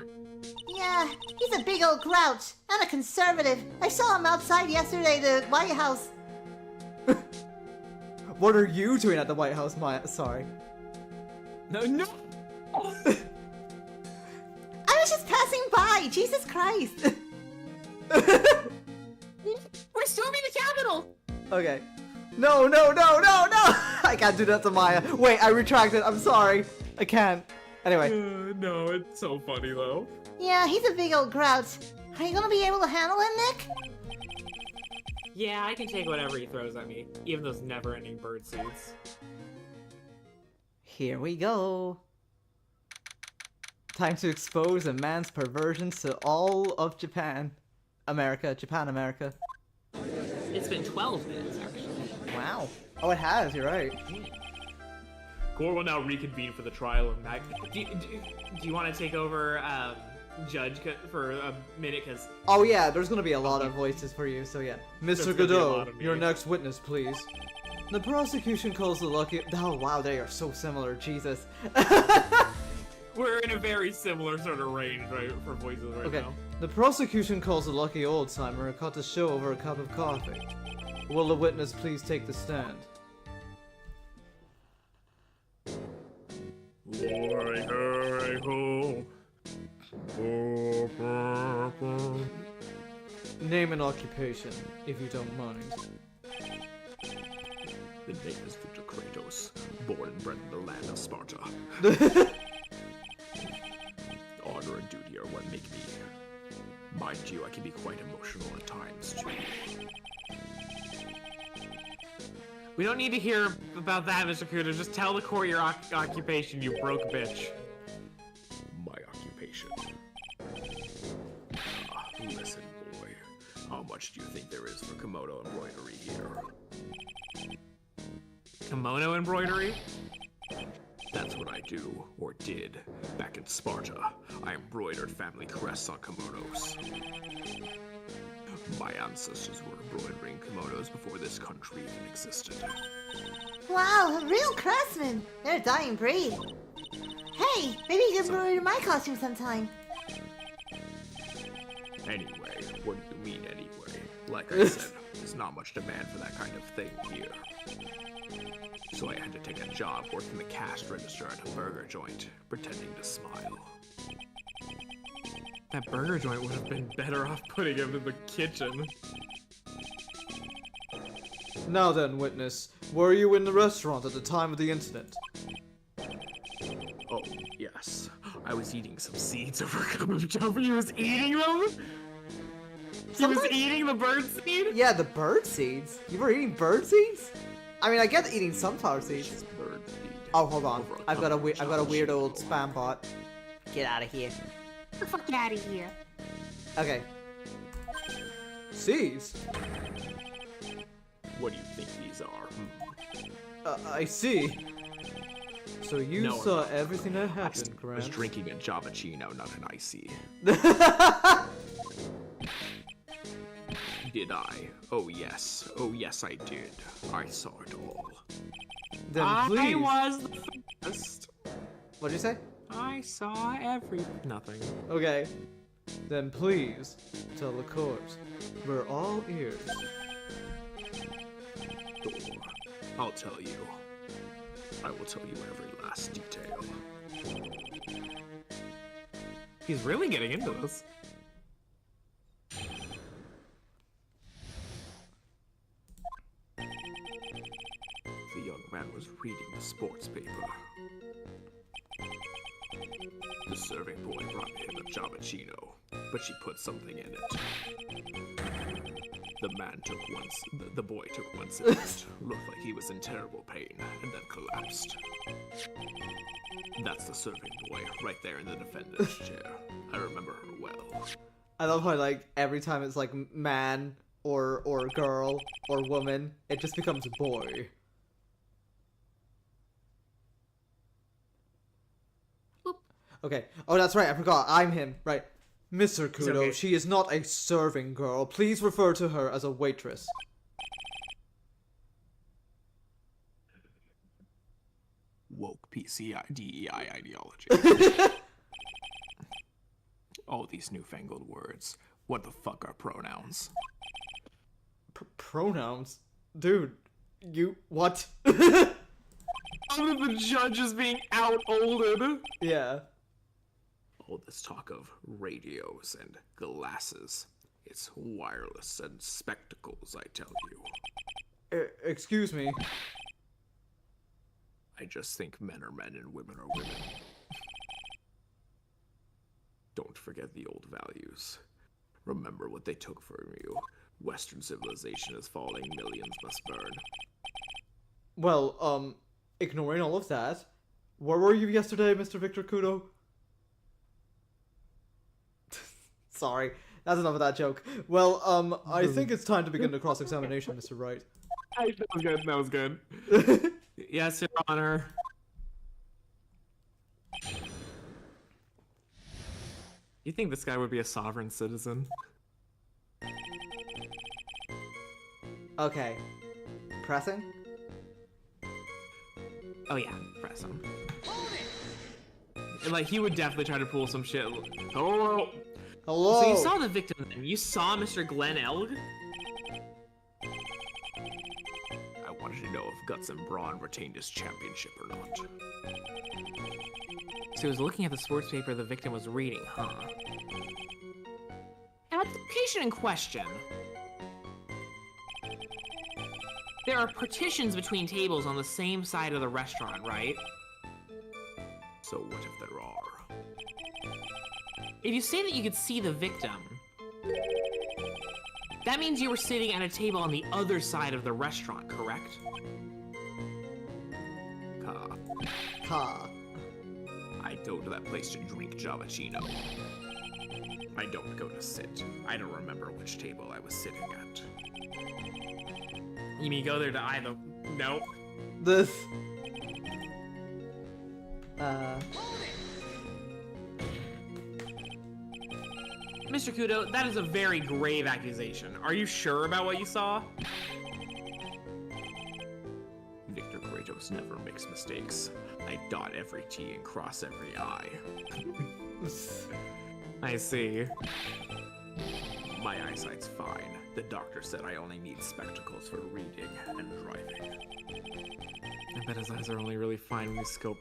Yeah, he's a big old grouch and a conservative. I saw him outside yesterday at the White House. What are you doing at the White House, Maya? Sorry. No. I was just passing by. Jesus Christ. We're storming the Capitol. Okay. No. I can't do that to Maya. Wait, I retracted. I'm sorry. I can't. Anyway. No, it's so funny though. Yeah, he's a big old grouch. Are you gonna be able to handle him, Nick? Yeah, I can take whatever he throws at me, even those never-ending bird seeds. Here we go. Time to expose a man's perversions to all of Japan. Japan, America. It's been 12 minutes, actually. Wow. Oh, it has, you're right. Gore will now reconvene for the trial of Mag. Do you want to take over Judge for a minute? Because Oh yeah, there's gonna be a lot of voices for you, so yeah. Mr. There's gonna be a lot Godot, of your me. next witness, please. The prosecution calls the lucky... Oh wow, they are so similar, Jesus. we're in a very similar sort of range, right, for voices right Okay. now. The prosecution calls the lucky old-timer caught the show over a cup of coffee. Will the witness please take the stand? Name and occupation, if you don't mind. The name is Victor Kratos, born and bred in the land of Sparta. Honor and duty are what make me. Mind you, I can be quite emotional at times, too. We don't need to hear about that, Mr. Kudo. Just tell the court your occupation, you broke bitch. My occupation. Listen, boy. How much do you think there is for kimono embroidery here? Kimono embroidery? That's what I do, or did, back in Sparta. I embroidered family crests on kimonos. My ancestors were embroidering kimonos before this country even existed. Wow, a real craftsman. They're a dying breed. Hey, maybe you can embroider my costume sometime. Anyway, what do you mean anyway? Like I said, this There's not much demand for that kind of thing here. So I had to take a job working the cash register at a burger joint, pretending to smile. That burger joint would have been better off putting him in the kitchen. Now then, witness, were you in the restaurant at the time of the incident? Oh, yes. I was eating some seeds over a cup of joe. He was eating them? He was eating the bird seed? Yeah, the bird seeds? You were eating bird seeds? I mean, I get eating sunflower seeds. Bird seed. Oh, hold on. Over a I've got a cup of weird old Java spam bot. Get out of here. Get the fuck out of here. Okay. Seeds? What do you think these are? I see. So you No, saw I'm not. everything that I happened, was Grant. drinking a Javachino, not an icy. Did I? Oh yes. Oh yes, I did. I saw it all. Then I please. was the first. What'd you say? I saw nothing. Okay. Then please tell the court. We're all ears. Sure. I'll tell you. I will tell you every last detail. He's really getting into this. The young man was reading the sports paper. The serving boy brought him a Javachino, but she put something in it. The boy took one sip, looked like he was in terrible pain, and then collapsed. That's the serving boy, right there in the defendant's chair. I remember her well. I love how like every time it's like man or girl or woman, it just becomes boy. Okay. Oh, that's right. I forgot. I'm him. Right. Mr. Kudo, okay. she is not a serving girl. Please refer to her as a waitress. Woke PCI DEI ideology. All these newfangled words. What the fuck are pronouns? Pronouns? Dude, you... What? One of the judges being out-olded. Yeah. All this talk of radios and glasses. It's wireless and spectacles, I tell you. Excuse me. I just think men are men and women are women. Don't forget the old values. Remember what they took from you. Western civilization is falling, millions must burn. Well, ignoring all of that, where were you yesterday, Mr. Victor Kudo? Sorry, that's enough of that joke. Well, I think it's time to begin the cross-examination, Mr. Wright. That was good. That was good. Yes, Your Honor. You think this guy would be a sovereign citizen? Okay. Pressing? Oh yeah, press him. Like, he would definitely try to pull some shit. Oh! Hello? So you saw the victim then? You saw Mr. Glenn Elg? I wanted to know if Guts and Braun retained his championship or not. So he was looking at the sports paper the victim was reading, huh? Now, the patient in question. There are partitions between tables on the same side of the restaurant, right? So what if there are? If you say that you could see the victim, that means you were sitting at a table on the other side of the restaurant, correct? Ka. I go to that place to drink Javachino. I don't go to sit. I don't remember which table I was sitting at. You mean go there to either... Nope. This... Mr. Kudo, that is a very grave accusation. Are you sure about what you saw? Victor Kratos never makes mistakes. I dot every T and cross every I. I see. My eyesight's fine. The doctor said I only need spectacles for reading and driving. I bet his eyes are only really fine when you scope.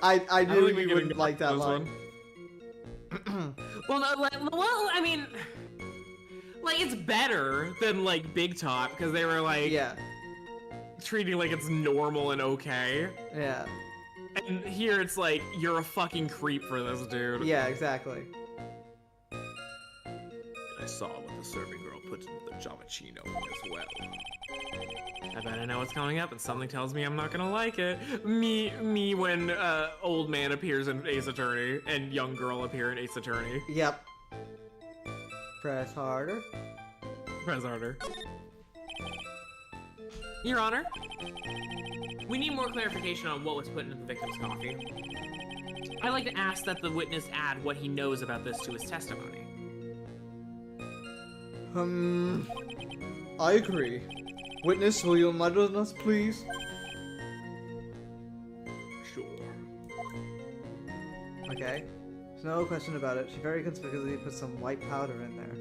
I knew think we you can wouldn't ignore like that this line. Well, no, I mean, like it's better than like Big Top because they were like Yeah, treating like it's normal and okay. yeah, And here it's like you're a fucking creep for this dude. yeah, exactly. And I saw what the serving girl put into the Giovacchino as well. I bet I know what's coming up, and something tells me I'm not gonna like it. Me when old man appears in Ace Attorney and young girl appear in Ace Attorney. Yep. Press harder. Press harder. Your Honor, we need more clarification on what was put into the victim's coffee. I'd like to ask that the witness add what he knows about this to his testimony. I agree. Witness, will you enlighten us, please? Sure. Okay. There's no question about it. She very conspicuously put some white powder in there.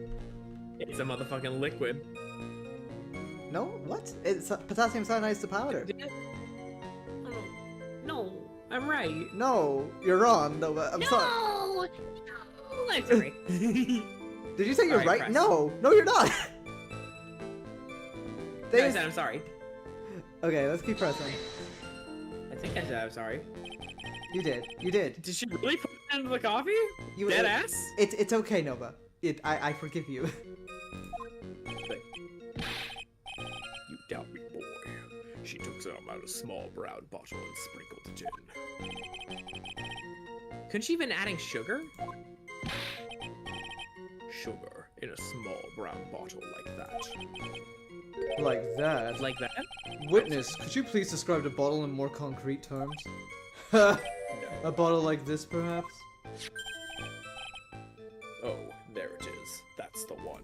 It's a motherfucking liquid. No? What? It's potassium cyanide's the powder. No, I'm right. No, you're wrong. No, I'm sorry. No! I'm sorry. Did you say you're Alright, right? press. No, no, you're not. I There's... said I'm sorry. Okay, let's keep pressing. I think I said I'm sorry. You did. You did. Did she really put it into the coffee? You, Dead ass? It's okay, Nova. I forgive you. You doubt me, boy. She took some out of a small brown bottle and sprinkled it in. Couldn't she have been adding sugar? Sugar in a small brown bottle like that. Like that. Like that? Witness, could you please describe the bottle in more concrete terms? A bottle like this, perhaps? Oh, there it is. That's the one.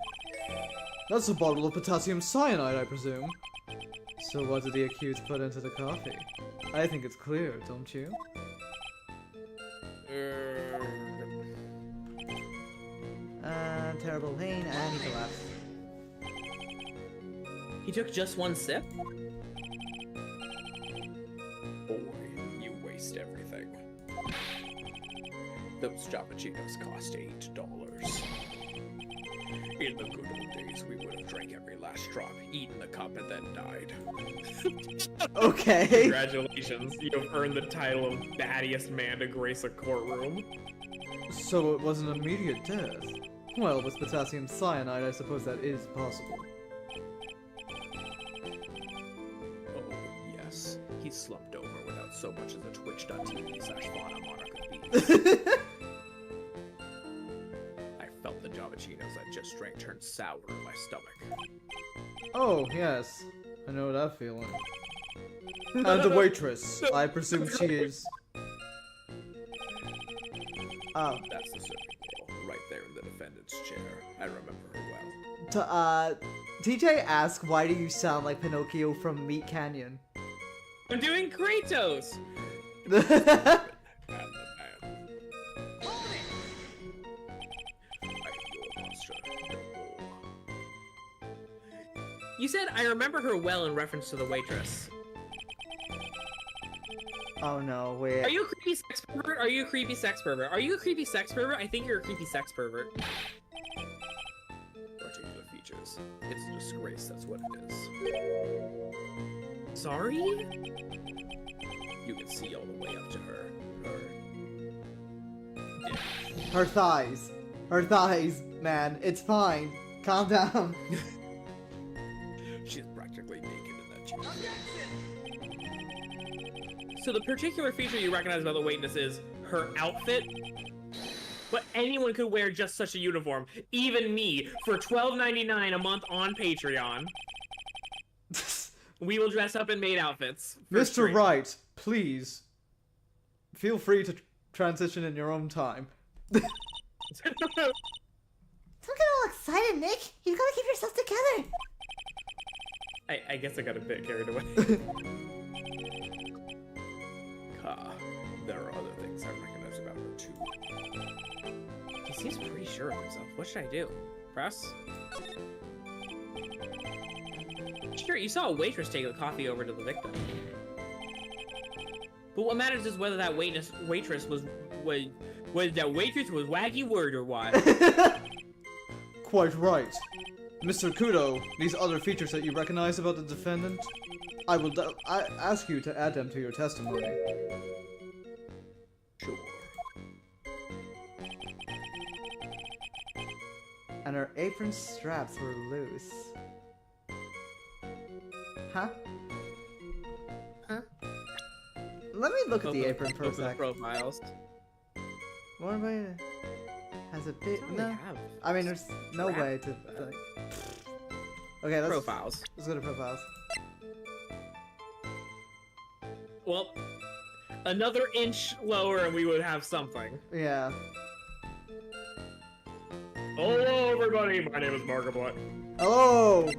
That's a bottle of potassium cyanide, I presume. So what did the accused put into the coffee? I think it's clear, don't you? Terrible pain, and he collapsed. He took just one sip? Boy, you waste everything. Those Giovacchinos cost $8. In the good old days, we would have drank every last drop, eaten the cup, and then died. Okay. Congratulations, you have earned the title of battiest man to grace a courtroom. So it was an immediate death. Well, with potassium cyanide, I suppose that is possible. Oh, yes. He slumped over without so much as a twitch.tv/fauna monarch of bees. I felt the Giovacchinos I just drank turn sour in my stomach. Oh, yes. I know that feeling. And the waitress. I presume she is... Oh. That's the serving girl, right there in the defendant's chair. I remember her well. TJ asked, why do you sound like Pinocchio from Meat Canyon? I'm doing Kratos! And the man. I am your monster, no more. You said I remember her well in reference to the waitress. Oh no, wait. Are you a creepy sex pervert? Are you a creepy sex pervert? Are you a creepy sex pervert? I think you're a creepy sex pervert. Particular features. It's a disgrace, that's what it is. Sorry? You can see all the way up to her. Yeah. Her thighs. Her thighs, man. It's fine. Calm down. She's practically naked in that chair. So the particular feature you recognize about the witness is her outfit. But anyone could wear just such a uniform, even me, for $12.99 a month on Patreon. We will dress up in maid outfits. for Mr. stream. Wright, please. Feel free to transition in your own time. Don't get all excited, Nick. You gotta keep yourself together. I guess I got a bit carried away. There are other things I recognize about her too. He seems pretty sure of himself. What should I do? Press? Sure, you saw a waitress take the coffee over to the victim. But what matters is whether that waitress was waggy word or what. Quite right. Mr. Kudo, these other features that you recognize about the defendant, I will ask you to add them to your testimony. Sure. And her apron straps were loose. Huh? Huh? Let me look at the apron for a Open the sec. profiles. What about it? Has a bit? That's all No. they have. I mean, there's no Crap. way to. Like... Okay, let's. Profiles. Let's go to profiles. Well, another inch lower and we would have something. Yeah. Hello, everybody. My name is Markiplier. Hello.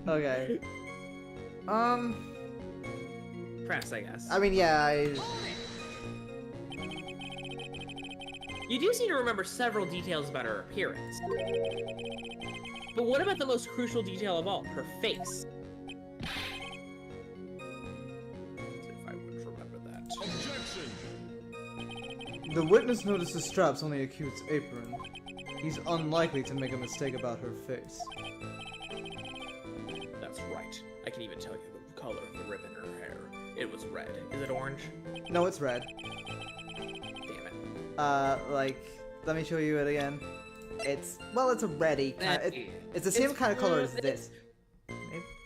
Okay. Press, I guess. I mean, yeah. You do seem to remember several details about her appearance. But what about the most crucial detail of all, her face? If I would remember that. The witness noticed the straps on the accused's apron. He's unlikely to make a mistake about her face. That's right. I can even tell you the color of the ribbon in her hair. It was red. Is it orange? No, it's red. Damn it. Like, let me show you it again. It's, well, it's a reddy kind of, it's the same kind of color as this.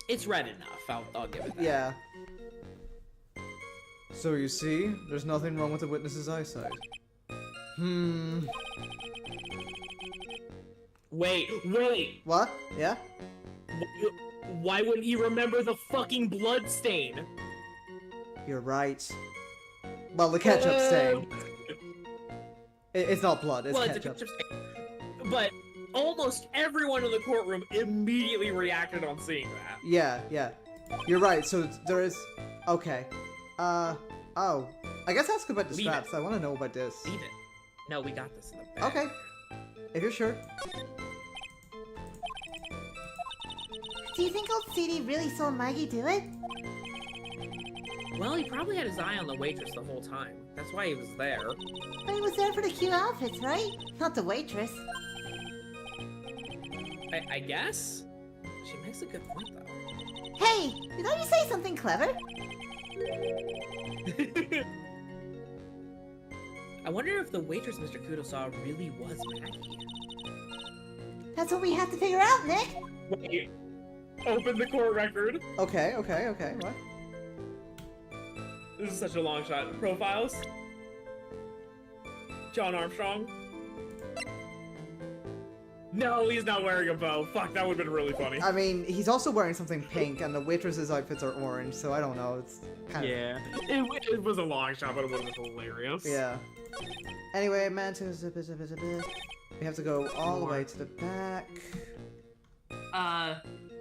It's red enough. I'll give it that. Yeah. So you see, there's nothing wrong with the witness's eyesight. Wait. What? Yeah? Why wouldn't he remember the fucking blood stain? You're right. Well, the ketchup stain. It's not blood, it's Well, ketchup. it's a ketchup stain. But almost everyone in the courtroom immediately reacted on seeing that. Yeah, yeah. You're right, so there is... Okay. Oh. I guess ask about the Leave straps. it. I want to know about this. Leave it. No, we got this in the back. Okay. If you're sure. Do you think old CD really saw Maggie do it? Well, he probably had his eye on the waitress the whole time. That's why he was there. But he was there for the cute outfits, right? Not the waitress. I guess? She makes a good point, though. Hey, did you say something clever? I wonder if the waitress Mr. Kudo saw really was Maggie. That's what we have to figure out, Nick. Wait. Open the court record. Okay, what? This is such a long shot. Profiles? John Armstrong? No, he's not wearing a bow. Fuck, that would've been really funny. I mean, he's also wearing something pink, and the waitress's outfits are orange, so I don't know, it's kind of... Yeah. It was a long shot, but it would've been hilarious. Yeah. Anyway, man, we have to go all the way to the back.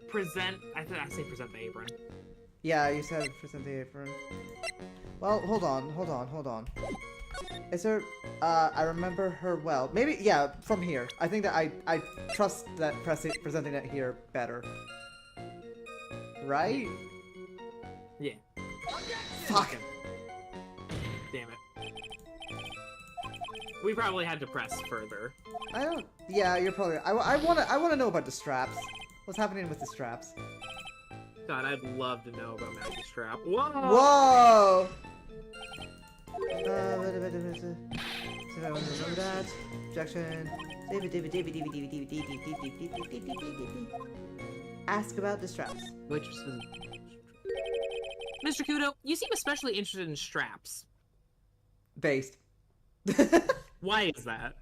Present. I say present the apron. Yeah, you said present the apron. Well, hold on. Is there, I remember her well. Maybe, yeah, from here. I think that I trust that presenting it here better. Right? Yeah. Fuck! Damn it. We probably had to press further. I don't, yeah, you're probably, I wanna know about the straps. What's happening with the straps? God, I'd love to know about Maggie's strap. Whoa! Whoa! Objection. Ask about the straps. Waitresses. Mr. Kudo, you seem especially interested in straps. Based. Why is that?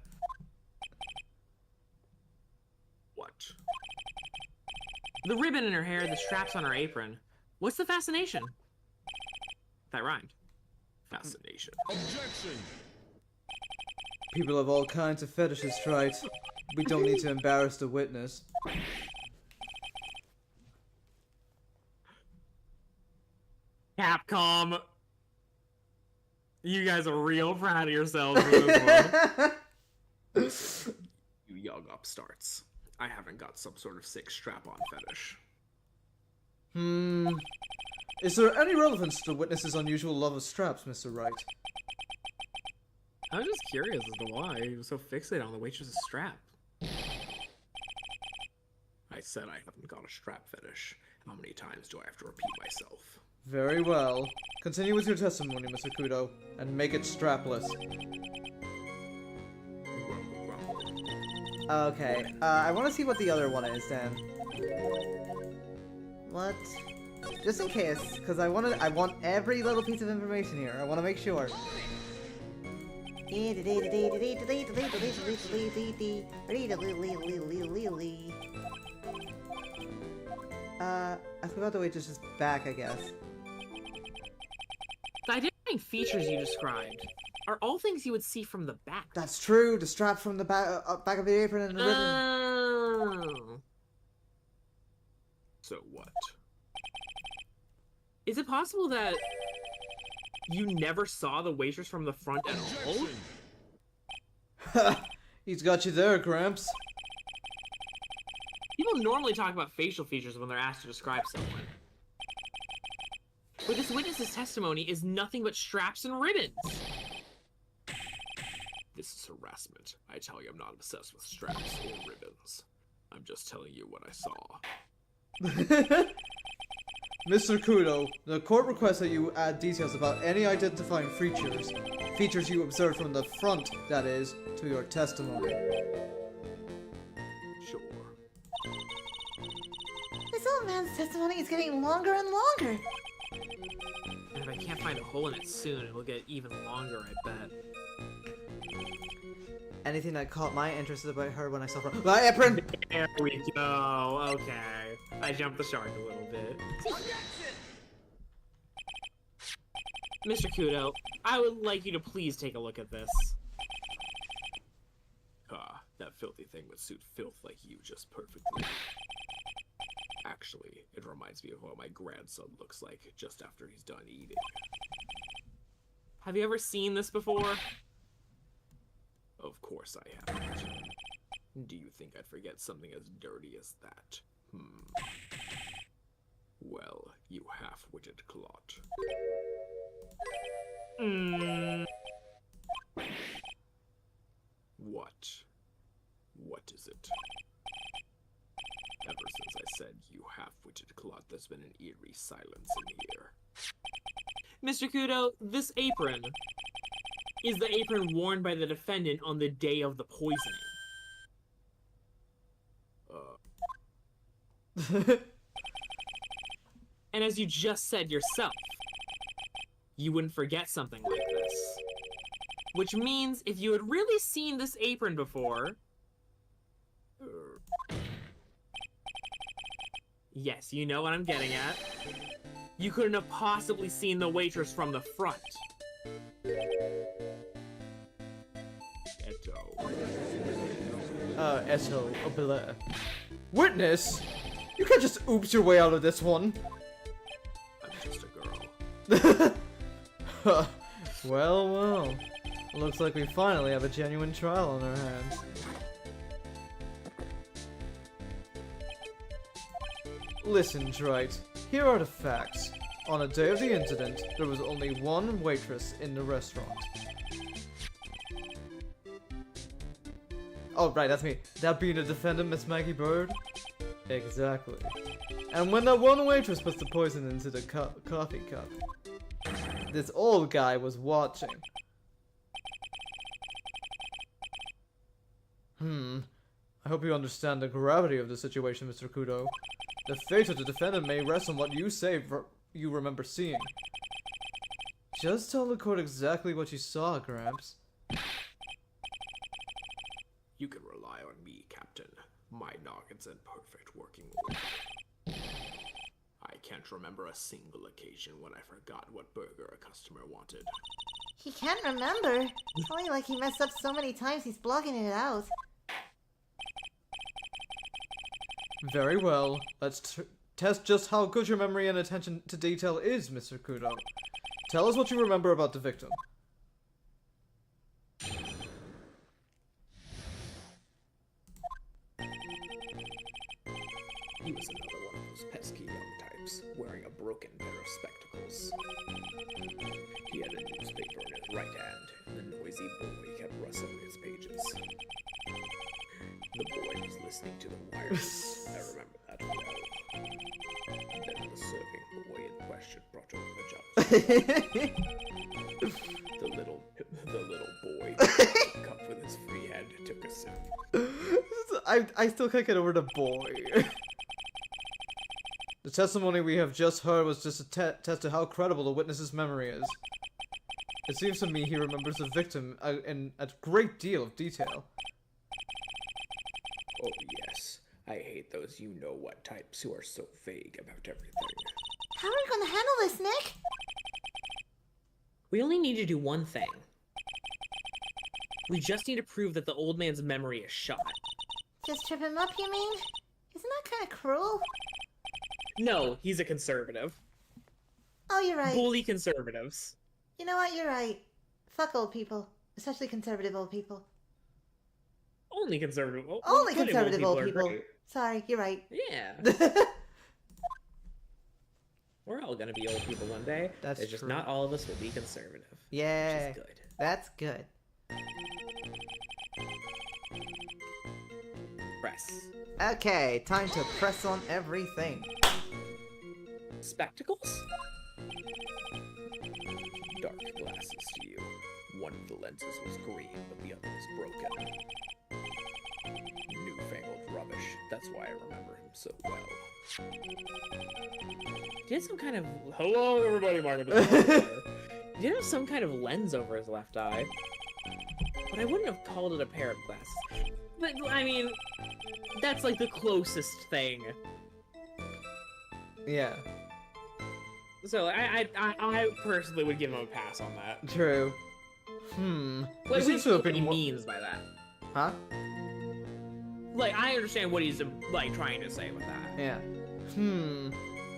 What? The ribbon in her hair, the straps on her apron. What's the fascination? That rhymed. Fascination. People have all kinds of fetishes, right? We don't need to embarrass the witness. Capcom. You guys are real proud of yourselves for this one. You young upstarts. I haven't got some sort of sick strap-on fetish. Is there any relevance to the witness's unusual love of straps, Mr. Wright? I was just curious as to why he was so fixated on the waitress's strap. I said I haven't got a strap fetish. How many times do I have to repeat myself? Very well. Continue with your testimony, Mr. Kudo, and make it strapless. Grumble, grumble. Okay, I want to see what the other one is, then. What? Just in case, because I want every little piece of information here. I want to make sure. I forgot the waitress is back, I guess. The identifying features you described are all things you would see from the back. That's true. The strap from the back of the apron and the ribbon. Oh. So what? Is it possible that you never saw the waitress from the front at all? He's got you there, Gramps. People normally talk about facial features when they're asked to describe someone. But this witness's testimony is nothing but straps and ribbons. This is harassment. I tell you I'm not obsessed with straps or ribbons. I'm just telling you what I saw. Mr. Kudo, the court requests that you add details about any identifying features you observed from the front, that is, to your testimony. Sure. This old man's testimony is getting longer and longer. And if I can't find a hole in it soon, it'll get even longer, I bet. Anything that caught my interest about her when I saw her. My apron! There we go. Okay. I jumped the shark a little bit. Mr. Kudo, I would like you to please take a look at this. That filthy thing would suit filth like you just perfectly. Actually, it reminds me of what my grandson looks like just after he's done eating. Have you ever seen this before? Of course I haven't. Do you think I'd forget something as dirty as that? Well, you half-witted clot. What? What is it? Ever since I said you half-witted clot, there's been an eerie silence in here. Mr. Kudo, this apron is the apron worn by the defendant on the day of the poisoning. And as you just said yourself, you wouldn't forget something like this. Which means if you had really seen this apron before... Yes, you know what I'm getting at. You couldn't have possibly seen the waitress from the front. Eto, Obele. Witness? You can't just oops your way out of this one. I'm just a girl. Well. Looks like we finally have a genuine trial on our hands. Listen, Drite. Here are the facts. On the day of the incident, there was only one waitress in the restaurant. Oh, right, that's me. That being the defendant, Miss Maggie Bird? Exactly. And when that one waitress puts the poison into the coffee cup, this old guy was watching. I hope you understand the gravity of the situation, Mr. Kudo. The fate of the defendant may rest on what you say you remember seeing. Just tell the court exactly what you saw, Gramps. You can rely on me, Captain. My noggin's in perfect working order. I can't remember a single occasion when I forgot what burger a customer wanted. He can't remember. It's only like he messed up so many times he's blocking it out. Very well. Let's test just how good your memory and attention to detail is, Mr. Kudo. Tell us what you remember about the victim. He was another one of those pesky young types, wearing a broken pair of spectacles. He had a newspaper in his right hand, and the noisy boy kept rustling his pages. The boy was listening to the wireless. I remember that well. Then the serving boy in question brought over the jobs. The little boy took a cup with his free hand and took a sip. I still can't get over the boy. The testimony we have just heard was just a test to how credible the witness's memory is. It seems to me he remembers the victim in a great deal of detail. Oh yes, I hate those you-know-what types who are so vague about everything. How are we going to handle this, Nick? We only need to do one thing. We just need to prove that the old man's memory is shot. Just trip him up, you mean? Isn't that kind of cruel? No, he's a conservative. Oh, you're right. Bully conservatives. You know what? You're right. Fuck old people. Especially conservative old people. Only conservative. Only plenty of conservative old are people. great. Sorry, you're right. Yeah. We're all gonna be old people one day. That's it's just true. not all of us will be conservative. Yeah, Which is good. that's good. Press. Okay, time to press on everything. Spectacles? Dark glasses to you. One of the lenses was green, but the other was broken. Newfangled rubbish. That's why I remember him so well. He had some kind of... Hello, everybody, Margaret. He did have some kind of lens over his left eye. But I wouldn't have called it a pair of glasses. But, I mean, that's like the closest thing. Yeah, So, I personally would give him a pass on that. true. Like, He we seems to know have what he been means by that. Huh? Like, I understand what he's, like, trying to say with that. Yeah.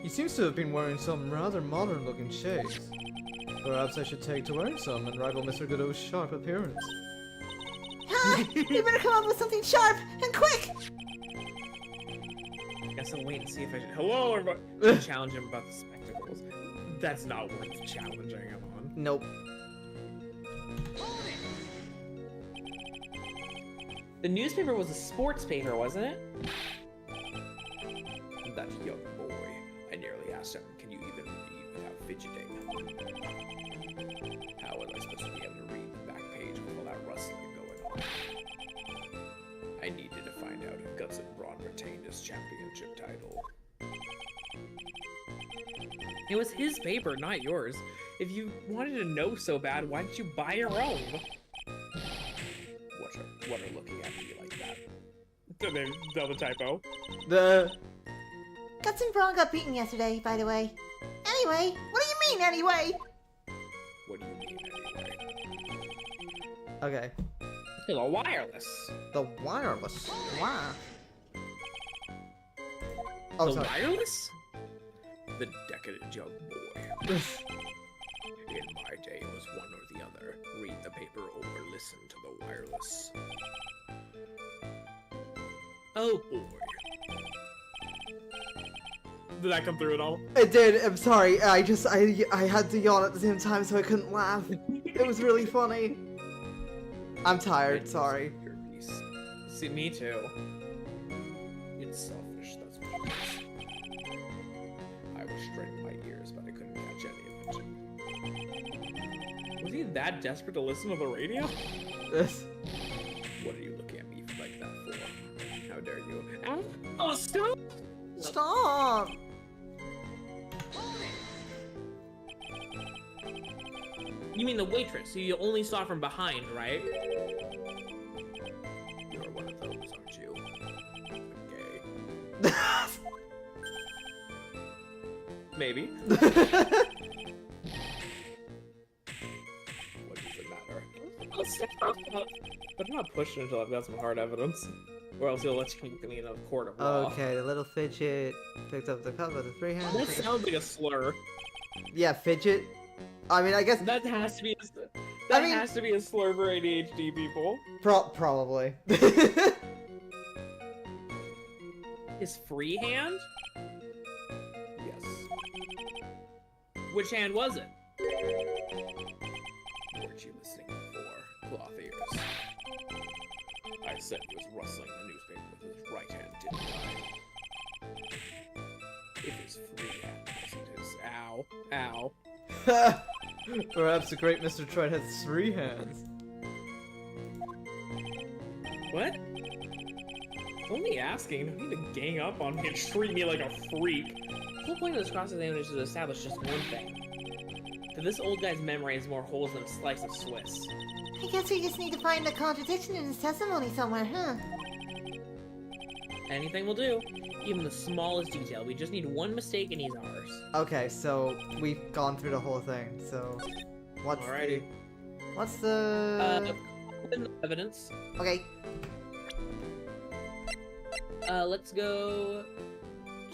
He seems to have been wearing some rather modern-looking shades. Perhaps I should take to wearing some and rival Mr. Godot's sharp appearance. Huh? You better come up with something sharp and quick! Guess I'll wait and see if I should... Hello, everybody! Challenge him about the spectacles. That's not worth challenging him on. Nope. The newspaper was a sports paper, wasn't it? That young boy. I nearly asked him, can you even read without fidgeting? How was I supposed to be able to read the back page with all that rustling going on? I needed to find out if Guts and Braun retained his championship title. It was his paper, not yours. If you wanted to know so bad, why didn't you buy your own? What are looking at me like that? Double typo. The... Guts and Braun got beaten yesterday, by the way. Anyway, what do you mean, anyway? What do you mean, anyway? Okay. The wireless. The wireless. Wow. Oh, The sorry. wireless? The decadent young boy. In my day, it was one or the other. Read the paper or listen to the wireless. Oh boy. Did that come through at all? It did. I'm sorry. I had to yawn at the same time, so I couldn't laugh. It was really funny. I'm tired. Sorry. Your piece. See, me too. It's selfish, that's what it is. I was straining my ears, but I couldn't catch any of it. Was he that desperate to listen to the radio? What are you looking at me like that for? How dare you? Oh, stop! Stop. You mean the waitress, who you only saw from behind, right? You're one of those, aren't you? Okay. Maybe. What does it matter? But I'm not pushing until I've got some hard evidence. Or else he'll let you keep me in a court of law. Okay, the little fidget picked up the cup with his free hand. That sounds like a slur. Yeah, fidget. I mean, I guess That has to be has to be a slur for ADHD people. probably. His His free hand? Yes. Which hand was it? Weren't you listening before, cloth ears? I said he was rustling the newspaper with his right hand, didn't I? If his free hand wasn't his... Ow. Ow. Perhaps the great Mr. Troy has 3 hands. What? Only asking. Don't need to gang up on me and treat me like a freak. The whole point of this cross-examination is to establish just one thing. That this old guy's memory has more holes than a slice of Swiss. I guess we just need to find a contradiction in his testimony somewhere, huh? Anything will do. Even the smallest detail. We just need one mistake and he's ours. Okay, so we've gone through the whole thing, so... Alrighty. What's the... Evidence. Okay. Let's go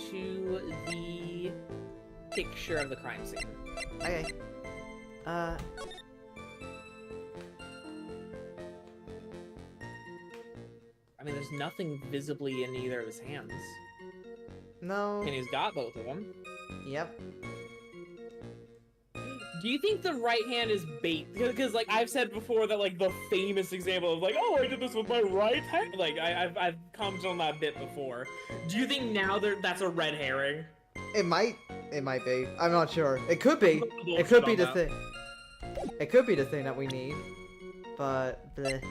to the picture of the crime scene. Okay. I mean, there's nothing visibly in either of his hands. No. And he's got both of them. Yep. Do you think the right hand is bait? Because like I've said before that like the famous example of like, oh, I did this with my right hand. Like I've commented on that bit before. Do you think now that's a red herring? It might be. I'm not sure. It could be. It could be the thing. It could be the thing that we need. But bleh.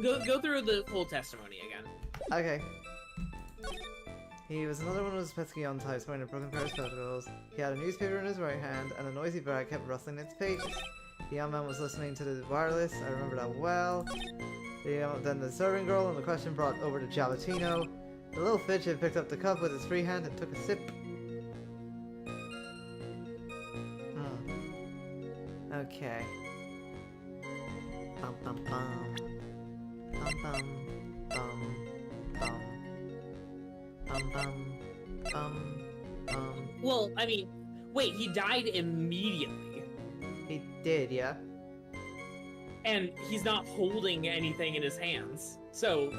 Go through the full testimony again. Okay. He was another one of those pesky on-types wearing a broken pair of spectacles. He had a newspaper in his right hand, and a noisy bag kept rustling its pages. The young man was listening to the wireless, I remember that well. Then the serving girl and the question brought over the Jalatino. The little fidget picked up the cup with his free hand and took a sip. Okay. Bum bum bum. Bum bum bum bum. Bum bum bum bum. Well, I mean, wait, he died immediately. He did, yeah? And he's not holding anything in his hands. So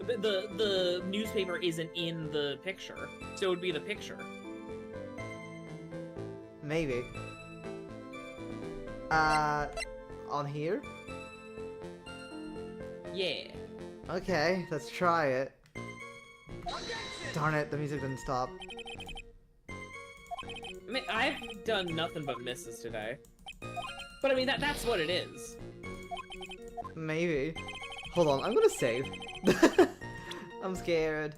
the newspaper isn't in the picture. So it would be the picture. Maybe. On here? Yeah. Okay, let's try it. Darn it, the music didn't stop. I mean, I've done nothing but misses today. But I mean, that's what it is. Maybe. Hold on, I'm gonna save. I'm scared.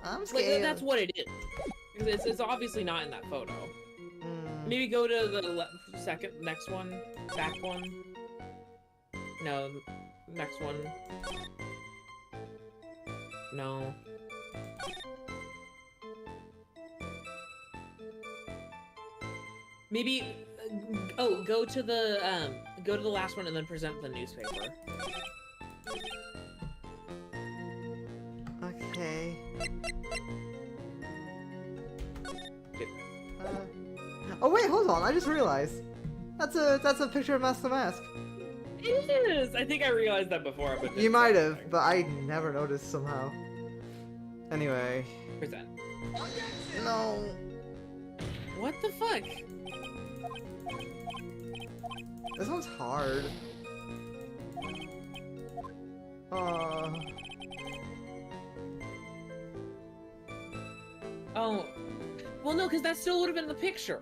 I'm scared. Like, that's what it is. It's obviously not in that photo. Maybe go to the next one, back one. No, next one. No. Maybe, go to the last one and then present the newspaper. Okay. Oh wait, hold on! I just realized that's a picture of Mask the Mask. It is. I think I realized that before, but You might have, but I never noticed somehow. Anyway. Present. No. What the fuck? This one's hard. Oh. Well, no, because that still would have been the picture.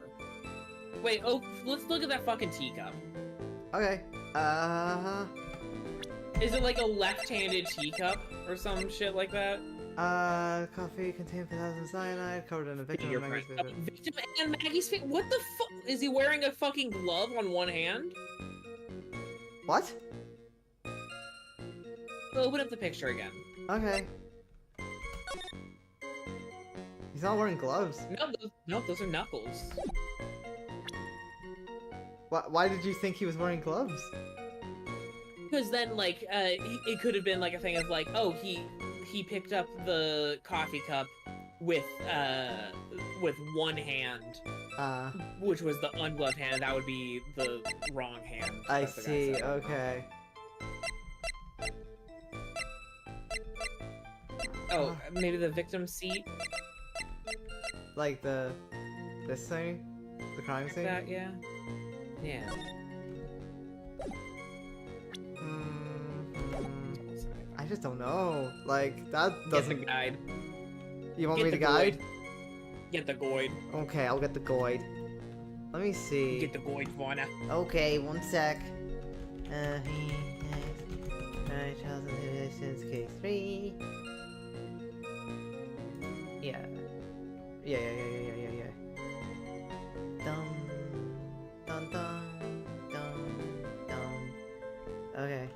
Wait, oh, let's look at that fucking teacup. Okay. Is it like a left-handed teacup or some shit like that? Coffee contained potassium cyanide covered in a victim Your of Maggie's friend. paper. Victim and Maggie's face? What the fuck? Is he wearing a fucking glove on one hand? What? Open up the picture again. Okay. He's not wearing gloves. No, those are knuckles. Why did you think he was wearing gloves? Because then, like, it could have been like a thing of like, oh, he picked up the coffee cup with one hand which was the ungloved hand, and that would be the wrong hand. I That's the guy see. said. Okay. Oh, maybe the victim's seat? Like this thing, the crime Like scene. that, yeah. Yeah. I just don't know. Like that Get the doesn't. guide. You want Get me the to guide? Get the guide. Okay, I'll get the guide. Let me see. Get the guide, Fauna. Okay, one sec. Since case 3. Yeah. Yeah. Dum, dum, dum, dum. Okay.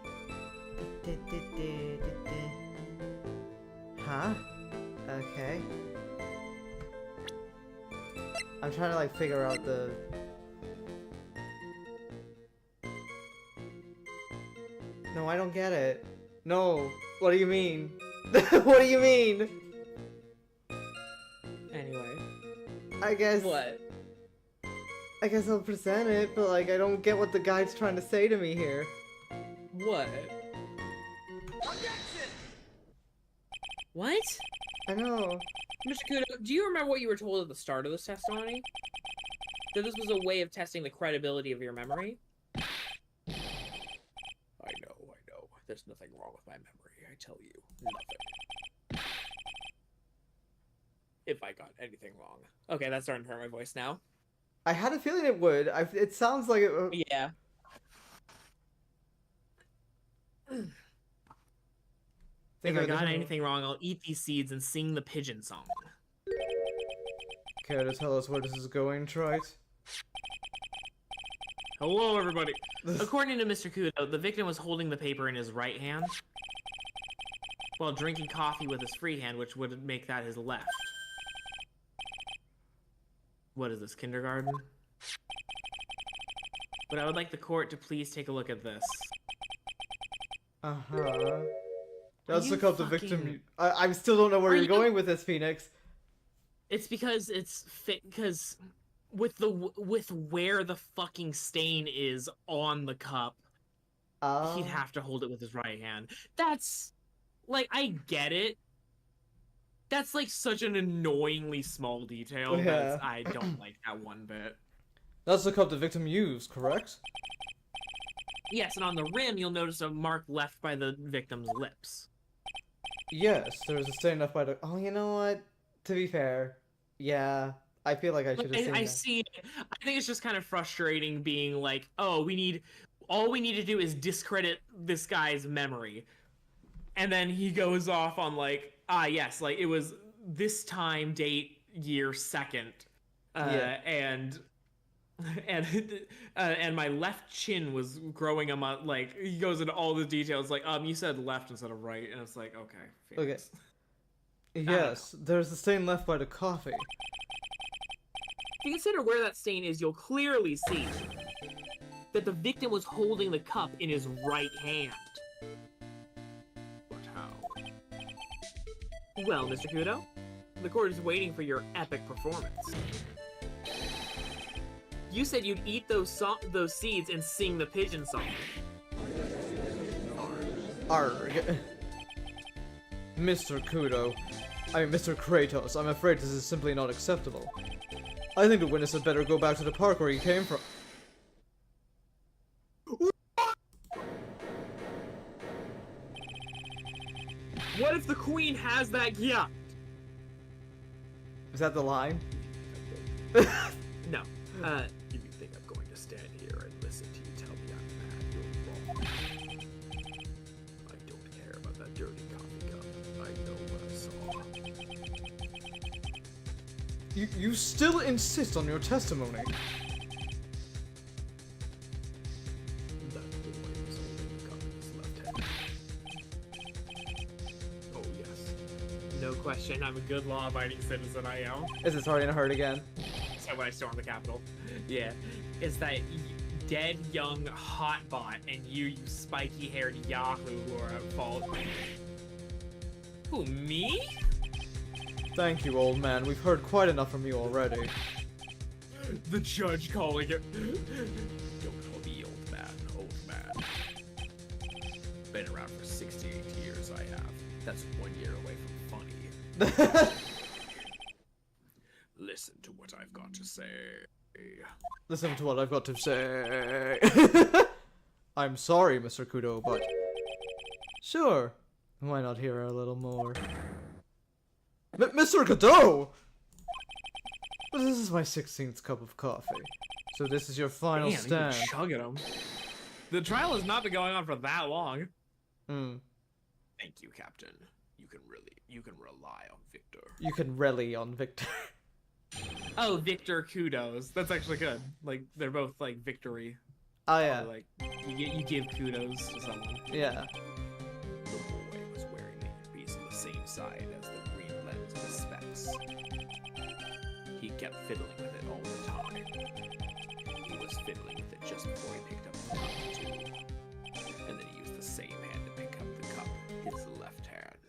Huh? Okay. I'm trying to like figure out the. No, I don't get it. No. What do you mean? What do you mean? Anyway. I guess. What? I guess I'll present it, but like I don't get what the guide's trying to say to me here. What? What? I know. Mr. Kudo, do you remember what you were told at the start of this testimony? That this was a way of testing the credibility of your memory? I know. There's nothing wrong with my memory, I tell you. Nothing. If I got anything wrong. Okay, that's starting to hurt my voice now. I had a feeling it would. It sounds like it. Yeah. If I got anything wrong, I'll eat these seeds and sing the pigeon song. Care to tell us where this is going, Trite? Hello, everybody. According to Mr. Kudo, the victim was holding the paper in his right hand while drinking coffee with his free hand, which would make that his left. What is this, kindergarten? But I would like the court to please take a look at this. Uh-huh. Let's you look up the fucking- victim. I still don't know where Are you're you- going with this, Phoenix. It's because it's fit, because with where the fucking stain is on the cup, he'd have to hold it with his right hand. That's, like, I get it. That's, like, such an annoyingly small detail Yeah. that I don't like that one bit. That's the cup the victim used, correct? Yes, and on the rim, you'll notice a mark left by the victim's lips. Yes, there was a stain left by the. Oh, you know what? To be fair, yeah, I feel like I should have seen I that. see it. I think it's just kind of frustrating being like, oh, all we need to do is discredit this guy's memory. And then he goes off on like, yes, like it was this time, date, year, second. Yeah. And my left chin was growing on my, like, he goes into all the details, like, you said left instead of right, and it's like, okay. Phoenix. Yes, there's a stain left by the coffee. If you consider where that stain is, you'll clearly see that the victim was holding the cup in his right hand. But how? Well, Mr. Kudo, the court is waiting for your epic performance. You said you'd eat those seeds and sing the pigeon song. Arg. Mr. Kudo. Mr. Kratos, I'm afraid this is simply not acceptable. I think the witness had better go back to the park where he came from. What if the queen has that gift? Is that the line? No. If you think I'm going to stand here and listen to you tell me I'm mad, you're wrong. I don't care about that dirty coffee cup. I know what I saw. You still insist on your testimony. That boy was holding the cup in his left hand. Oh, yes. No question, I'm a good law-abiding citizen, I am. Is it starting to hurt again? So when I stormed the Capitol. Yeah. It's that dead young hotbot and you spiky-haired yahoo who are at fault. Who, me? Thank you, old man. We've heard quite enough from you already. The judge calling it. Don't call me old man. Been around for 68 years, I have. That's 1 year away from funny. Listen to what I've got to say. Listen to what I've got to say. I'm sorry, Mr. Kudo, but... Sure. Why not hear a little more? Mr. Kudo! But this is my 16th cup of coffee. So this is your final Damn, stand. you chugging them. The trial has not been going on for that long. Hmm. Thank you, Captain. You can rely on Victor. You can rally on Victor. Oh, Victor kudos. That's actually good. Like, they're both, like, victory. Oh, yeah. Like, you give kudos to someone. Yeah. The boy was wearing the earpiece on the same side as the green lens of his specs. He kept fiddling with it all the time. He was fiddling with it just before he picked up the cup, too. And then he used the same hand to pick up the cup, his left hand.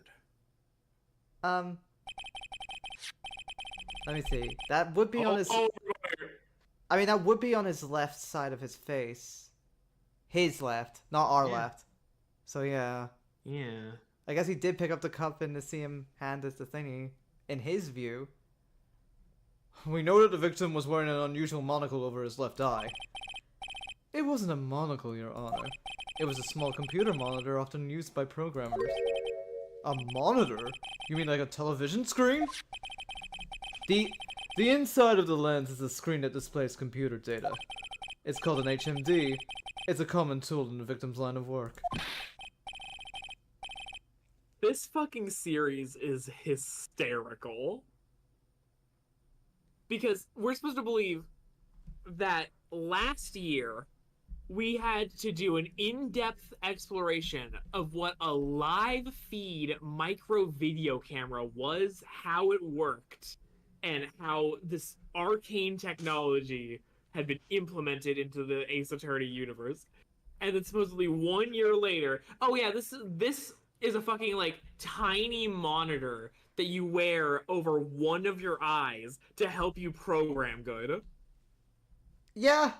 Let me see. That would be on his... I mean, that would be on his left side of his face. His left, not our left. So, yeah. Yeah. I guess he did pick up the cup and to see him hand us the thingy. In his view. We know that the victim was wearing an unusual monocle over his left eye. It wasn't a monocle, Your Honor. It was a small computer monitor often used by programmers. A monitor? You mean like a television screen? The inside of the lens is a screen that displays computer data. It's called an HMD. It's a common tool in the victim's line of work. This fucking series is hysterical. Because we're supposed to believe that last year we had to do an in-depth exploration of what a live feed micro video camera was, how it worked, and how this arcane technology had been implemented into the Ace Attorney universe. And then supposedly 1 year later, oh yeah, this is a fucking, like, tiny monitor that you wear over one of your eyes to help you program good. Yeah.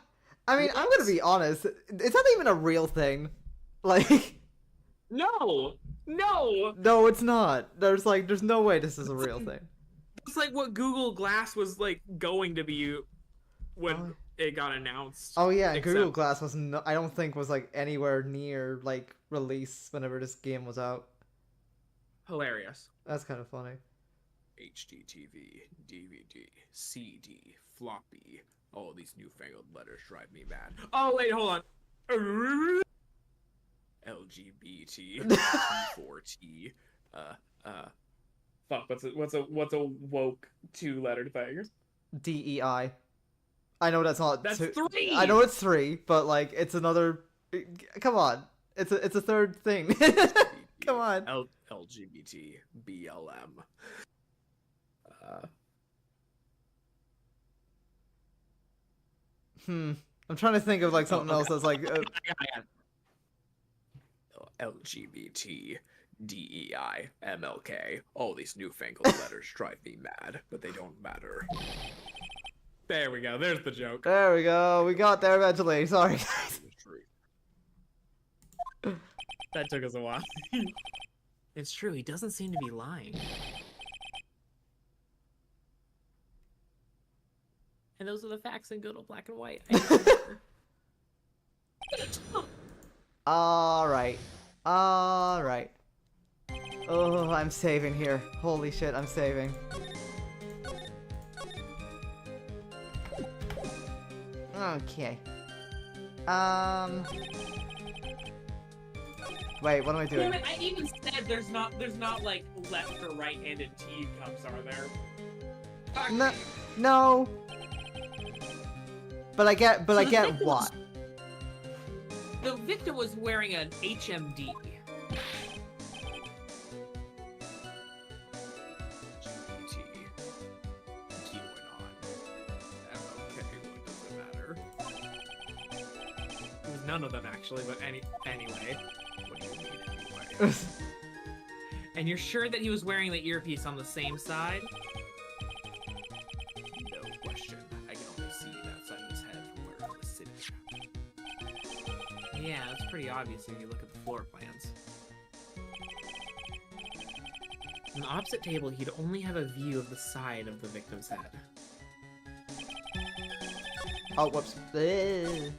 I mean, I'm gonna be honest. It's not even a real thing. Like... No! No, it's not. There's no way this is a real thing. It's like what Google Glass was, like, going to be when it got announced. Oh yeah, and Except- Google Glass I don't think was, like, anywhere near, like, release whenever this game was out. Hilarious. That's kind of funny. HD TV, DVD, CD, floppy. All these newfangled letters drive me mad. Oh, wait, hold on. LGBT, T4T, Fuck, what's a woke two-lettered thing? DEI. I know that's not That's two... 3! I know it's 3, but, like, it's another... Come on. It's a third thing. Come on. LGBT, BLM. I'm trying to think of, like, something else that's, like... LGBT, DEI, MLK. All these newfangled letters drive me mad, but they don't matter. There we go. There's the joke. There we go. We got there eventually. Sorry, guys. That took us a while. It's true. He doesn't seem to be lying. And those are the facts in good old black and white. Alright. Alright. Oh, I'm saving here. Holy shit, I'm saving. Okay. Wait, what am I doing? Damn it, I even said there's not like left or right-handed teacups, are there? No, no. But I get what? The victim was wearing an HMD. None of them actually, but anyway. What do you mean anyway? And you're sure that he was wearing the earpiece on the same side? No question. I can only see obvious if you look at the floor plans. On the opposite table, he'd only have a view of the side of the victim's head. Oh, whoops. Didn't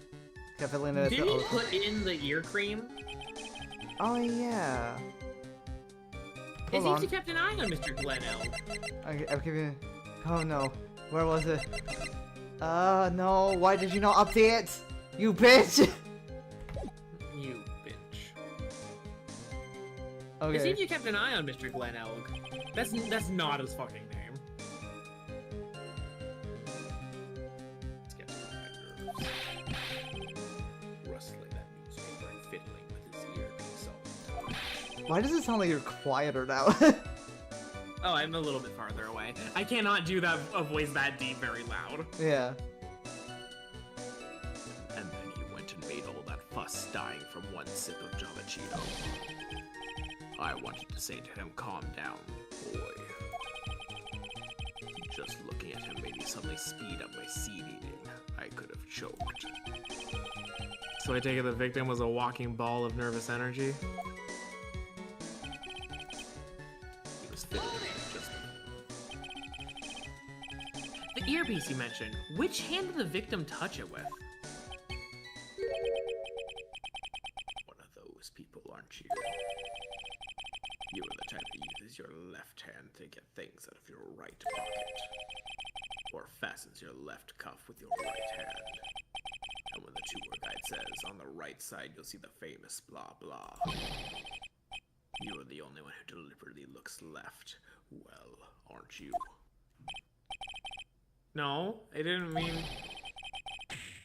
Didn't he put in the ear cream? Oh, yeah. It Hold seems on. he kept an eye on Mr. Glenelg. I'll give you... Oh, no. Where was it? No. Why did you not update? You bitch! You bitch. Okay. It seems you kept an eye on Mr. Glenelg. That's not his fucking name. Let's get to my nerves. Rustling that newspaper and fiddling with his earpiece all the time. Why does it sound like you're quieter now? Oh, I'm a little bit farther away. I cannot do that a voice that deep very loud. Yeah. And then he went and made all that fuss dying from one sip of Java Cheeto. I wanted to say to him, calm down, boy. Just looking at him made me suddenly speed up my seed eating. I could have choked. So I take it the victim was a walking ball of nervous energy? He was fiddling just The earpiece you mentioned, which hand did the victim touch it with? one of those people, aren't you? You are the type that uses your left hand to get things out of your right pocket. Or fastens your left cuff with your right hand. And when the tour guide says, on the right side you'll see the famous blah blah. You are the only one who deliberately looks left. Well, aren't you? No, I didn't mean...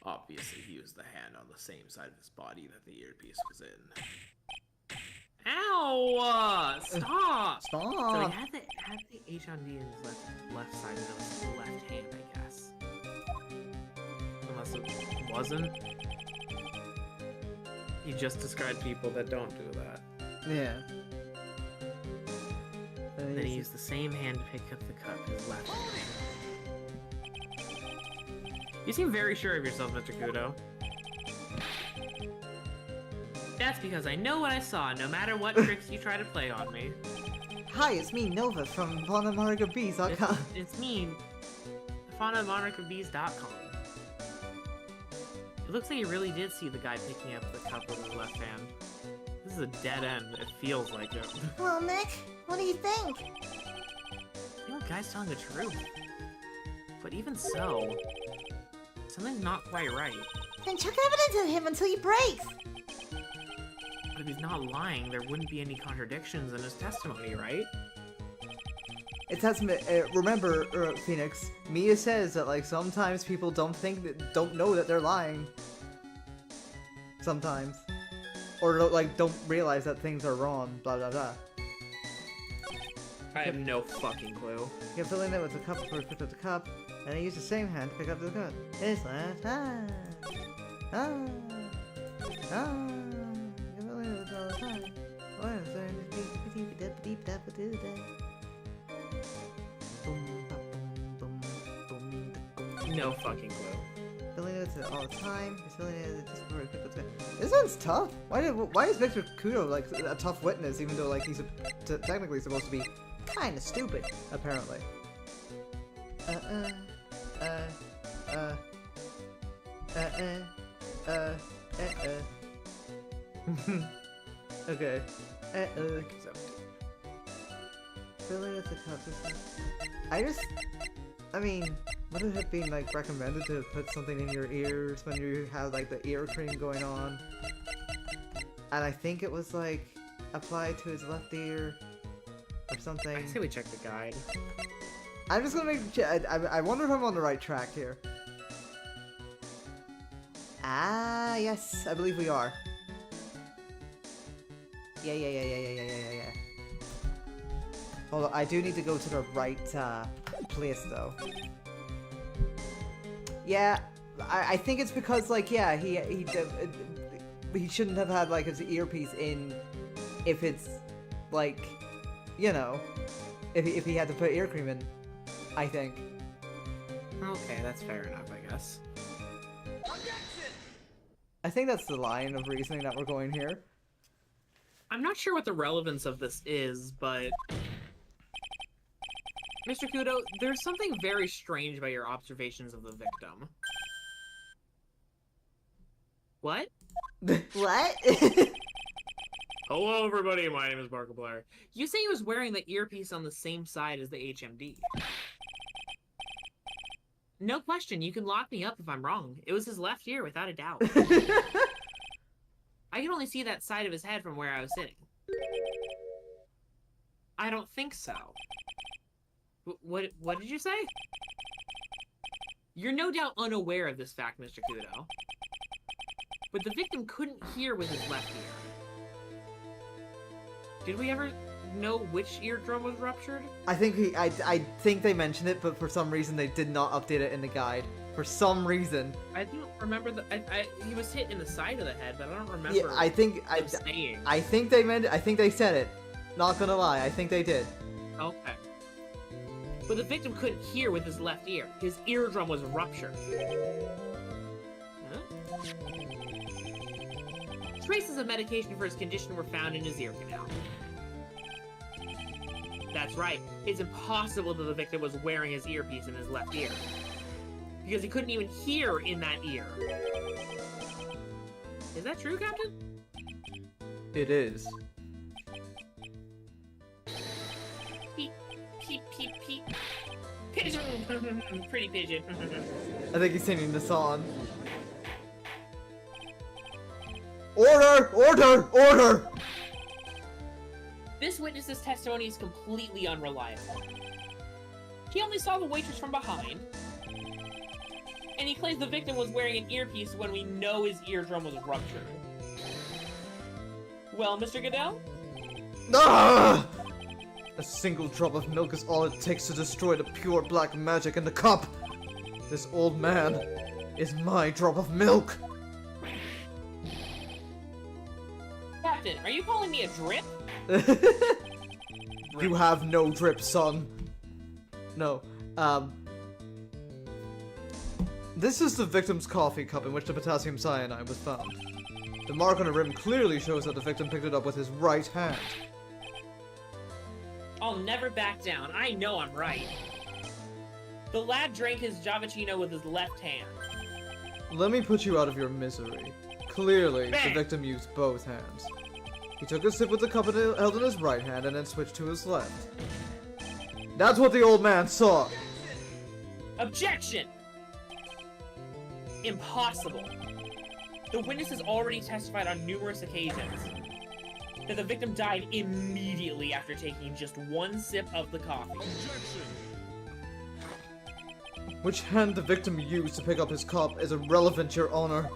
Obviously he used the hand on the same side of his body that the earpiece was in. Ow! Stop! So Stop! he had the H on D in his left side, and it was his left hand, I guess. Unless it wasn't. You just described people that don't do that. Yeah. Then he used the same hand to pick up the cup, his left hand. You seem very sure of yourself, Mr. Kudo. That's because I know what I saw, no matter what tricks you try to play on me. Hi, it's me, Nova, from BlondeMonicaBees.com. It's me, FaunaMonarchofBees.com. It looks like he really did see the guy picking up the cup with his left hand. This is a dead end. It feels like it. Well, Nick, what do you think? I think the guy's telling the truth. But even so, something's not quite right. Then chuck evidence at him until he breaks. But if he's not lying, there wouldn't be any contradictions in his testimony, right? It's testament. Remember, Phoenix. Mia says that like sometimes people don't know that they're lying. Sometimes, or like don't realize that things are wrong. Blah blah blah. I have no fucking clue. You can fill in it with the cup before he picked up the cup, and he used the same hand to pick up the cup. His left hand. Ah. You can fill in it all the time. No fucking clue. Filling it all the time. He's filling it just before he picked up the cup. This one's tough. Why is Victor Kudo like a tough witness, even though like he's technically supposed to be kind of stupid, apparently. Okay. Filling it the cup. I mean, would it have been like recommended to put something in your ears when you have like the ear cream going on? And I think it was like applied to his left ear or something. I say we check the guide. I'm just gonna make. I wonder if I'm on the right track here. Ah, yes, I believe we are. Yeah. Hold on, I do need to go to the right place though. Yeah, I think it's because like yeah he shouldn't have had like his earpiece in if it's like you know if he had to put ear cream in. I think. Okay, that's fair enough, I guess. I think that's the line of reasoning that we're going here. I'm not sure what the relevance of this is, but... Mr. Kudo, there's something very strange about your observations of the victim. What? What? Hello, everybody. My name is Markiplier. You say he was wearing the earpiece on the same side as the HMD. No question. You can lock me up if I'm wrong. It was his left ear, without a doubt. I can only see that side of his head from where I was sitting. I don't think so. What did you say? You're no doubt unaware of this fact, Mr. Kudo. But the victim couldn't hear with his left ear. Did we ever know which eardrum was ruptured? I think they mentioned it, but for some reason they did not update it in the guide. For some reason. I don't remember he was hit in the side of the head, but I don't remember. Yeah, I think they said it. Not gonna lie, I think they did. Okay. But the victim couldn't hear with his left ear. His eardrum was ruptured. Huh? Traces of medication for his condition were found in his ear canal. That's right. It's impossible that the victim was wearing his earpiece in his left ear. Because he couldn't even hear in that ear. Is that true, Captain? It is. Peep, peep, peep, peep. Pigeon! Pretty pigeon. I think he's singing the song. Order! Order! Order! This witness's testimony is completely unreliable. He only saw the waitress from behind, and he claims the victim was wearing an earpiece when we know his eardrum was ruptured. Well, Mr. Goodell? Ah! A single drop of milk is all it takes to destroy the pure black magic in the cup. This old man is my drop of milk. Captain, are you calling me a drip? You have no drip, son. No. This is the victim's coffee cup in which the potassium cyanide was found. The mark on the rim clearly shows that the victim picked it up with his right hand. I'll never back down. I know I'm right. The lad drank his Javachino with his left hand. Let me put you out of your misery. Clearly, the victim used both hands. He took a sip with the cup held in his right hand and then switched to his left. That's what the old man saw! Objection! Impossible. The witness has already testified on numerous occasions that the victim died immediately after taking just one sip of the coffee. Which hand the victim used to pick up his cup is irrelevant, Your Honor.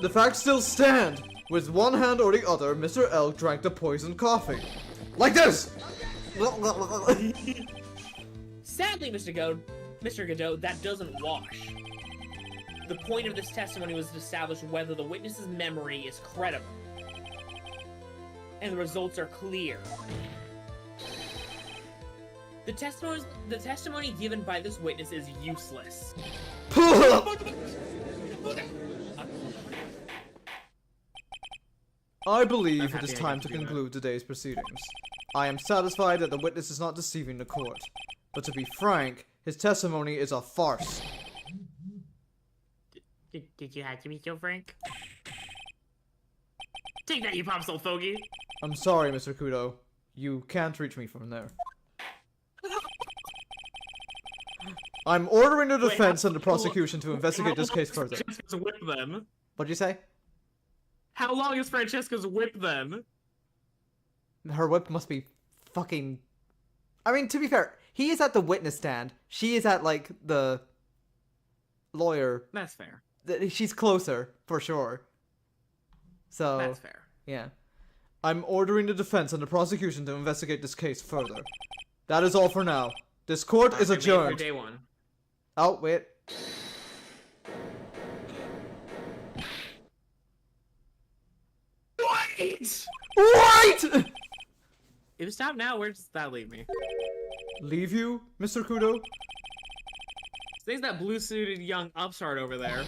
The facts still stand! With one hand or the other, Mr. Elk drank the poisoned coffee. Like this! Sadly, Mr. Godot, that doesn't wash. The point of this testimony was to establish whether the witness's memory is credible. And the results are clear. The testimony given by this witness is useless. I believe it is time to conclude today's proceedings. I am satisfied that the witness is not deceiving the court. But to be frank, his testimony is a farce. Did you have to be so frank? Take that, you popsicle fogey! I'm sorry, Mr. Kudo. You can't reach me from there. I'm ordering the defense and the prosecution to investigate this case further. Francesca's whip then? What'd you say? How long is Francesca's whip then? Her whip must be fucking... I mean, to be fair, he is at the witness stand. She is at, like, the lawyer. That's fair. She's closer, for sure. So... That's fair. Yeah. I'm ordering the defense and the prosecution to investigate this case further. That is all for now. This court is adjourned. Day one. Oh, wait. Wait! What? If you stop now, where does that leave me? Leave you, Mr. Kudo? There's that blue-suited young upstart over there.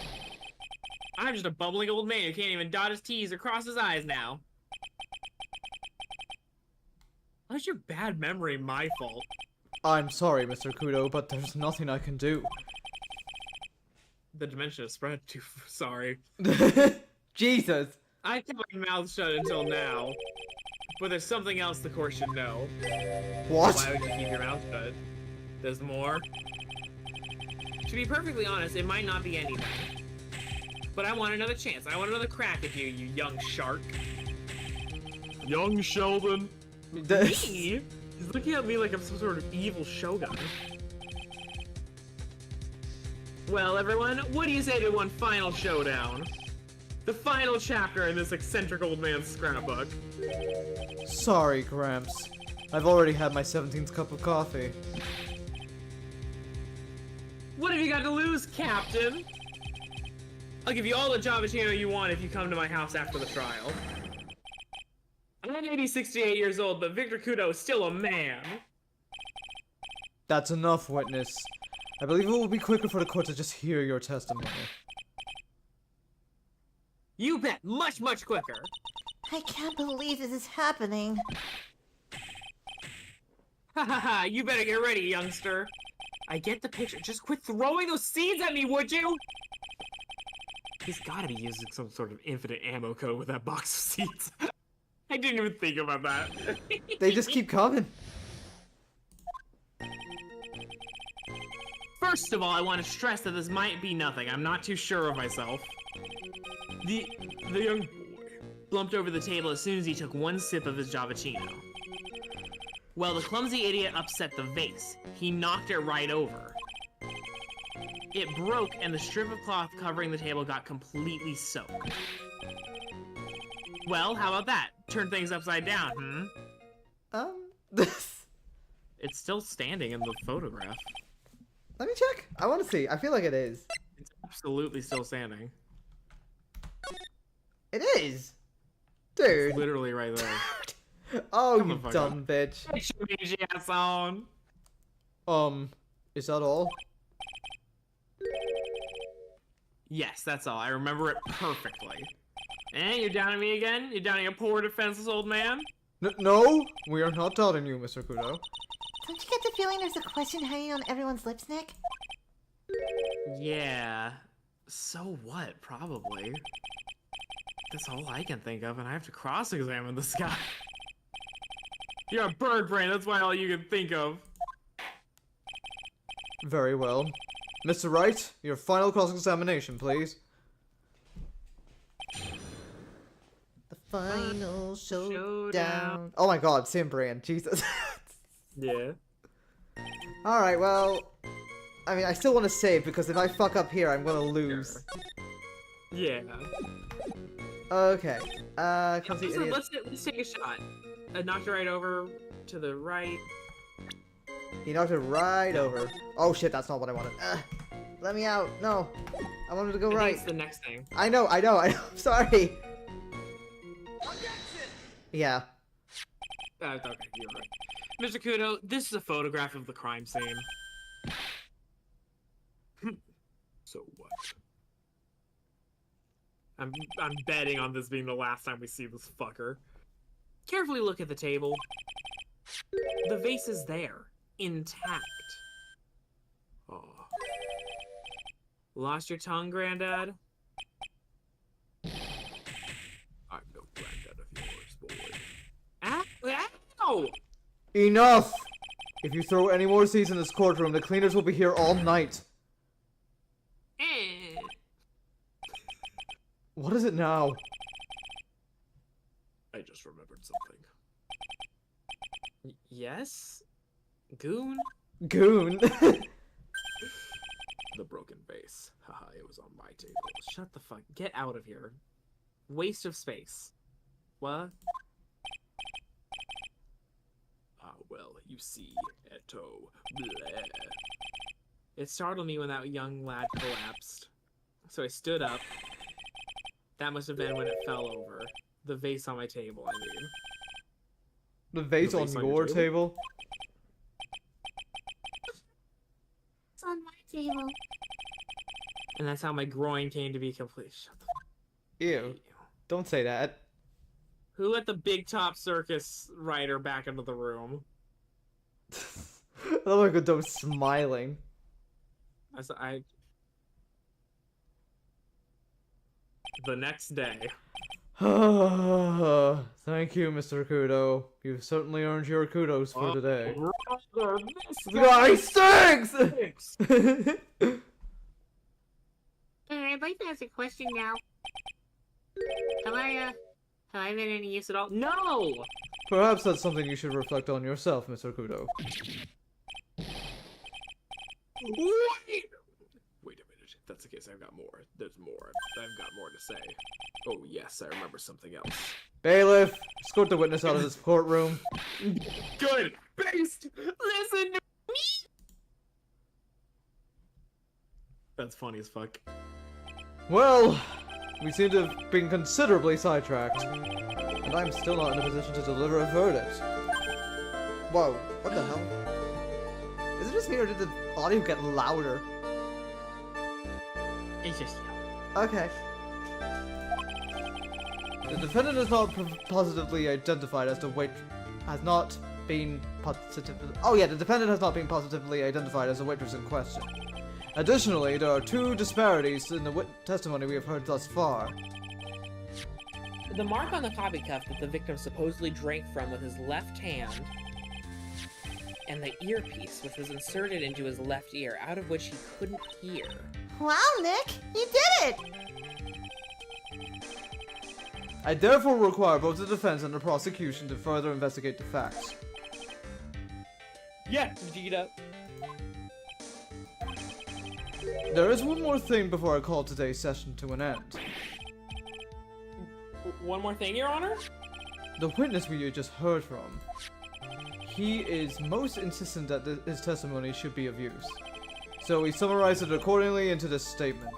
I'm just a bumbling old man who can't even dot his T's or cross his I's now. How's your bad memory my fault? I'm sorry, Mr. Kudo, but there's nothing I can do. The dementia spread too. Sorry. Jesus. I kept my mouth shut until now. But there's something else the court should know. What? Why would you keep your mouth shut? There's more. To be perfectly honest, it might not be anything. But I want another chance. I want another crack at you, you young shark. Young Sheldon. Me? He's looking at me like I'm some sort of evil shogun. Well, everyone, what do you say to one final showdown? The final chapter in this eccentric old man's scrapbook. Sorry, Gramps. I've already had my 17th cup of coffee. What have you got to lose, Captain? I'll give you all the Javachino you want if you come to my house after the trial. I may be 68 years old, but Victor Kudo is still a man. That's enough, witness. I believe it will be quicker for the court to just hear your testimony. You bet, much, much quicker. I can't believe this is happening. Ha ha ha, you better get ready, youngster. I get the picture. Just quit throwing those seeds at me, would you? He's gotta be using some sort of infinite ammo code with that box of seeds. I didn't even think about that. They just keep coming. First of all, I want to stress that this might be nothing. I'm not too sure of myself. The young boy slumped over the table as soon as he took one sip of his Javachino. Well, the clumsy idiot upset the vase. He knocked it right over. It broke, and the strip of cloth covering the table got completely soaked. Well, how about that? Turn things upside down, This. It's still standing in the photograph. Let me check. I want to see. I feel like it is. It's absolutely still standing. It is. Dude. It's literally right there. Oh, Come you the fuck dumb bitch. Get your mangy ass on. Is that all? Yes, that's all. I remember it perfectly. Eh, you're down at me again? You're down at a poor defenseless old man? No, we are not doubting you, Mr. Kudo. Don't you get the feeling there's a question hanging on everyone's lips, Nick? Yeah. So what? Probably. That's all I can think of, and I have to cross-examine this guy. You're a bird brain, that's why all you can think of. Very well. Mr. Wright, your final cross-examination, please. The final showdown. Oh my god, Simbrian, Jesus. Yeah. Alright, well... I mean, I still want to save, because if I fuck up here, I'm gonna lose. Yeah. Okay. Clumsy Listen, idiot. let's take a shot. Knocked it right over to the right. He knocked it right over. Oh shit, that's not what I wanted. Let me out. No. I wanted to go I think right. it's the next thing. I know. I'm sorry. Yeah. Okay, you're right. Mr. Kudo, this is a photograph of the crime scene. So what? I'm betting on this being the last time we see this fucker. Carefully look at the table. The vase is there, intact. Oh, Lost your tongue, Granddad? I'm no granddad of yours, boy. Ow! Enough! If you throw any more seeds in this courtroom, the cleaners will be here all night. Eh. What is it now? I just remembered something. Yes? Goon? Goon. The broken vase. Haha, it was on my table. Shut the fuck. Get out of here. Waste of space. What? Ah, well, you see, Eto. Bleh. It startled me when that young lad collapsed. So I stood up. That must have been when it fell over. The vase on my table, I mean. The vase on vase on your your table? It's on my table. And that's how my groin came to be complete. Shut the Ew. Don't say that. Who let the Big Top Circus rider back into the room? Oh my god, I'm smiling. The next day. Thank you, Mr. Kudo. You've certainly earned your kudos for today. This Guy stinks! stinks. I'd like to ask a question now. Have I been any use at all? No! Perhaps that's something you should reflect on yourself, Mr. Kudo. Wait! Wait a minute. If that's the case, I've got more. There's more. I've got more to say. Oh, yes, I remember something else. Bailiff, escort the witness out of this courtroom. Good! Based! Listen to me! That's funny as fuck. Well, we seem to have been considerably sidetracked. And I'm still not in a position to deliver a verdict. Whoa, what the hell? Is it just me or did the audio get louder? It's just Okay. The defendant is not positively identified as the has not been positively. Oh yeah, the defendant has not been positively identified as the waitress in question. Additionally, there are two disparities in the testimony we have heard thus far. The mark on the coffee cup that the victim supposedly drank from with his left hand, and the earpiece which was inserted into his left ear, out of which he couldn't hear. Wow, Nick, you did it! I therefore require both the defense and the prosecution to further investigate the facts. Yeah, Vegeta. There is one more thing before I call today's session to an end. One more thing, Your Honor? The witness we just heard from, he is most insistent that his testimony should be of use. So we summarized it accordingly into this statement.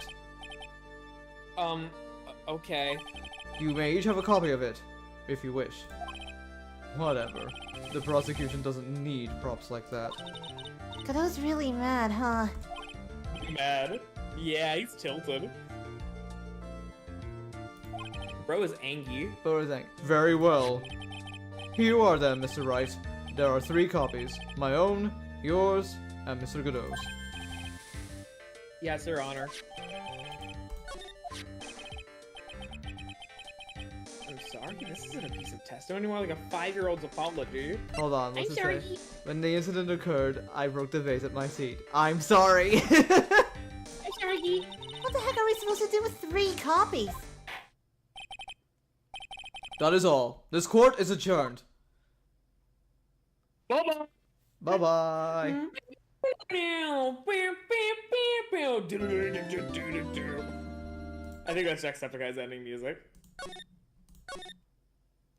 Okay. You may each have a copy of it, if you wish. Whatever. The prosecution doesn't need props like that. Godot's really mad, huh? Mad. Yeah, he's tilted. Bro is angry. Very well. Here you are then, Mr. Wright. There are 3 copies. My own, yours, and Mr. Godot's. Yes, Your Honor. I'm sorry, this isn't a piece of testimony anymore, like a 5-year-old's apology. Hold on, I'm what's it say? sorry. When the incident occurred, I broke the vase at my seat. I'm sorry! I'm sorry. What the heck are we supposed to do with 3 copies? That is all. This court is adjourned. Bye-bye! Bye-bye. I think that's Jacksepticeye's ending music.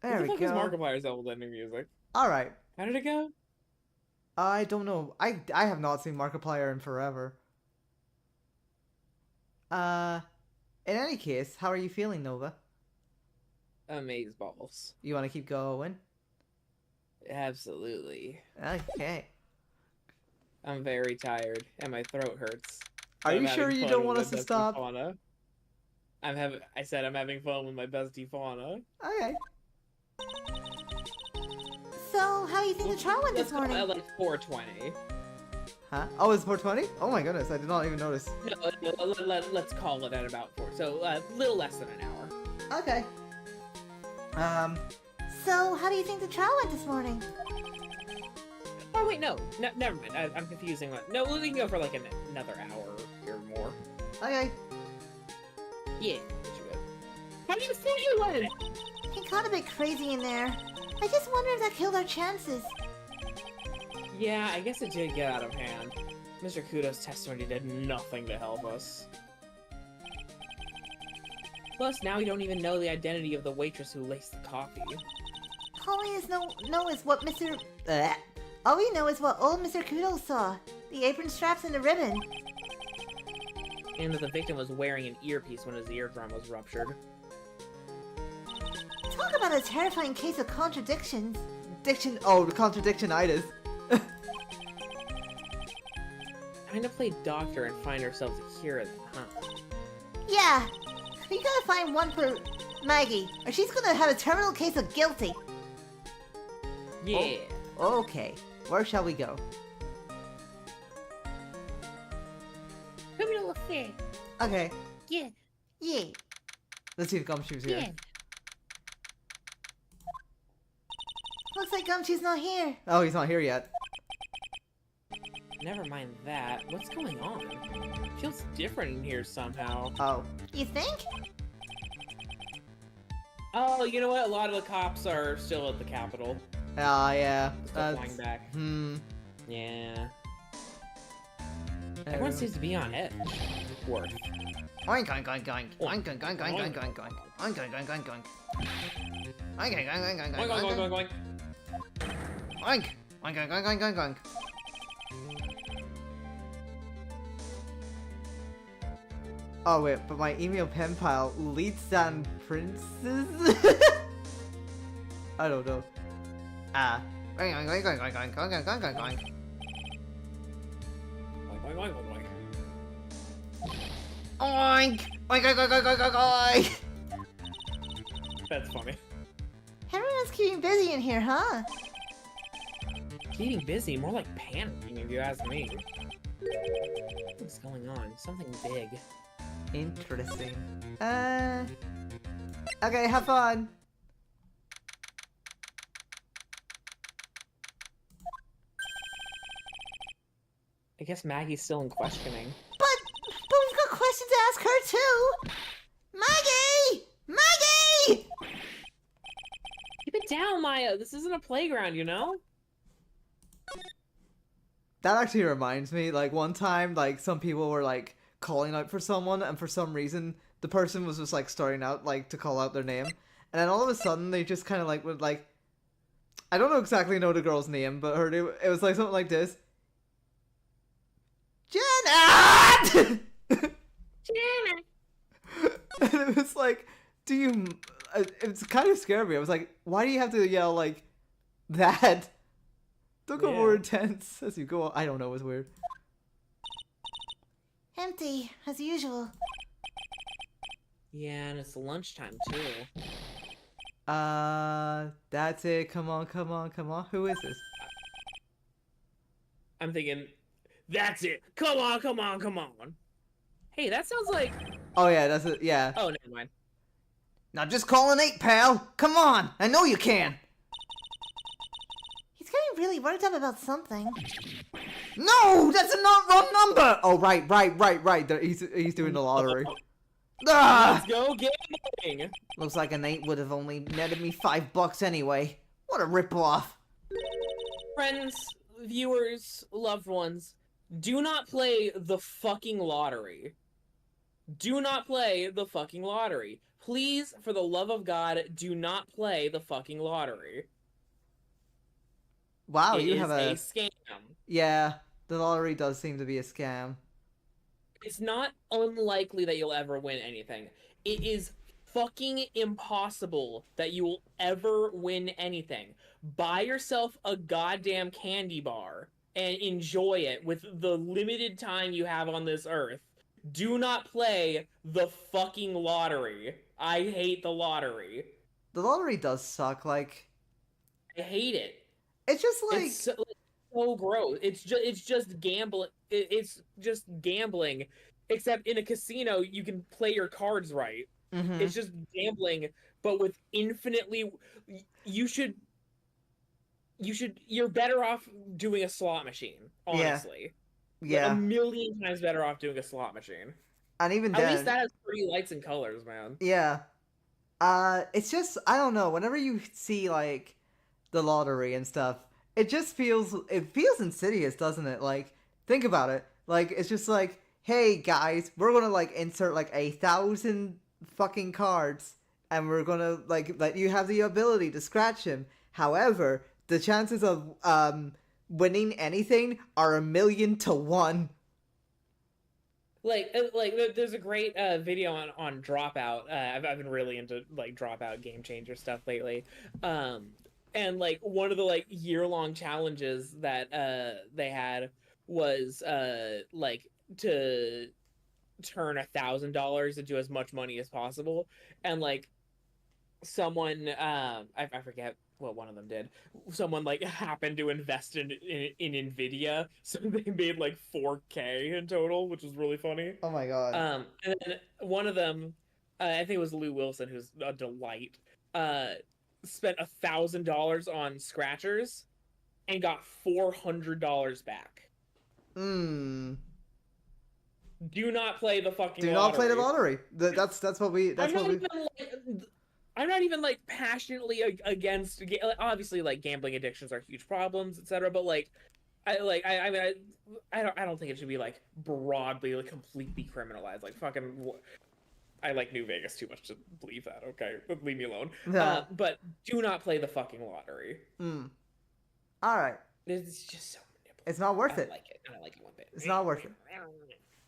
There we What the fuck is go. Markiplier's old ending music? Alright. How did it go? I don't know. I have not seen Markiplier in forever. In any case, how are you feeling, Nova? Amazeballs. You want to keep going? Absolutely. Okay. I'm very tired, and my throat hurts. Are I'm you sure having you fun don't with want my us to bestie stop? Fauna. I said I'm having fun with my bestie Fauna. Okay. So, how do you think the trial went Let's this go morning? at like 4:20. Huh? Oh, it's 420? Oh my goodness, I did not even notice. No, let's call it at about 4. So a little less than an hour. Okay. So, how do you think the trial went this morning? Oh wait, no, never mind. I'm confusing. No, we can go for like another hour or more. Okay. Yeah. How do you feeling? It got a bit crazy in there. I just wonder if that killed our chances. Yeah, I guess it did get out of hand. Mr. Kudo's testimony did nothing to help us. Plus, now we don't even know the identity of the waitress who laced the coffee. All we know is what Mr. All we know is what old Mr. Kudo saw. The apron straps and the ribbon. And that the victim was wearing an earpiece when his eardrum was ruptured. Talk about a terrifying case of contradictions. Contradictionitis. Kinda play doctor and find ourselves a hero then, huh? Yeah. We gotta find one for Maggie, or she's gonna have a terminal case of guilty. Yeah. Okay, where shall we go? Criminal affair. Okay, Yeah, Yeah. let's see if Gumshoe's here. yeah. Looks like Gumshoe's not here. Oh, he's not here yet. Never mind that. What's going on? Feels different in here somehow. Oh, You think? Oh, you know what? A lot of the cops are still at the Capitol. yeah. Still flying back. Yeah. Everyone seems to be on edge. Worth. Oink oink oink oink. Oink oink oink oink oink oink oink. Oink oink oink oink oink. Oink oink oink oink oink Oink, oink, oink. oink, oink, Oink oink oink oink oink oink. Oh wait, but my email pen pal leads and princes? I don't know. Ah. Oink oink oink oink oink oink oink oink oink oink. oink, oink, oink, oink. Oink oink oink oink oink oink oink. That's funny. Everyone's keeping busy in here, huh? Keeping busy, more like panicking if you ask me. What's going on? Something big. Interesting. Okay, have fun. I guess Maggie's still in questioning. But we've got questions to ask her too. Maggie! Maggie! Keep it down, Maya. This isn't a playground, you know? That actually reminds me, like, one time, like, some people were, like, calling out for someone, and for some reason, the person was just, like, starting out, like, to call out their name. And then all of a sudden, they just kind of, like, would, like... I don't exactly know the girl's name, but it was, like, something like this. Janet! Janet. And it was like, do you... It's kind of scared me. I was like, why do you have to yell, like, that? Don't go more intense as you go on. I don't know, it was weird. Empty, as usual. Yeah, and it's lunchtime, too. That's it. Come on, come on, come on. Who is this? I'm thinking, that's it. Come on, come on, come on. Hey, that sounds like... Oh, yeah, that's it. Yeah. Oh, never mind. Now just call an 8, pal. Come on. I know you can. He's getting really worked up about something. No, that's a not wrong number. Oh, right. He's doing the lottery. Ah! Let's go gambling! Looks like an 8 would have only netted me $5 anyway. What a ripoff. Friends, viewers, loved ones, do not play the fucking lottery. Do not play the fucking lottery. Please, for the love of God, do not play the fucking lottery. Wow, It you is have a scam. Yeah, the lottery does seem to be a scam. It's not unlikely that you'll ever win anything. It is fucking impossible that you will ever win anything. Buy yourself a goddamn candy bar and enjoy it with the limited time you have on this earth. Do not play the fucking lottery. I hate the lottery. The lottery does suck, like... I hate it. It's just like... It's so gross. It's just gambling. It's just gambling, except in a casino you can play your cards right. Mhm. It's just gambling, but with infinitely. You're better off doing a slot machine. Honestly, Yeah. Like, a million times better off doing a slot machine. And even At then... least that has pretty lights and colors, man. Yeah. It's just, I don't know, whenever you see, like, the lottery and stuff, it feels insidious, doesn't it? Like, think about it. Like, it's just like, hey, guys, we're gonna, like, insert, like, 1,000 fucking cards, and we're gonna, like, let you have the ability to scratch them. However, the chances of, winning anything are 1,000,000 to 1. Like there's a great video on Dropout. I've been really into like Dropout Game Changer stuff lately. And like one of the like year-long challenges that they had was like to turn $1,000 into as much money as possible, and like someone I forget what one of them did. Someone like happened to invest in Nvidia, so they made like 4K in total, which was really funny. Oh my god. And then one of them, I think it was Lou Wilson, who's a delight, spent $1,000 on scratchers and got $400 back. Hmm. Do not play the fucking Do lottery. not play the lottery. That's what we. I'm not even like passionately against. Obviously, like gambling addictions are huge problems, etc. But like, I don't think it should be like broadly, like completely criminalized. Like fucking, I like New Vegas too much to believe that. Okay, leave me alone. Yeah. But do not play the fucking lottery. All right. It's just so manipulative. It's not worth I it. don't like it. I don't like it one bit. It's not worth it.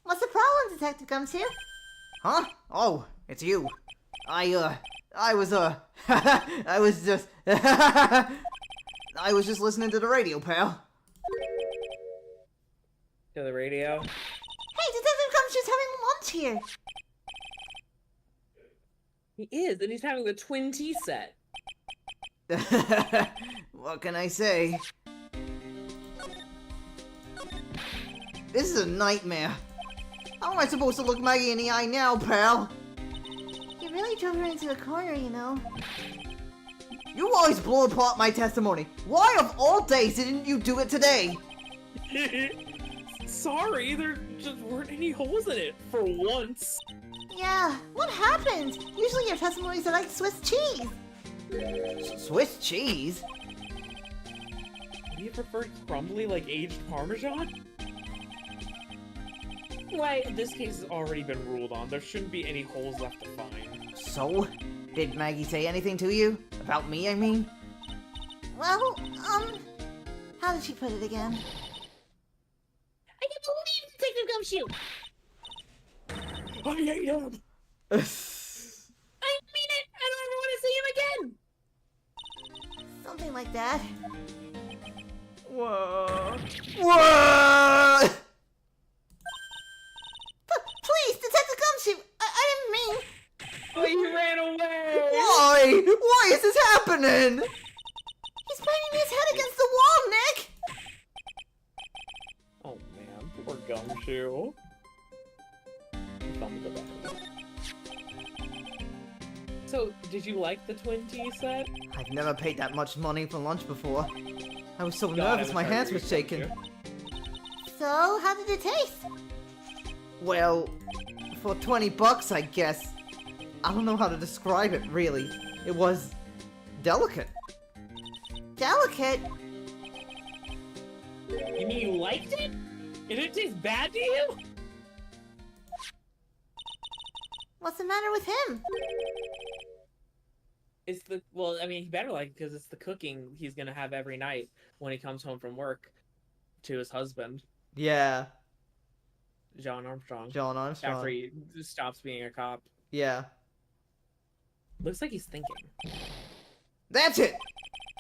What's the problem, Detective Gumshoe? Huh? Oh, it's you. I was just, I was just listening to the radio, pal. To the radio. Hey, Detective Gumshoe's having lunch here. He is, and he's having the twin tea set. What can I say? This is a nightmare. How am I supposed to look Maggie in the eye now, pal? You really drove her into a corner, you know. You always blow apart my testimony. Why of all days didn't you do it today? Sorry, there just weren't any holes in it for once. Yeah, what happened? Usually your testimonies are like Swiss cheese. Swiss cheese? Do you prefer crumbly like aged Parmesan? Why, this case has already been ruled on. There shouldn't be any holes left to find. So? Did Maggie say anything to you? About me, I mean? Well, how did she put it again? I can't believe Detective Gumshoe! I hate him! I mean it! I don't ever want to see him again! Something like that. Whoa. What? Please, Detective Gumshoe! I didn't mean... Oh, you ran away! Why? Why is this happening? He's banging his head against the wall, Nick! Oh man, poor Gumshoe. Thumbs up. So, did you like the twin tea set? I've never paid that much money for lunch before. I was so God, nervous, I my wish I hands were really shaking. liked So, how did it taste? Well, for 20 bucks, I guess. I don't know how to describe it, really. It was delicate. Delicate? You mean you liked it? Did it taste bad to you? What's the matter with him? It's the well, I mean, he better like it because it's the cooking he's gonna have every night when he comes home from work to his husband, Yeah, John Armstrong. John Armstrong. After he stops being a cop, Yeah. looks like he's thinking. That's it!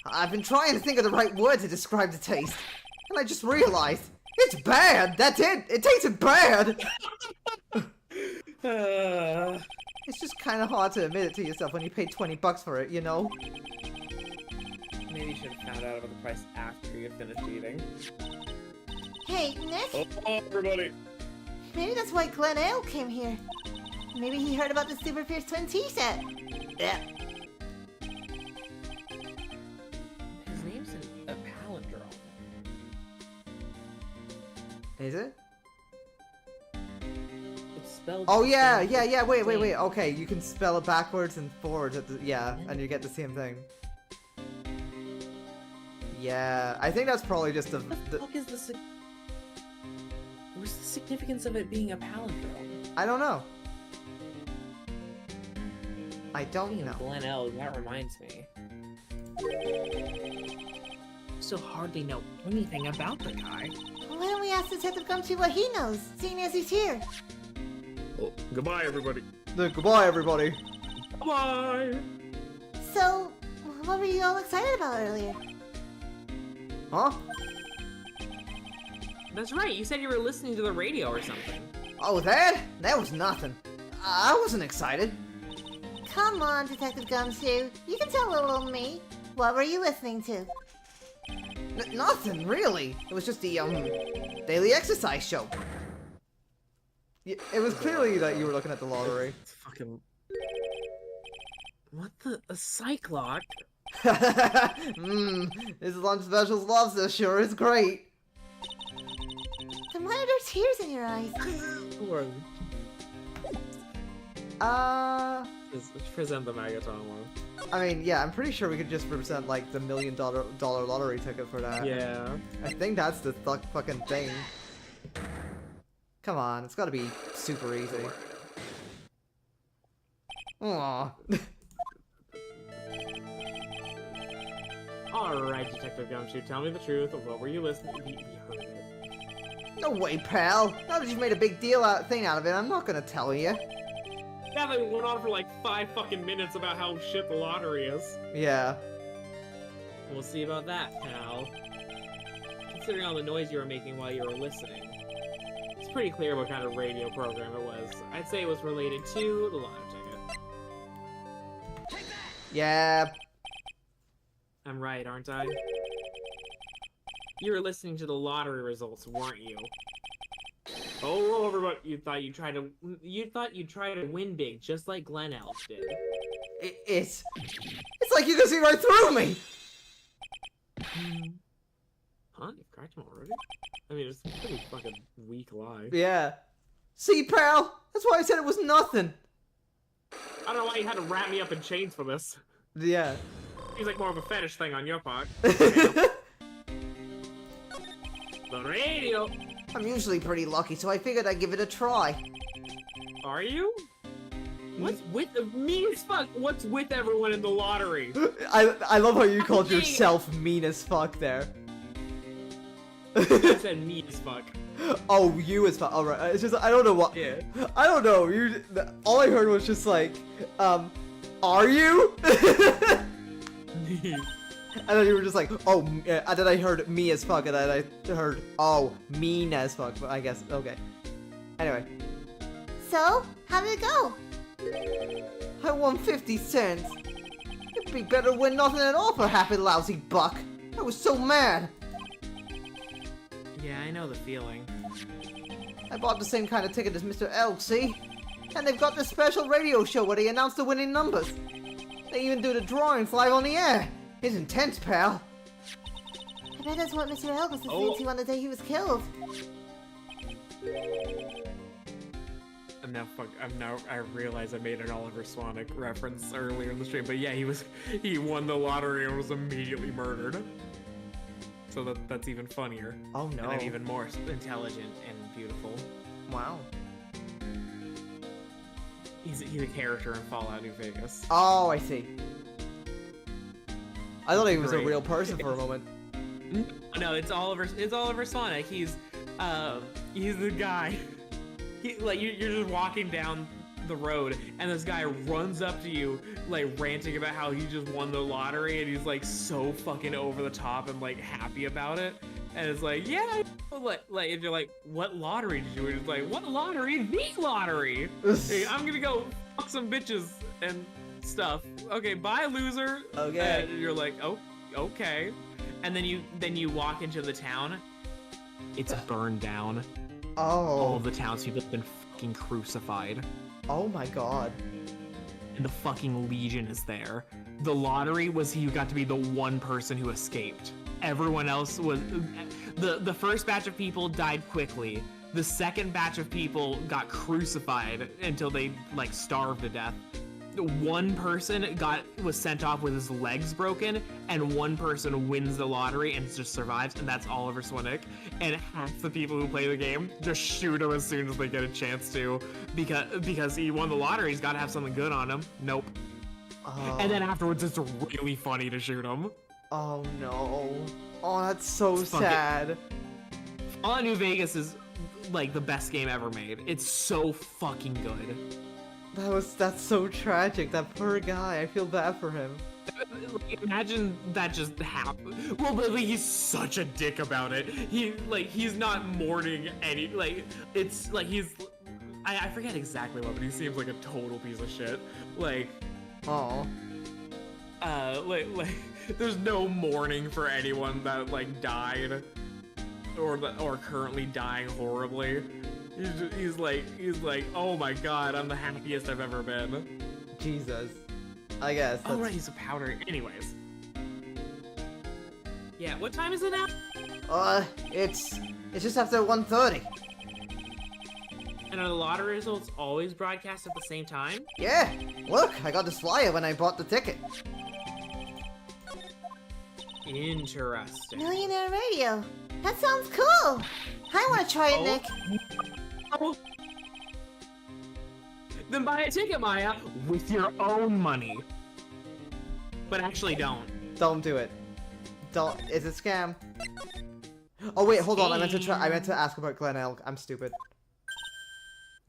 I've been trying to think of the right word to describe the taste. And I just realized, it's bad! That's it! It tasted bad! It's just kind of hard to admit it to yourself when you paid 20 bucks for it, you know? Maybe you should have found out about the price after you had finished eating. Hey, Nick? Oh, everybody! Maybe that's why Glen Ale came here. Maybe he heard about the Super Fierce Twin Tea set. Yeah. His name's a palindrome. Is it? It's spelled. Oh the yeah, same yeah, yeah, wait. thing. Okay, you can spell it backwards and forwards at the, yeah, and you get the same thing. Yeah, I think that's probably just the, What the fuck is the what's the significance of it being a palindrome? I don't know. I don't Speaking know. of Glen L, that reminds me. Still hardly know anything about the guy. Why don't we ask Detective Gumshoe what he knows, seeing as he's here? Oh, goodbye, everybody. Goodbye, everybody. Bye. So, what were you all excited about earlier? Huh? That's right. You said you were listening to the radio or something. Oh, that? That was nothing. I wasn't excited. Come on, Detective Gumshoe. You can tell little old me. What were you listening to? Nothing, really. It was just the, daily exercise show. Yeah, it was clearly that you were looking at the lottery. It's fucking. What the? A Cyclock? This lunch special's lobster sure is great. Then why are there tears in your eyes? Or present the Magaton one. I mean, yeah, I'm pretty sure we could just present like the $1 million lottery ticket for that. Yeah. I think that's the fucking thing. Come on, it's gotta be super easy. Aww. Alright, Detective Gumshoe, tell me the truth. What were you listening to? You heard it. No way, pal. Now that you've made a big thing out of it, I'm not gonna tell you. Yeah, they went on for like 5 fucking minutes about how shit the lottery is. Yeah. We'll see about that, pal. Considering all the noise you were making while you were listening, it's pretty clear what kind of radio program it was. I'd say it was related to the lotto ticket. Yeah. I'm right, aren't I? You were listening to the lottery results, weren't you? Oh, everybody! You thought you'd try to win big, just like Glen Elf did. It's like you can see right through me. Huh? You've cracked him already? I mean, it's a pretty fucking weak lie. Yeah. See, pal? That's why I said it was nothing. I don't know why you had to wrap me up in chains for this. Yeah. Seems like more of a fetish thing on your part. The radio! I'm usually pretty lucky, so I figured I'd give it a try. Are you? What's with me as fuck? What's with everyone in the lottery? I love how you called yourself mean as fuck there. I said me as fuck. Oh, you as fuck. Alright, it's just, I don't know what. Yeah. I don't know. All I heard was just like, are you? And then you were just like, oh, and then I heard me as fuck, and then I heard, oh, mean as fuck, but I guess, okay. Anyway. So, how did it go? I won 50 cents. It'd be better to win nothing at all for half a lousy buck. I was so mad. Yeah, I know the feeling. I bought the same kind of ticket as Mr. Elk, see? And they've got this special radio show where they announce the winning numbers. They even do the drawings live on the air. It's intense, pal. I bet that's what Mr. Elk was listening to on the day he was killed. I realize I made an Oliver Swanik reference earlier in the stream, but yeah, he won the lottery and was immediately murdered. So that's even funnier. Oh no. And then even more intelligent and beautiful. Wow. He's a character in Fallout New Vegas. Oh, I see. I thought he was a Great. real person for a moment. No, it's Oliver Sonic. He's the guy. You're just walking down the road, and this guy runs up to you, like ranting about how he just won the lottery, and he's like so fucking over the top and like happy about it. And it's like, yeah, like if you're like, what lottery did you win? It's like, what lottery? The lottery. Hey, I'm gonna go fuck some bitches and stuff. Okay, bye, loser. Okay. And you're like, oh, okay. And then you walk into the town. It's burned down. All Oh. the townspeople have been fucking crucified. Oh my god. And the fucking Legion is there. The lottery was you got to be the one person who escaped. Everyone else was... The first batch of people died quickly. The second batch of people got crucified until they, like, starved to death. One person was sent off with his legs broken, and one person wins the lottery and just survives, and that's Oliver Swanik. And half the people who play the game just shoot him as soon as they get a chance to, because he won the lottery. He's got to have something good on him. Nope. Oh. And then afterwards, it's really funny to shoot him. Oh no. Oh, that's so It's fucking- sad. Fallout New Vegas is like the best game ever made. It's so fucking good. That's so tragic. That poor guy. I feel bad for him. Imagine that just happened. Well, but like, he's such a dick about it. He's not mourning any, like, it's like he's I forget exactly what, but he seems like a total piece of shit. Like, Oh. like there's no mourning for anyone that like died or currently dying horribly. He's like, oh my god, I'm the happiest I've ever been. Jesus. I guess. Oh right, he's a powder. Anyways. Yeah, what time is it now? It's just after 1:30. And are the lottery results always broadcast at the same time? Yeah, look, I got this flyer when I bought the ticket. Interesting. Millionaire Radio. That sounds cool. I want to try it, Oh. Nick. Oh. Then buy a ticket, Maya, with your own money. But actually don't. Don't do it. Don't. It's a scam. Oh wait, hold on. I meant to ask about Glen Elg. I'm stupid.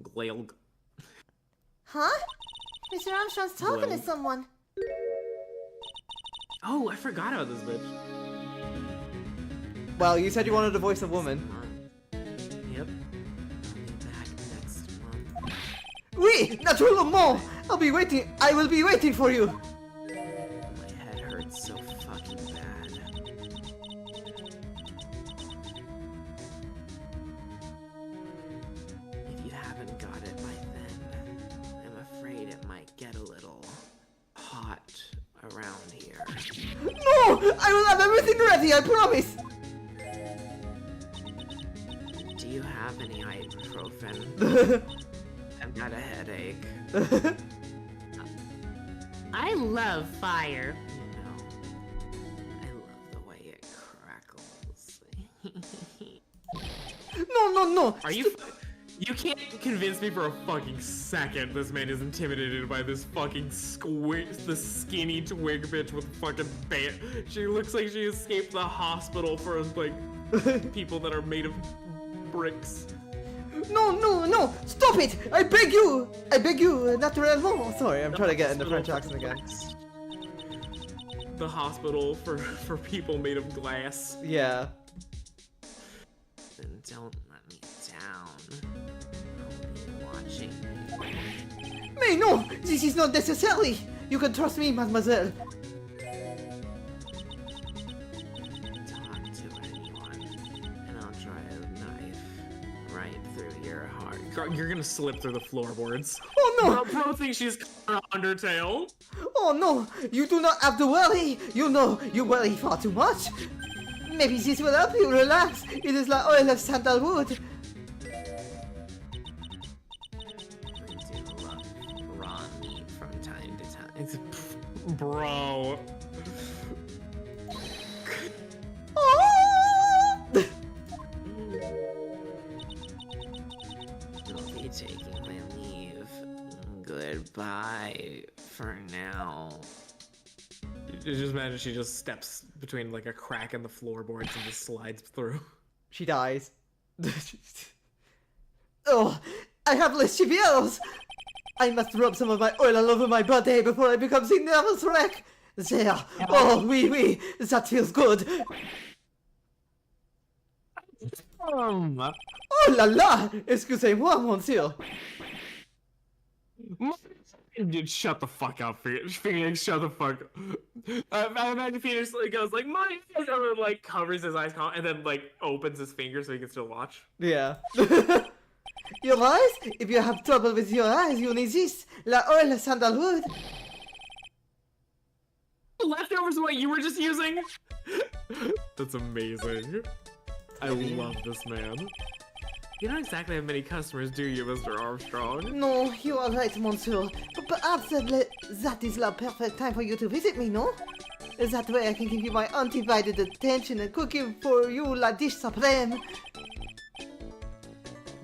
Glailg. Huh? Mr. Armstrong's talking Well. to someone. Oh, I forgot about this bitch. Well, you said you wanted to voice a woman. Yep. I'll be back next month. Oui, naturellement. I will be waiting for you. My head hurts so fucking bad. If you haven't got it by then, I'm afraid it might get a little hot around here. No, I will have everything ready. I promise. Do you have any ibuprofen? I've got a headache. I love fire. You know, I love the way it crackles. No. Are you? You can't convince me for a fucking second this man is intimidated by this fucking the skinny twig bitch with fucking She looks like she escaped the hospital for like people that are made of bricks. No. Stop it. I beg you, naturellement. Sorry, I'm trying to get into French accent again. The hospital for people made of glass. Yeah. Then don't let me down. I'll be watching. Mais no, this is not necessary. You can trust me, mademoiselle. Talk to anyone, and I'll try a knife right through your heart. Girl, you're gonna slip through the floorboards. Oh no. Bro thinks she's Undertale. Oh no, you do not have to worry. You know, you worry far too much. Maybe this will help you relax. It is like oil of sandalwood. I do love raw meat from time to time. Bro. I'll be taking my leave. Goodbye for now. Just imagine she just steps between like a crack in the floorboards and just slides through. She dies. Oh, I have less chivios. I must rub some of my oil all over my body before I become the nervous wreck. There. Oh, oui, that feels good. Oh la la! Excusez-moi, monsieur. Dude, shut the fuck up, Phoenix. Shut the fuck up. I imagine Phoenix like, goes like, my eyes, and like covers his eyes, and then like opens his fingers so he can still watch. Yeah. Your eyes? If you have trouble with your eyes, you need this. La oil sandalwood. Leftovers what you were just using? That's amazing. I love this man. You don't exactly have many customers, do you, Mr. Armstrong? No, you are right, monsieur. But perhaps that is the perfect time for you to visit me, no? That way I can give you my undivided attention and cooking for you la dish supreme.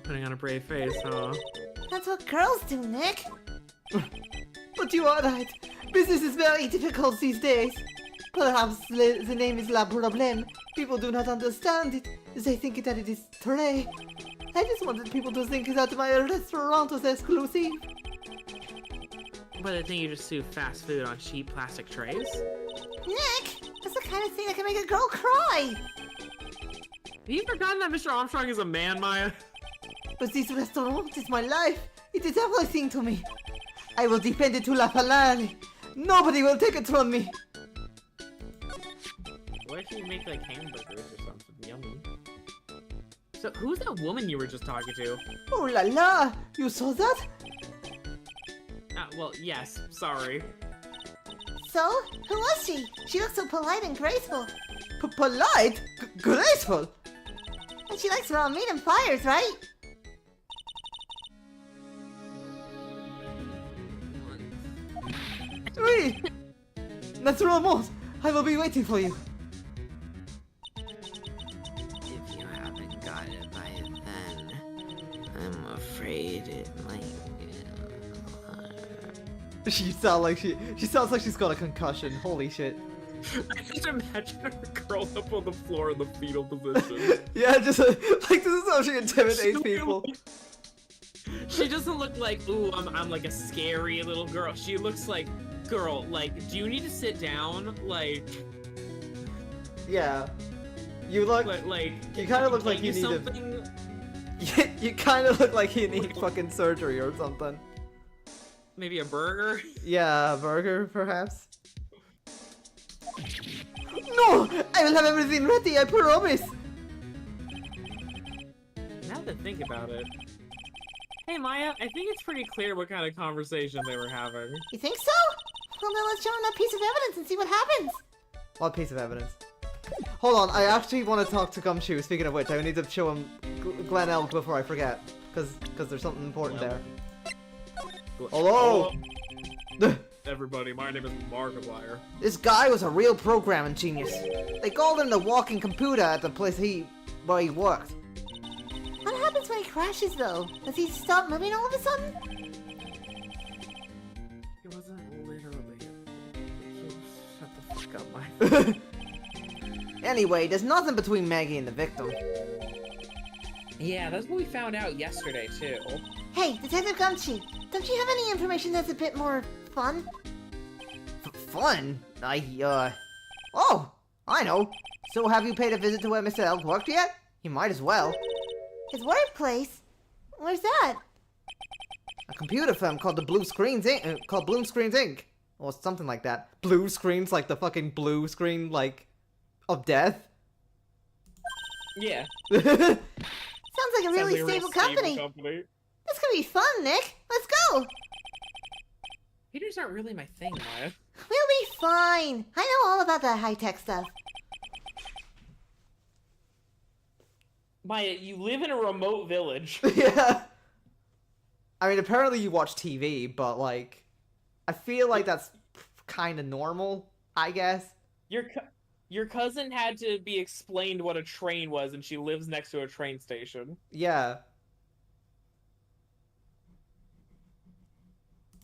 Putting on a brave face, huh? That's what girls do, Nick. But you are right. Business is very difficult these days. Perhaps the name is La Problème. People do not understand it. They think that it is tray. I just wanted people to think that my restaurant was exclusive. But I think you just do fast food on cheap plastic trays? Nick, that's the kind of thing that can make a girl cry. Have you forgotten that Mr. Armstrong is a man, Maya? But this restaurant is my life. It is everything to me. I will defend it to la finale. Nobody will take it from me. What if you make like hamburgers or something yummy? So who's that woman you were just talking to? Oh la la! You saw that? Well, yes. Sorry. So, who was she? She looked so polite and graceful. Polite? Graceful? And she likes raw meat and fires, right? Oui! Notre Ramos, I will be waiting for you. If you haven't got it by then, I'm afraid it might. She sounds like she's got a concussion. Holy shit. I just imagine her curled up on the floor in the fetal position. Yeah, just like this is how she intimidates people. She doesn't look like, ooh, I'm like a scary little girl. She looks like, girl, like, do you need to sit down? Like, Yeah. You look like you kind of look like you you need something. you kind of look like you need fucking surgery or something. Maybe a burger. Yeah, a burger perhaps. No! I will have everything ready, I promise! Now to think about it. Hey Maya, I think it's pretty clear what kind of conversation they were having. You think so? Well, then let's show him that piece of evidence and see what happens. What piece of evidence? Hold on, I actually want to talk to Gumshoe. Speaking of which, I need to show him Glen Elk before I forget. Because there's something important there. Hello! Everybody, my name is Markiplier. This guy was a real programming genius. They called him the walking computer at the place where he worked. What happens when he crashes, though? Does he stop moving all of a sudden? It wasn't literally. Shut the fuck up, Maya. Anyway, there's nothing between Maggie and the victim. Yeah, that's what we found out yesterday, too. Hey, Detective Gumshoe, don't you have any information that's a bit more fun? Fun? Oh, I know. So have you paid a visit to where Mr. Elk worked yet? You might as well. His workplace? Where's that? A computer firm called the Blue Screens Inc. Called Bloom Screens Inc. Or something like that. Blue screens, like the fucking blue screen, like, of death? Yeah. Sounds like a really Sounds like stable company. This could be fun, Nick. Let's go. Computers aren't really my thing, Maya. We'll be fine. I know all about that high-tech stuff. Maya, you live in a remote village. Yeah. I mean, apparently you watch TV, but, like, I feel like that's kind of normal, I guess. Your cousin had to be explained what a train was, and she lives next to a train station. Yeah.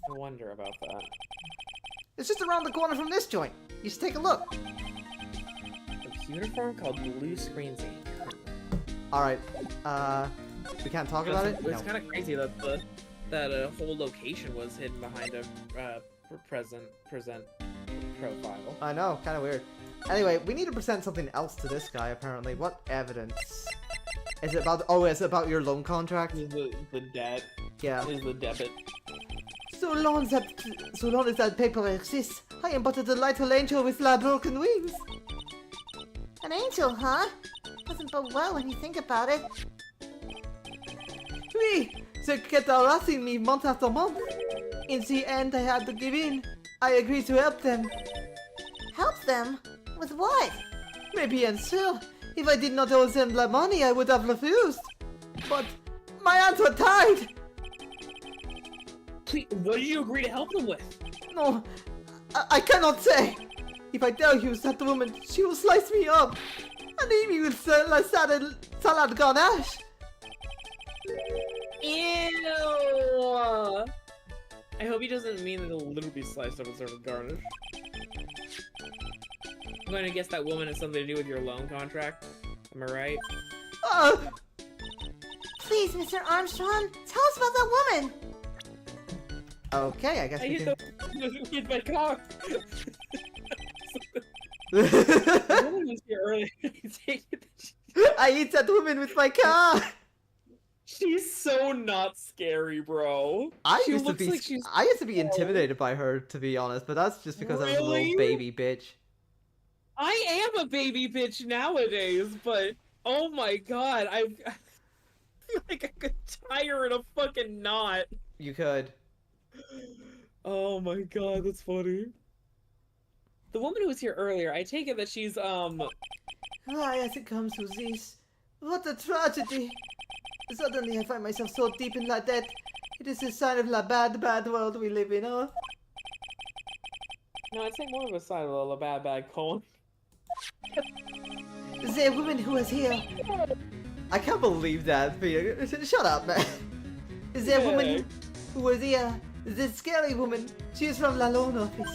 I wonder about that. It's just around the corner from this joint. You should take a look. Computer firm called Blue Screens Inc. Alright, we can't talk about it? It's No. kind of crazy that that a whole location was hidden behind a present profile. I know, kind of weird. Anyway, we need to present something else to this guy, apparently. What evidence? Is it about- oh, is it about your loan contract? The debt Yeah. is the debit. So long as that paper exists, I am but a delightful angel with broken wings. An angel, huh? Doesn't bode well when you think about it. Oui, they kept harassing me month after month. In the end, I had to give in. I agreed to help them. Help them? With what? Maybe and sure, if I did not owe them the money, I would have refused. But my hands were tied. Please, what did you agree to help them with? No, I cannot say. If I tell you that woman, she will slice me up and eat me with salad ganache. Ew! I hope he doesn't mean that it'll literally be sliced up and served with garnish. I'm going to guess that woman has something to do with your loan contract. Am I right? Please, Mr. Armstrong, tell us about that woman. Okay, I guess I we hit can... the with my car. I The woman was here earlier. hit that woman with my car. She's so not scary, bro. I She used to looks be like she's I used to be intimidated by her, to be honest, but that's just because I was a little Really? baby bitch. I am a baby bitch nowadays, but oh my god, I feel like I could tie her in a fucking knot. You could. Oh my god, that's funny. The woman who was here earlier, I take it that she's Ah, yes, it comes to this. What a tragedy! Suddenly I find myself so deep in la debt. It is a sign of la bad, bad world we live in, huh? No, I'd say more of a sign of a bad colon. The woman who was here. I can't believe that. Shut up, man. The woman who was here. The scary woman. She is from la loan office.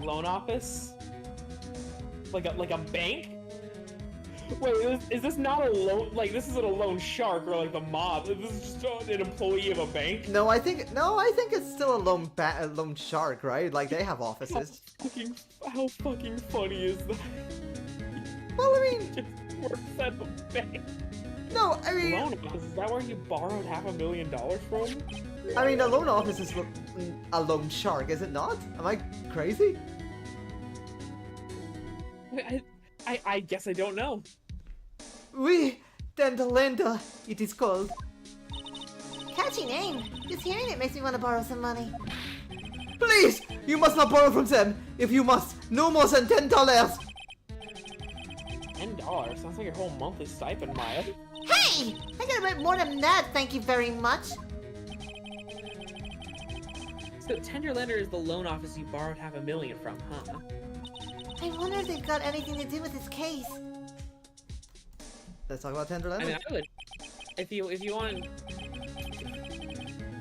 Loan office? Like a bank? Wait, is this not a loan? Like, this isn't a loan shark or like the mob. This is just an employee of a bank. No, I think it's still a loan shark, right? Like they have offices. How fucking funny is that? Well, I mean, Just works at the bank. no, I mean, Loan office, is that where you borrowed $500,000 from? I mean, a loan office is a loan shark, is it not? Am I crazy? I guess I don't know. We, Dentalenda, it is called. Catchy name. Just hearing it makes me want to borrow some money. Please, you must not borrow from them. If you must, no more than $10. $10? Sounds like your whole monthly stipend, Maya. Hey! I got a bit more than that, thank you very much. So Tender Lender is the loan office you borrowed $500,000 from, huh? I wonder if they've got anything to do with this case. Let's talk about Tender I Lender. mean, I would. If you want.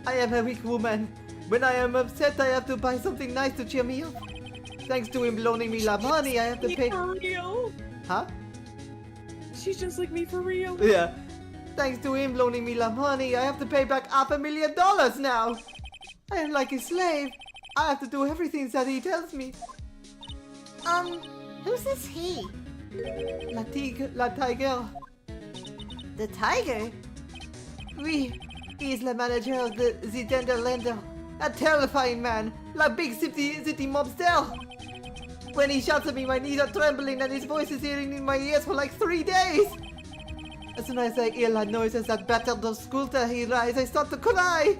I am a weak woman. When I am upset, I have to buy something nice to cheer me up. Thanks to him loaning me la money, I have to pay. For real? Huh? She's just like me for real. Yeah. Thanks to him loaning me la money, I have to pay back $500,000 now. I am like a slave. I have to do everything that he tells me. Who's this he? La tiger. The tiger? Oui, he is the manager of the Tender Lender. A terrifying man, like big city mobster. When he shouts at me, my knees are trembling and his voice is hearing in my ears for like 3 days. As soon as I hear the noises that battered the scooter he rides, I start to cry.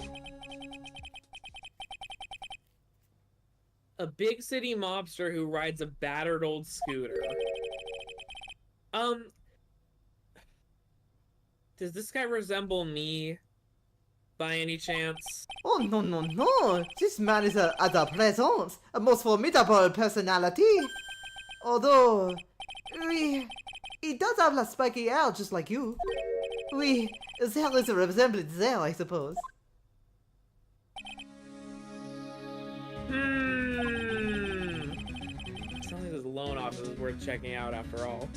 A big city mobster who rides a battered old scooter. Does this guy resemble me by any chance? Oh, no, no, no. This man is a presence, a most formidable personality. Although, he does have la spiky hair just like you. There is a resemblance there, I suppose. Sounds like this loan office is worth checking out after all.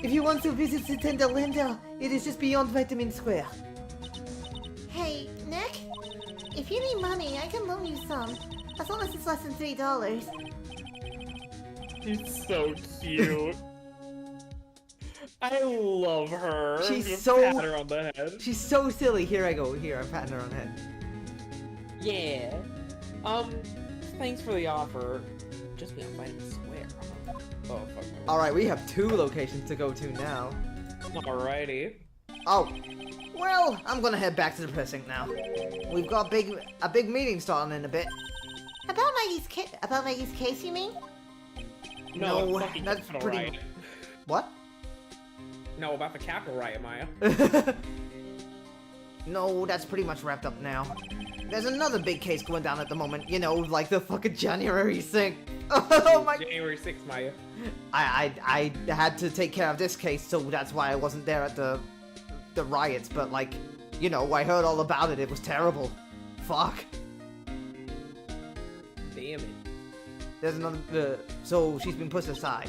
If you want to visit the Tender Lender, it is just beyond Vitamin Square. Hey, Nick? If you need money, I can loan you some. As long as it's less than $3. She's so cute. I love her. She's Just so- pat her on the head. She's so silly. Here I go. Here, I'm patting her on the head. Yeah. Thanks for the offer. Just be on Vitamin Square. Oh, fuck. Alright, we have 2 locations to go to now. Alrighty. Oh, well, I'm gonna head back to the precinct now. We've got a big meeting starting in a bit. About Maggie's case, you mean? No, fucking that's Capitol pretty- riot. What? No, about the Capitol riot, Maya. No, that's pretty much wrapped up now. There's another big case going down at the moment, you know, Like the fucking January 6th. Oh my. January 6th, Maya. I had to take care of this case, so that's why I wasn't there at the riots. But like, you know, I heard all about it. It was terrible. Fuck. Damn it. There's another. So she's been pushed aside.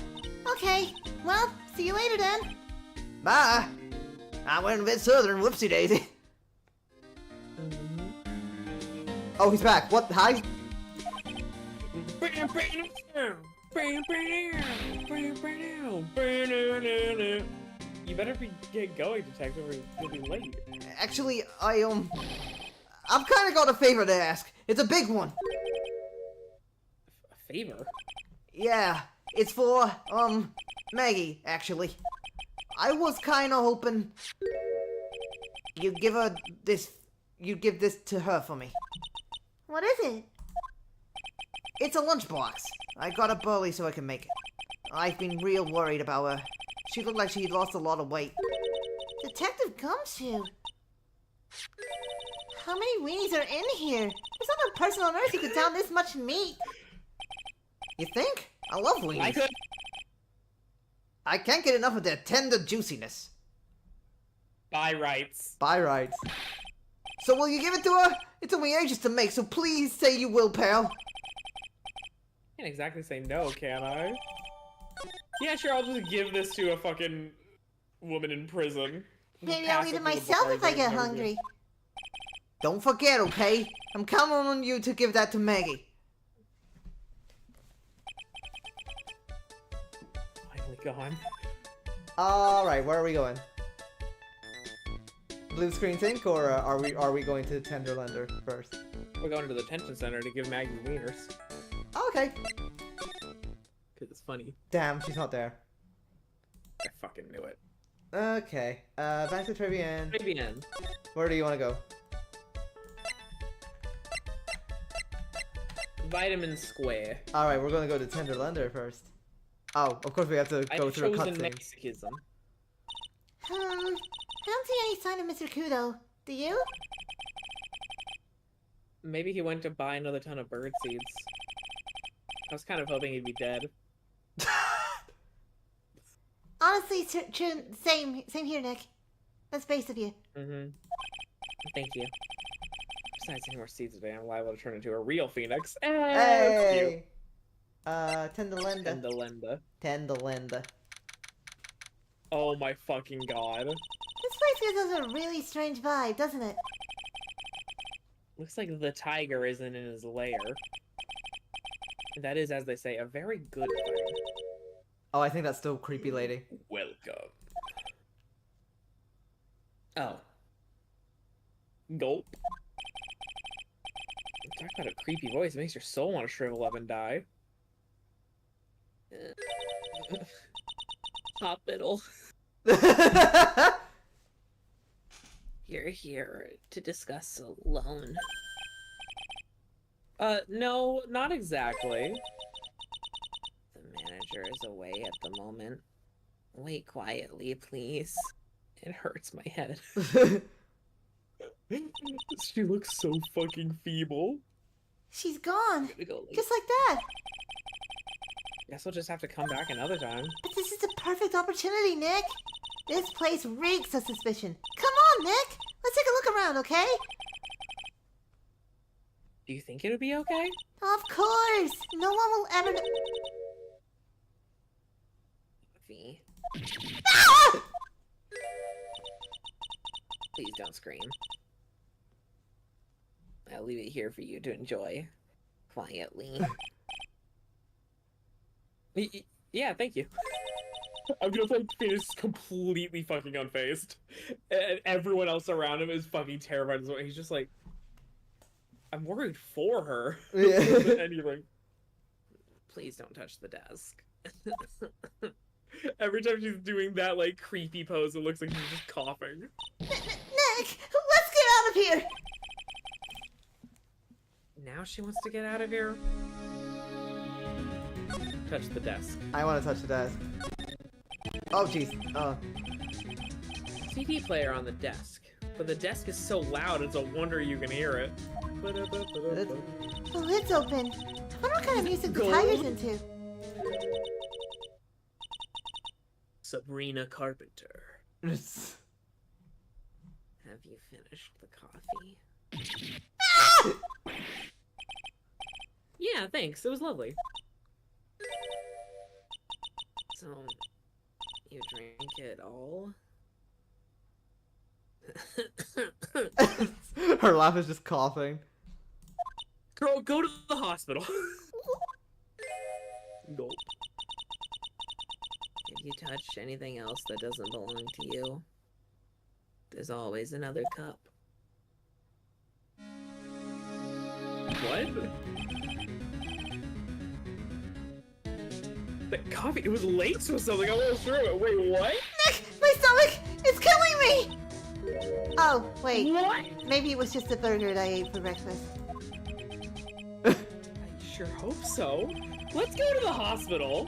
Okay, well, see you later then. Bye! I went a bit southern, whoopsie daisy. Oh, he's back. What? Hi. You better get going, detective, or you'll be late. Actually, I've kind of got a favor to ask. It's a big one. A favor? Yeah, it's for, Maggie, actually. I was kind of hoping you'd give this to her for me. What is it? It's a lunchbox. I got up early so I can make it. I've been real worried about her. She looked like she'd lost a lot of weight. Detective Gumshoe. How many weenies are in here? There's not a person on earth who could down this much meat. You think? I love weenies. I could. I can't get enough of their tender juiciness. By rights. By rights. So will you give it to her? It took me ages to make, so please say you will, pal. Can't exactly say no, can I? Yeah, sure, I'll just give this to a fucking woman in prison. Maybe I'll eat it myself if I get hungry. Don't forget, okay? I'm counting on you to give that to Maggie. Finally gone. Alright, where are we going? Blue screen sink, or are we going to Tenderlander first? We're going to the detention center to give Maggie wieners. Oh, okay. Cause it's funny. Damn, she's not there. I fucking knew it. Okay, back to Trivia. Maybe end. Where do you want to go? Vitamin Square. Alright, we're gonna go to Tenderlander first. Oh, of course we have to go through a cutscene. Mexicism. I don't see any sign of Mr. Kudo. Do you? Maybe he went to buy another ton of bird seeds. I was kind of hoping he'd be dead. Honestly, same here, Nick. That's base of you. Mm-hmm. Thank you. Besides any more seeds today, I'm liable to turn into a real phoenix. Hey! Tenderlander. Tenderlander. Oh my fucking god. This place gives us a really strange vibe, doesn't it? Looks like the tiger isn't in his lair. That is, as they say, a very good thing. Oh, I think that's still creepy lady. Welcome. Oh. Gulp. Talk about a creepy voice. It makes your soul want to shrivel up and die. Hospital. You're here to discuss a loan. No, not exactly. The manager is away at the moment. Wait quietly, please. It hurts my head. She looks so fucking feeble. She's gone. Go Just like that. Guess we'll just have to come back another time. But this is the perfect opportunity, Nick. This place reeks of suspicion. Come on, Nick. Let's take a look around, okay? Do you think it would be okay? Of course. No one will ever... V. Ah! Please don't scream. I'll leave it here for you to enjoy. Quietly. Yeah, thank you. I'm gonna play Phoenix completely fucking unfazed. And everyone else around him is fucking terrified as well. He's just like, I'm worried for her. Yeah. Anything. Please don't touch the desk. Every time she's doing that, like, creepy pose, it looks like she's just coughing. Nick, let's get out of here. Now she wants to get out of here? Touch the desk. I want to touch the desk. Oh, jeez. Oh. CD player on the desk. But the desk is so loud, it's a wonder you can hear it. The lid's open. I wonder what kind of music the Gold? tiger's into. Sabrina Carpenter. Have you finished the coffee? Yeah, thanks. It was lovely. So, you drank it all? Her laugh is just coughing. Girl, go to the hospital. Gulp. If you touch anything else that doesn't belong to you, there's always another cup. What? The coffee, it was laced with something. I wasn't sure. Wait, what? Nick, my stomach! It's killing me! Oh, wait. What? Maybe it was just a burger that I ate for breakfast. I sure hope so. Let's go to the hospital.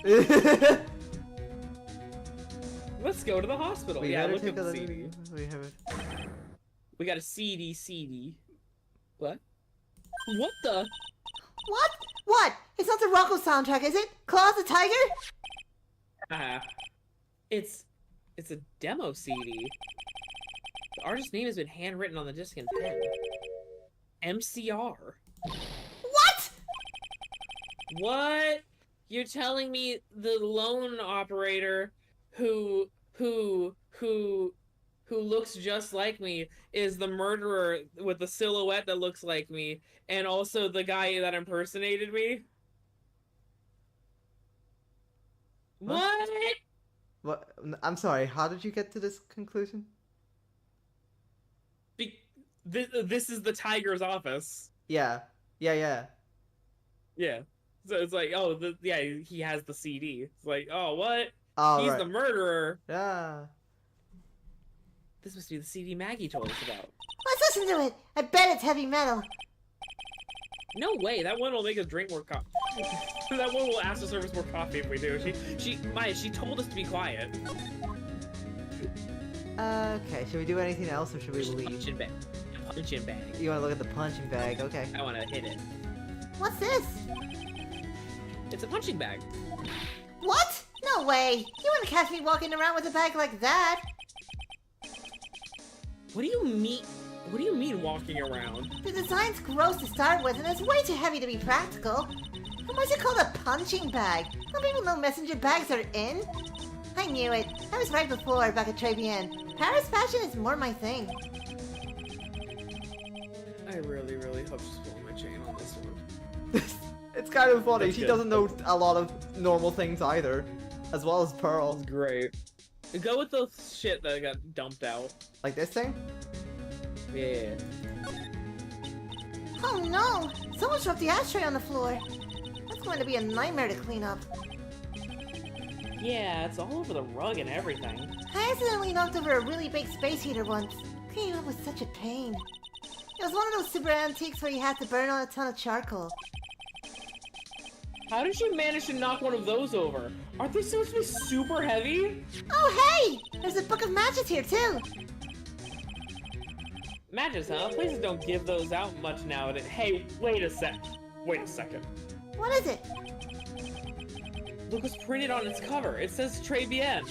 Let's go to the hospital. We yeah, better look take at a the look. CD. We have it. We got a CD. What? What the? What? What? It's not the Rocco soundtrack, is it? Claw the Tiger? It's a demo CD. The artist's name has been handwritten on the disc in pen. MCR. What? What? You're telling me the loan operator who looks just like me is the murderer with the silhouette that looks like me, and also the guy that impersonated me? What? What? I'm sorry. How did you get to this conclusion? This is the Tiger's office. Yeah. Yeah. Yeah. So it's like, oh, yeah, he has the CD. It's like, oh, what? Oh, He's right. the murderer. Yeah. This must be the CD Maggie told us about. Let's listen to it. I bet it's heavy metal. No way, that one will make us drink more coffee. That one will ask to serve us more coffee if we do. She told us to be quiet. Okay, should we do anything else or should we leave? Punching bag. Punching bag. You want to look at the punching bag? Okay. I want to hit it. What's this? It's a punching bag. What? No way. You wouldn't catch me walking around with a bag like that. What do you mean? What do you mean walking around? The design's gross to start with, and it's way too heavy to be practical. And why's it called a punching bag? Don't people know messenger bags are in? I knew it. I was right before, back at Trevian. Paris fashion is more my thing. I really, really hope she's pulling my chain on this one. It's kind of funny. That's She good. doesn't know a lot of normal things either, as well as Pearl. That's great. Go with the shit that got dumped out. Like this thing? Yeah. Oh no! Someone dropped the ashtray on the floor. That's going to be a nightmare to clean up. Yeah, it's all over the rug and everything. I accidentally knocked over a really big space heater once. Cleaning up was such a pain. It was one of those super antiques where you had to burn on a ton of charcoal. How did you manage to knock one of those over? Aren't they supposed to be super heavy? Oh hey! There's a book of matches here too! Matches, huh? Places don't give those out much nowadays. Hey, wait a second. What is it? Look what's printed on its cover. It says Très Bien.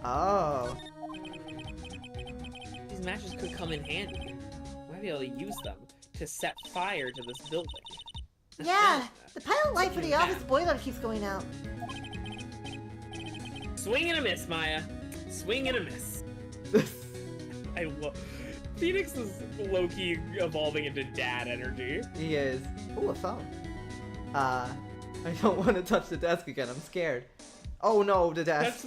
Oh. These matches could come in handy. Might be able to use them to set fire to this building. Yeah, the pilot light for the office boiler keeps going out. Swing and a miss, Maya. Swing and a miss. I love... Phoenix is low-key evolving into dad energy. He is. Ooh, a phone. I don't want to touch the desk again. I'm scared. Oh no, the desk.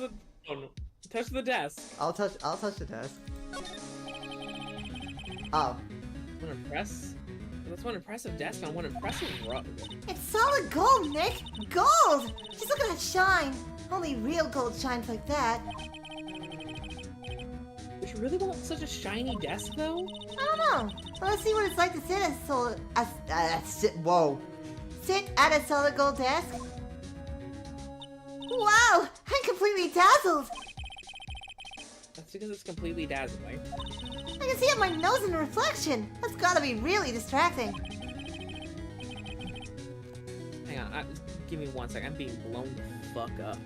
Touch the desk. I'll touch the desk. Oh. One impress. That's one impressive desk on one impressive rug. It's solid gold, Nick! Gold! Just look at that shine! Only real gold shines like that. Would you really want such a shiny desk, though? I don't know. But let's see what it's like to sit sit at a solid gold desk. Wow! I'm completely dazzled! That's because it's completely dazzling. I can see it my nose in the reflection. That's gotta be really distracting. Hang on, give me 1 second. I'm being blown the fuck up.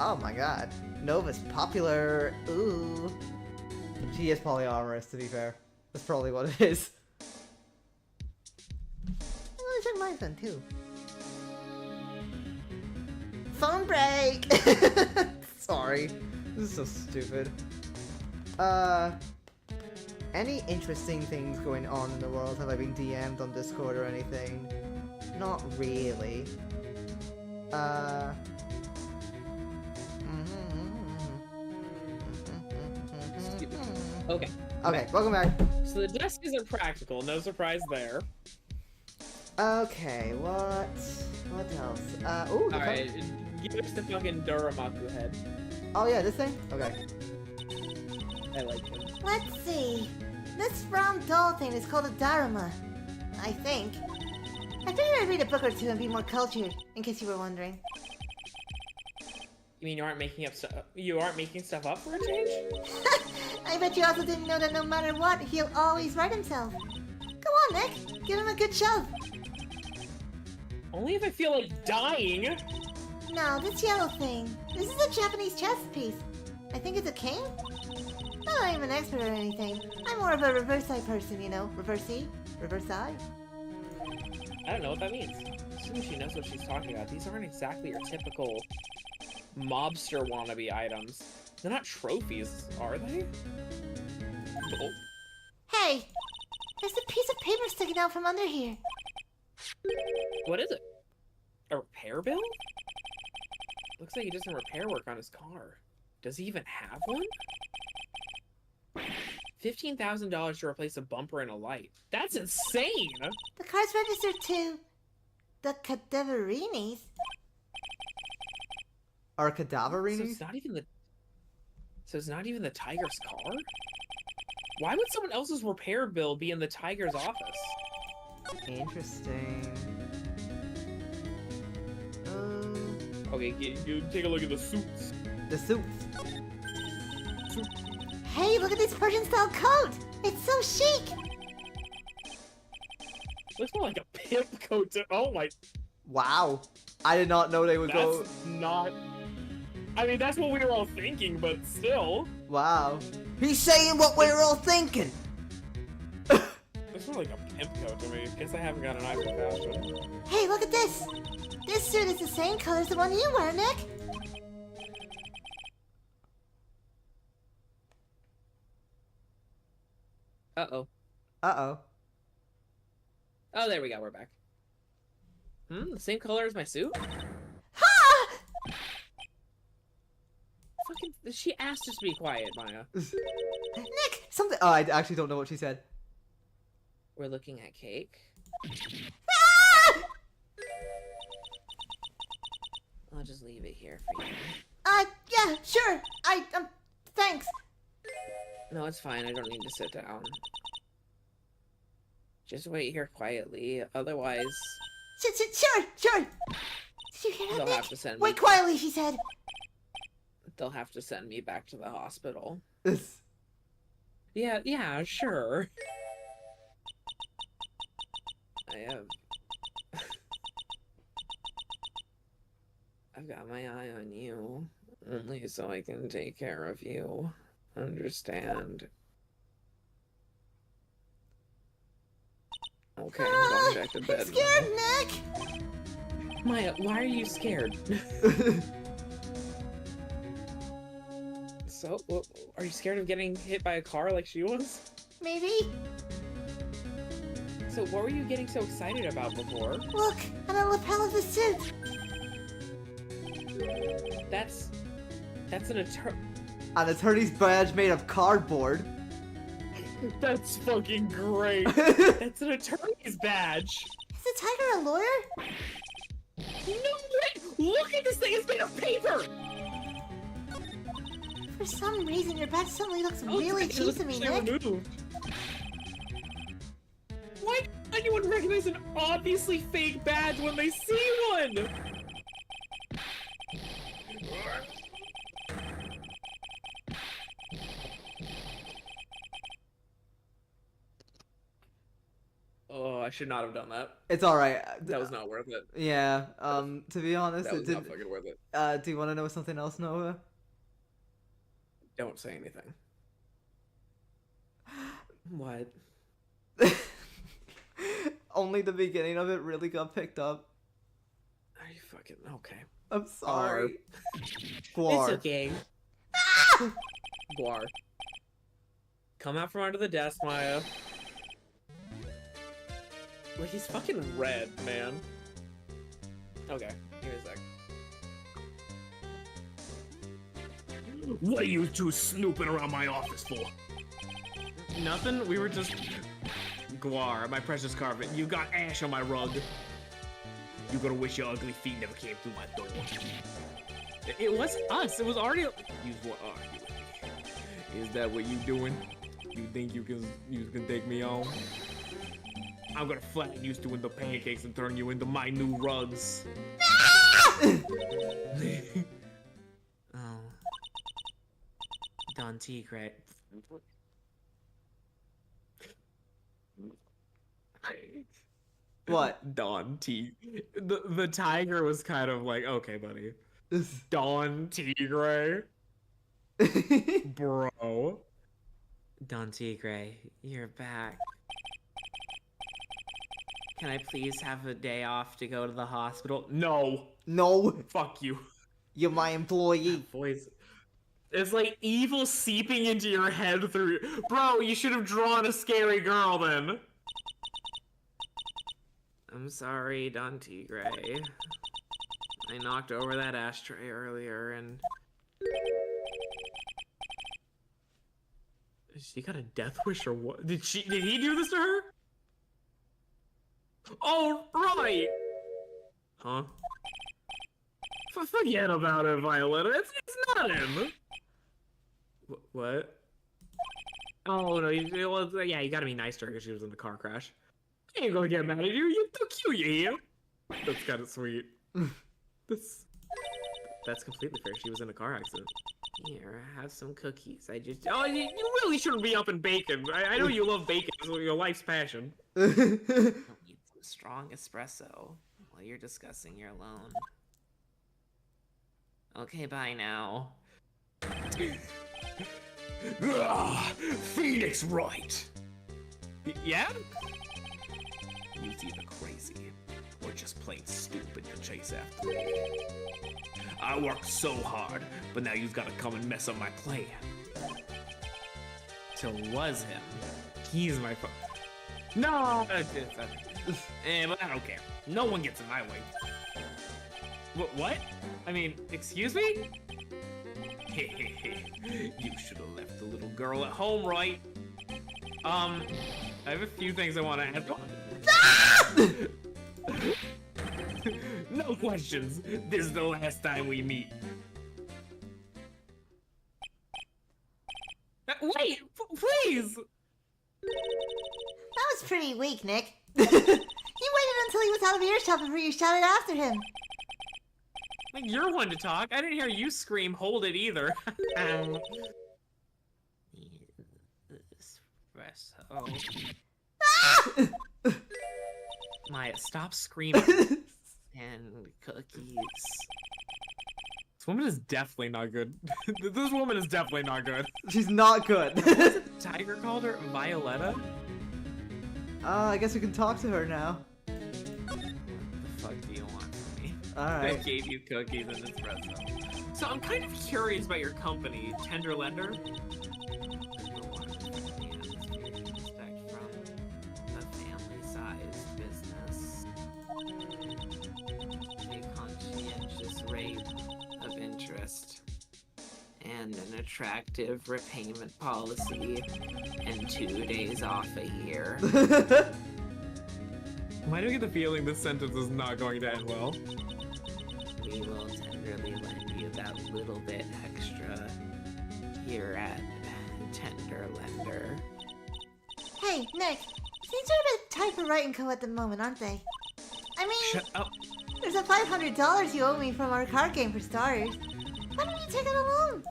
Oh my god. Nova's popular. Ooh. She is polyamorous, to be fair. That's probably what it is. I'm gonna check my phone, too. Phone break! Sorry. This is so stupid. Any interesting things going on in the world? Have I been DM'd on Discord or anything? Not really. Okay. Okay, welcome back. So the desk isn't practical. No surprise there. Okay, what else? Ooh, the Alright, give us the fucking Duramaku head. Oh yeah, this thing? Okay. I like him. Let's see. This round doll thing is called a Dharma. I think. I figured I'd read a book or two and be more cultured, in case you were wondering. You mean you aren't making up stuff? You aren't making stuff up for a change? I bet you also didn't know that no matter what, he'll always write himself. Go on, Nick. Give him a good shove. Only if I feel like dying. No, this yellow thing. This is a Japanese chess piece. I think it's a king? Not I'm an expert or anything. I'm more of a reverse eye person, you know. Reverse E? Reverse eye? I don't know what that means. Assume she knows what she's talking about. These aren't exactly your typical mobster wannabe items. They're not trophies, are they? Oh. Hey! There's a piece of paper sticking out from under here. What is it? A repair bill? Looks like he does some repair work on his car. Does he even have one? $15,000 to replace a bumper and a light. That's insane! The car's registered to... the Cadaverinis. Are So cadaverinis? it's not even the... So it's not even the Tiger's car? Why would someone else's repair bill be in the Tiger's office? Interesting. Okay, you take a look at the suits. The suits. Hey, look at this Persian-style coat! It's so chic! Looks more like a pimp coat to... Oh my... Wow. I did not know they would go. That's not... I mean, that's what we were all thinking, but still. Wow. He's saying what we're all thinking. Looks more like a pimp coat to me. Guess I haven't got an eye for fashion. Hey, look at this! This suit is the same color as the one you wear, Nick! Uh-oh. Uh-oh. Oh, there we go. We're back. The same color as my suit? Ha! Fucking... She asked us to be quiet, Maya. Nick! Something. Oh, I actually don't know what she said. We're looking at cake. Ah! I'll just leave it here for you. Yeah, sure. Thanks. No, it's fine. I don't need to sit down. Just wait here quietly. Otherwise, Sure. Did you hear that, they'll Nick? have to send me. Wait quietly, she said. They'll have to send me back to the hospital. This. Yeah, sure. I've got my eye on you, only so I can take care of you. Understand? Okay, I'm going back to bed. I'm scared, Nick. Maya, why are you scared? So, are you scared of getting hit by a car like she was? Maybe. So, what were you getting so excited about before? Look, on the lapel of the suit. That's an An attorney's badge made of cardboard. That's fucking great. That's an attorney's badge. Is the tiger a lawyer? No way! Look at this thing. It's made of paper. For some reason, your badge suddenly looks Oh, really it's cheap to me, actually Nick. removed. Why does anyone recognize an obviously fake badge when they see one? Oh, I should not have done that. It's alright. That was not worth it. Yeah, to be honest, That it was did. not fucking worth it. Do you want to know something else, Noah? Don't say anything. What? Only the beginning of it really got picked up. Are you fucking okay? I'm sorry. It's Guar. okay. Guar. Come out from under the desk, Maya. Like, he's fucking red, man. Okay, give me a sec. What are you two snooping around my office for? Nothing. We were just. Guar, my precious carpet. You got ash on my rug. You gonna wish your ugly feet never came through my door. It wasn't us. It was already. You what are you? Is that what you doing? You think you can take me on? I'm gonna flatten you doing the pancakes and turn you into my new rugs. Oh. Don Tigre. What? Don T. The tiger was kind of like, okay, buddy. Don Tigre. Bro. Don Tigre, you're back. Can I please have a day off to go to the hospital? No. No, Fuck you. you're my employee. Voice. It's like evil seeping into your head through. Bro, you should have drawn a scary girl then. I'm sorry, Don Tigre. I knocked over that ashtray earlier and. She got a death wish or what? Did he do this to her? Oh, right! Huh? Forget about it, Violetta. It's not him. What? Oh, no, yeah, you gotta be nice to her because she was in the car crash. I ain't gonna get mad at you. You're too cute, you hear? That's kind of sweet. That's completely fair. She was in a car accident. Here, have some cookies. Oh, you really shouldn't be up in bacon. I know you love bacon. It's your life's passion. I'll need some strong espresso while you're discussing your loan. Okay, bye now. Phoenix Wright. Yeah? You's either crazy or just plain stupid to chase after me. I worked so hard, but now you've got to come and mess up my plan. To was him. He's my No! But I don't care. No one gets in my way. What? I mean, excuse me? You should have left the little girl at home, right? I have a few things I want to add. No questions. This is the last time we meet. Wait, please! That was pretty weak, Nick. You waited until he was out of earshot before you shouted after him. Like, you're one to talk. I didn't hear you scream, hold it either. Espresso. Maya, stop screaming. And cookies. This woman is definitely not good. This woman is definitely not good. She's not good. Tiger called her Violetta? I guess we can talk to her now. What the fuck do you want from me? I Alright. gave you cookies and espresso. So I'm kind of curious about your company, Tender Lender. And an attractive repayment policy, and 2 days off a year. Why do I get the feeling this sentence is not going to end well? We will tenderly lend you that little bit extra here at Tender Lender. Hey, Nick. Things are a bit tight for Wright & Co. at the moment, aren't they? I mean, Shut up. there's a $500 you owe me from our card game for starters. Why don't you take out a loan?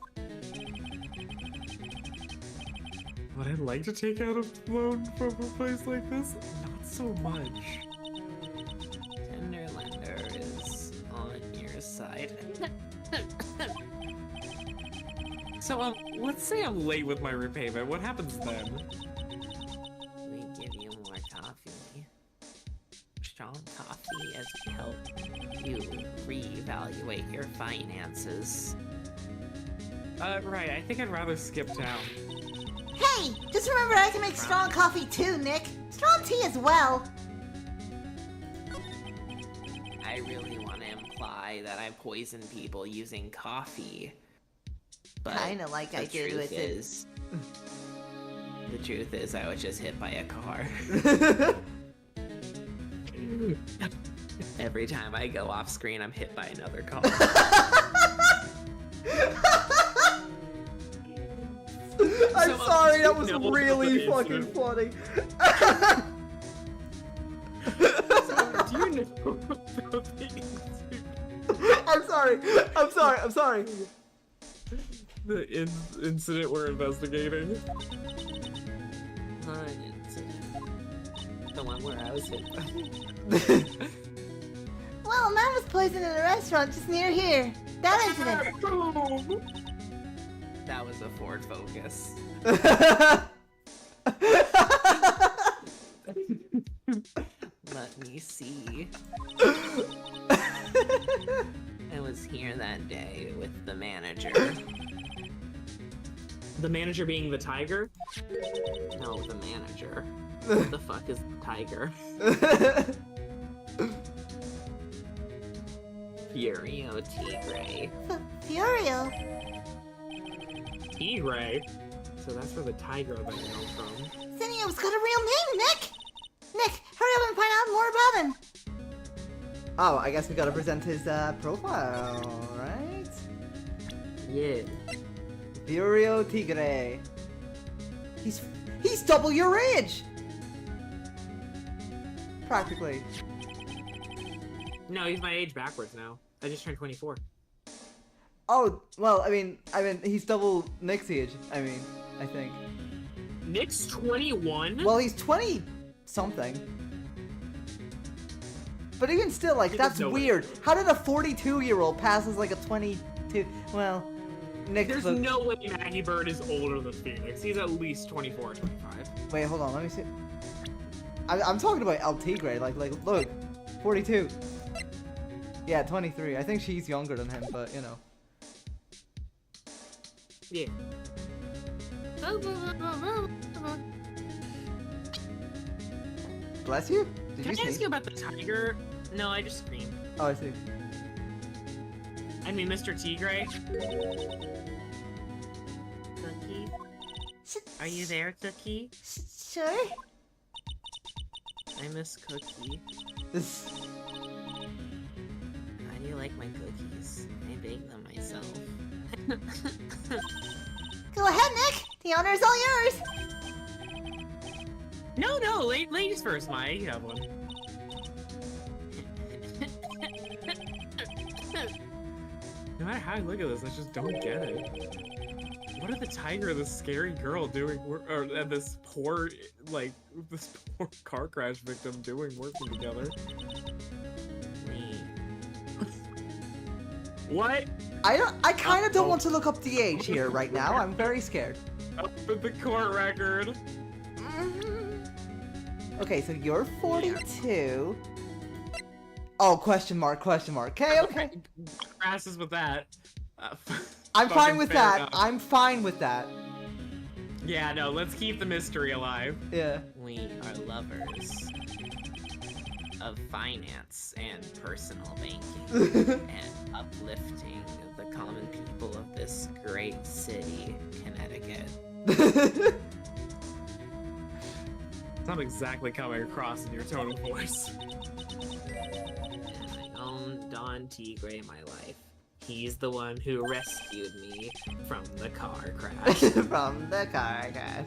Would I like to take out a loan from a place like this? Not so much. Tender Lender is on your side. So, let's say I'm late with my repayment. What happens then? We give you more coffee. Strong coffee as we help you reevaluate your finances. Right, I think I'd rather skip town. Hey, just remember I can make strong coffee too, Nick. Strong tea as well. I really want to imply that I poison people using coffee. But Kinda like I did with it. The truth is, I was just hit by a car. Every time I go off screen, I'm hit by another car. I'm sorry, that was really fucking funny. Do you know about the I'm sorry. The incident we're investigating? The one where I was hit by. Well, a man was poisoned in a restaurant just near here. That incident. That was a Ford Focus. Let me see. I was here that day with the manager. The manager being the tiger? No, the manager. What the fuck is the tiger? Furio Tigre. Furio. Tigre? So that's where the tiger that I know from. Zinio's got a real name, Nick! Nick, hurry up and find out more about him! Oh, I guess we gotta present his profile, right? Yeah. Furio Tigre. He's double your age! Practically. No, he's my age backwards now. I just turned 24. Oh, well, I mean, he's double Nick's age, I think. Nick's 21? Well, he's 20-something. But even still, like, that's weird. How did a 42-year-old pass as, like, a 22... Well, Nick's... There's no way Maggie Bird is older than Phoenix. He's at least 24 or 25. Wait, hold on, let me see. I'm talking about El Tigre, like, look. 42. Yeah, 23. I think she's younger than him, but, you know. Yeah. Bless you? Did Can you I ask see? you about the tiger? No, I just screamed. Oh, I see. I mean, Mr. Tigre. Cookie? Are you there, Cookie? Sure. I miss Cookie. This... How do you like my cookies? I bake them myself. Go ahead, Nick! The honor is all yours! No, ladies first, Maya. You have one. No matter how I look at this, I just don't get it. What are the tiger and the scary girl doing, and this poor car crash victim doing working together? Me. What? I kind of don't want to look up the age here right now. I'm very scared. Up with the court record. Okay, so you're 42. Oh, question mark. Okay. Grasses with that. I'm fine Fucking with fair that. enough. I'm fine with that. Yeah, no, let's keep the mystery alive. Yeah. We are lovers of finance and personal banking and uplifting the common people of this great city, Connecticut. It's not exactly coming across in your tone of voice. And I own Don Tigre my life. He's the one who rescued me from the car crash. From the car crash.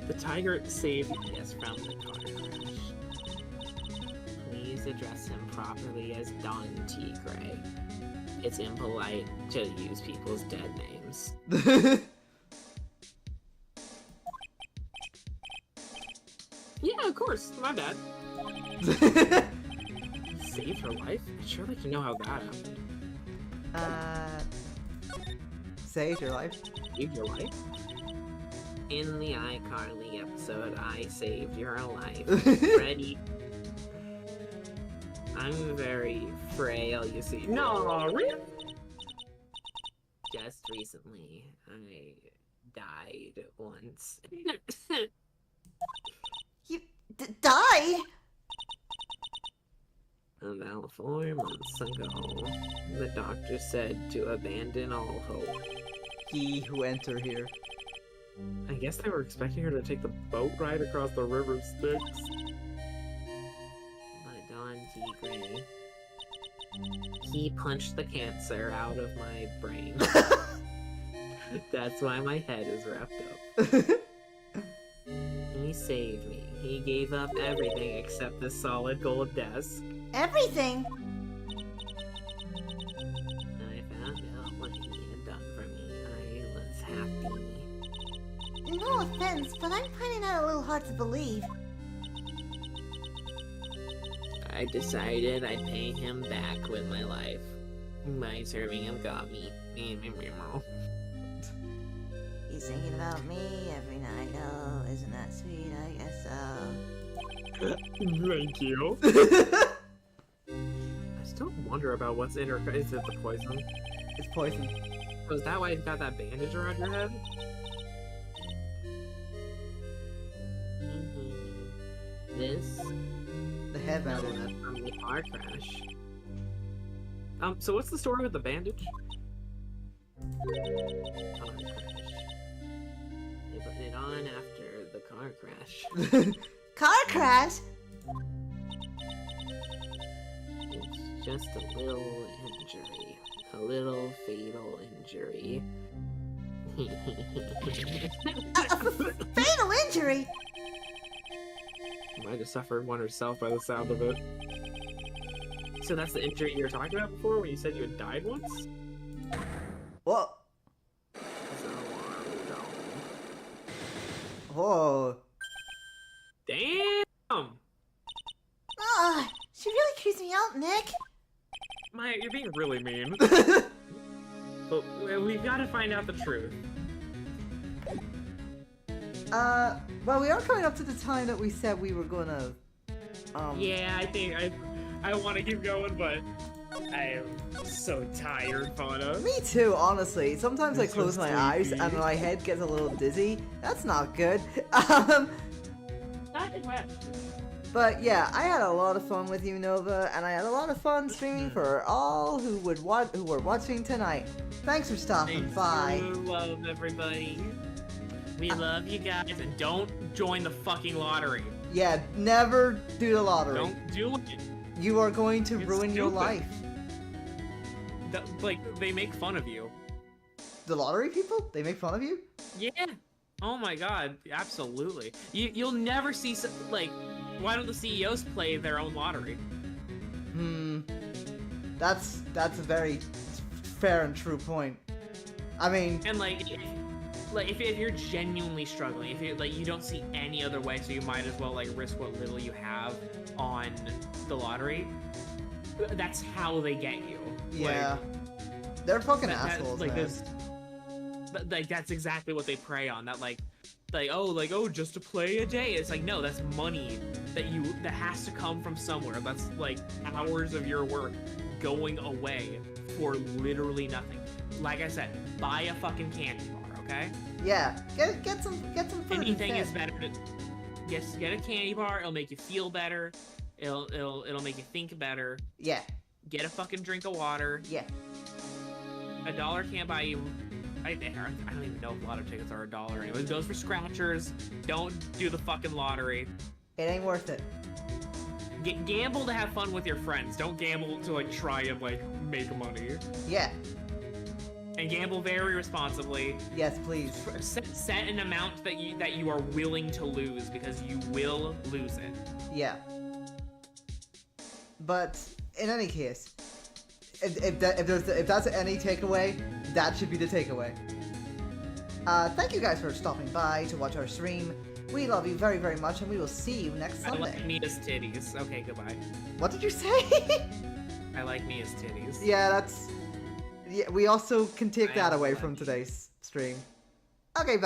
The tiger saved Yes, from the car crash. Please address him properly as Don Tigre. It's impolite to use people's dead names. Yeah, of course. My bad. Saved her life? I'd sure like to know how that happened. Save your life. Saved your life? In the iCarly episode, I saved your life. Ready? I'm very frail, you see. No, really? Just recently, I died once. You die? About 4 months ago, the doctor said to abandon all hope. He who enter here. I guess they were expecting her to take the boat ride across the river Styx. But Don Tigre, he punched the cancer out of my brain. That's why my head is wrapped up. He saved me. He gave up everything except the solid gold desk. Everything? I found out what he had done for me. I was happy. No offense, but I'm finding that a little hard to believe. I decided I'd pay him back with my life by serving him god meat. He's thinking about me every night. Oh, isn't that sweet? I guess so. Thank you. I still wonder about what's in her. Is it the poison? It's poison. Was that why you got that bandage around your head? This The headband in it. from the car crash. So what's the story with the bandage? Car crash. They put it on after the car crash. Car crash? It's just a little injury. A little fatal injury. Fatal injury? Might have suffered one herself by the sound of it. So that's the injury you were talking about before when you said you had died once? Whoa. Whoa. Damn! Ah, she really creeps me out, Nick. Maya, you're being really mean. But we've got to find out the truth. Well, we are coming up to the time that we said we were gonna, Yeah, I think I want to keep going, but I am so tired, Fauna. Me too, honestly. Sometimes I You're so close my eyes sleepy. and my head gets a little dizzy. That's not good. But yeah, I had a lot of fun with you, Nova, and I had a lot of fun streaming for all who were watching tonight. Thanks for stopping by. Love everybody. We love you guys, and don't join the fucking lottery. Yeah, never do the lottery. Don't do it. You are going to It's ruin your stupid. life. They make fun of you. The lottery people? They make fun of you? Yeah. Oh my god, absolutely. You'll never see why don't the CEOs play their own lottery? That's a very fair and true point. I mean, And if you're genuinely struggling, if you you don't see any other way, so you might as well risk what little you have on the lottery. That's how they get you. yeah. They're fucking That- assholes, like man. this, that's exactly what they prey on. That just to play a day. It's like, no, that's money that has to come from somewhere. That's hours of your work going away for literally nothing. Like I said, buy a fucking candy bar, okay? Yeah, get some food Anything is instead. better to get a candy bar. It'll make you feel better. It'll make you think better. Yeah, Get a fucking drink of water. yeah. $1 can't buy you. I don't even know if lotto tickets are $1 anyway. It goes for scratchers. Don't do the fucking lottery. It ain't worth it. Gamble to have fun with your friends. Don't gamble to try and make money. Yeah, And gamble very responsibly. yes, please. Set an amount that you are willing to lose, because you will lose it. Yeah. But in any case, if that's any takeaway, that should be the takeaway. Thank you guys for stopping by to watch our stream. We love you very, very much, and we will see you next I like Sunday. Mia's titties. Okay, goodbye. What did you say? I like Mia's titties. Yeah, we also can take I that also away like from it. today's stream. Okay,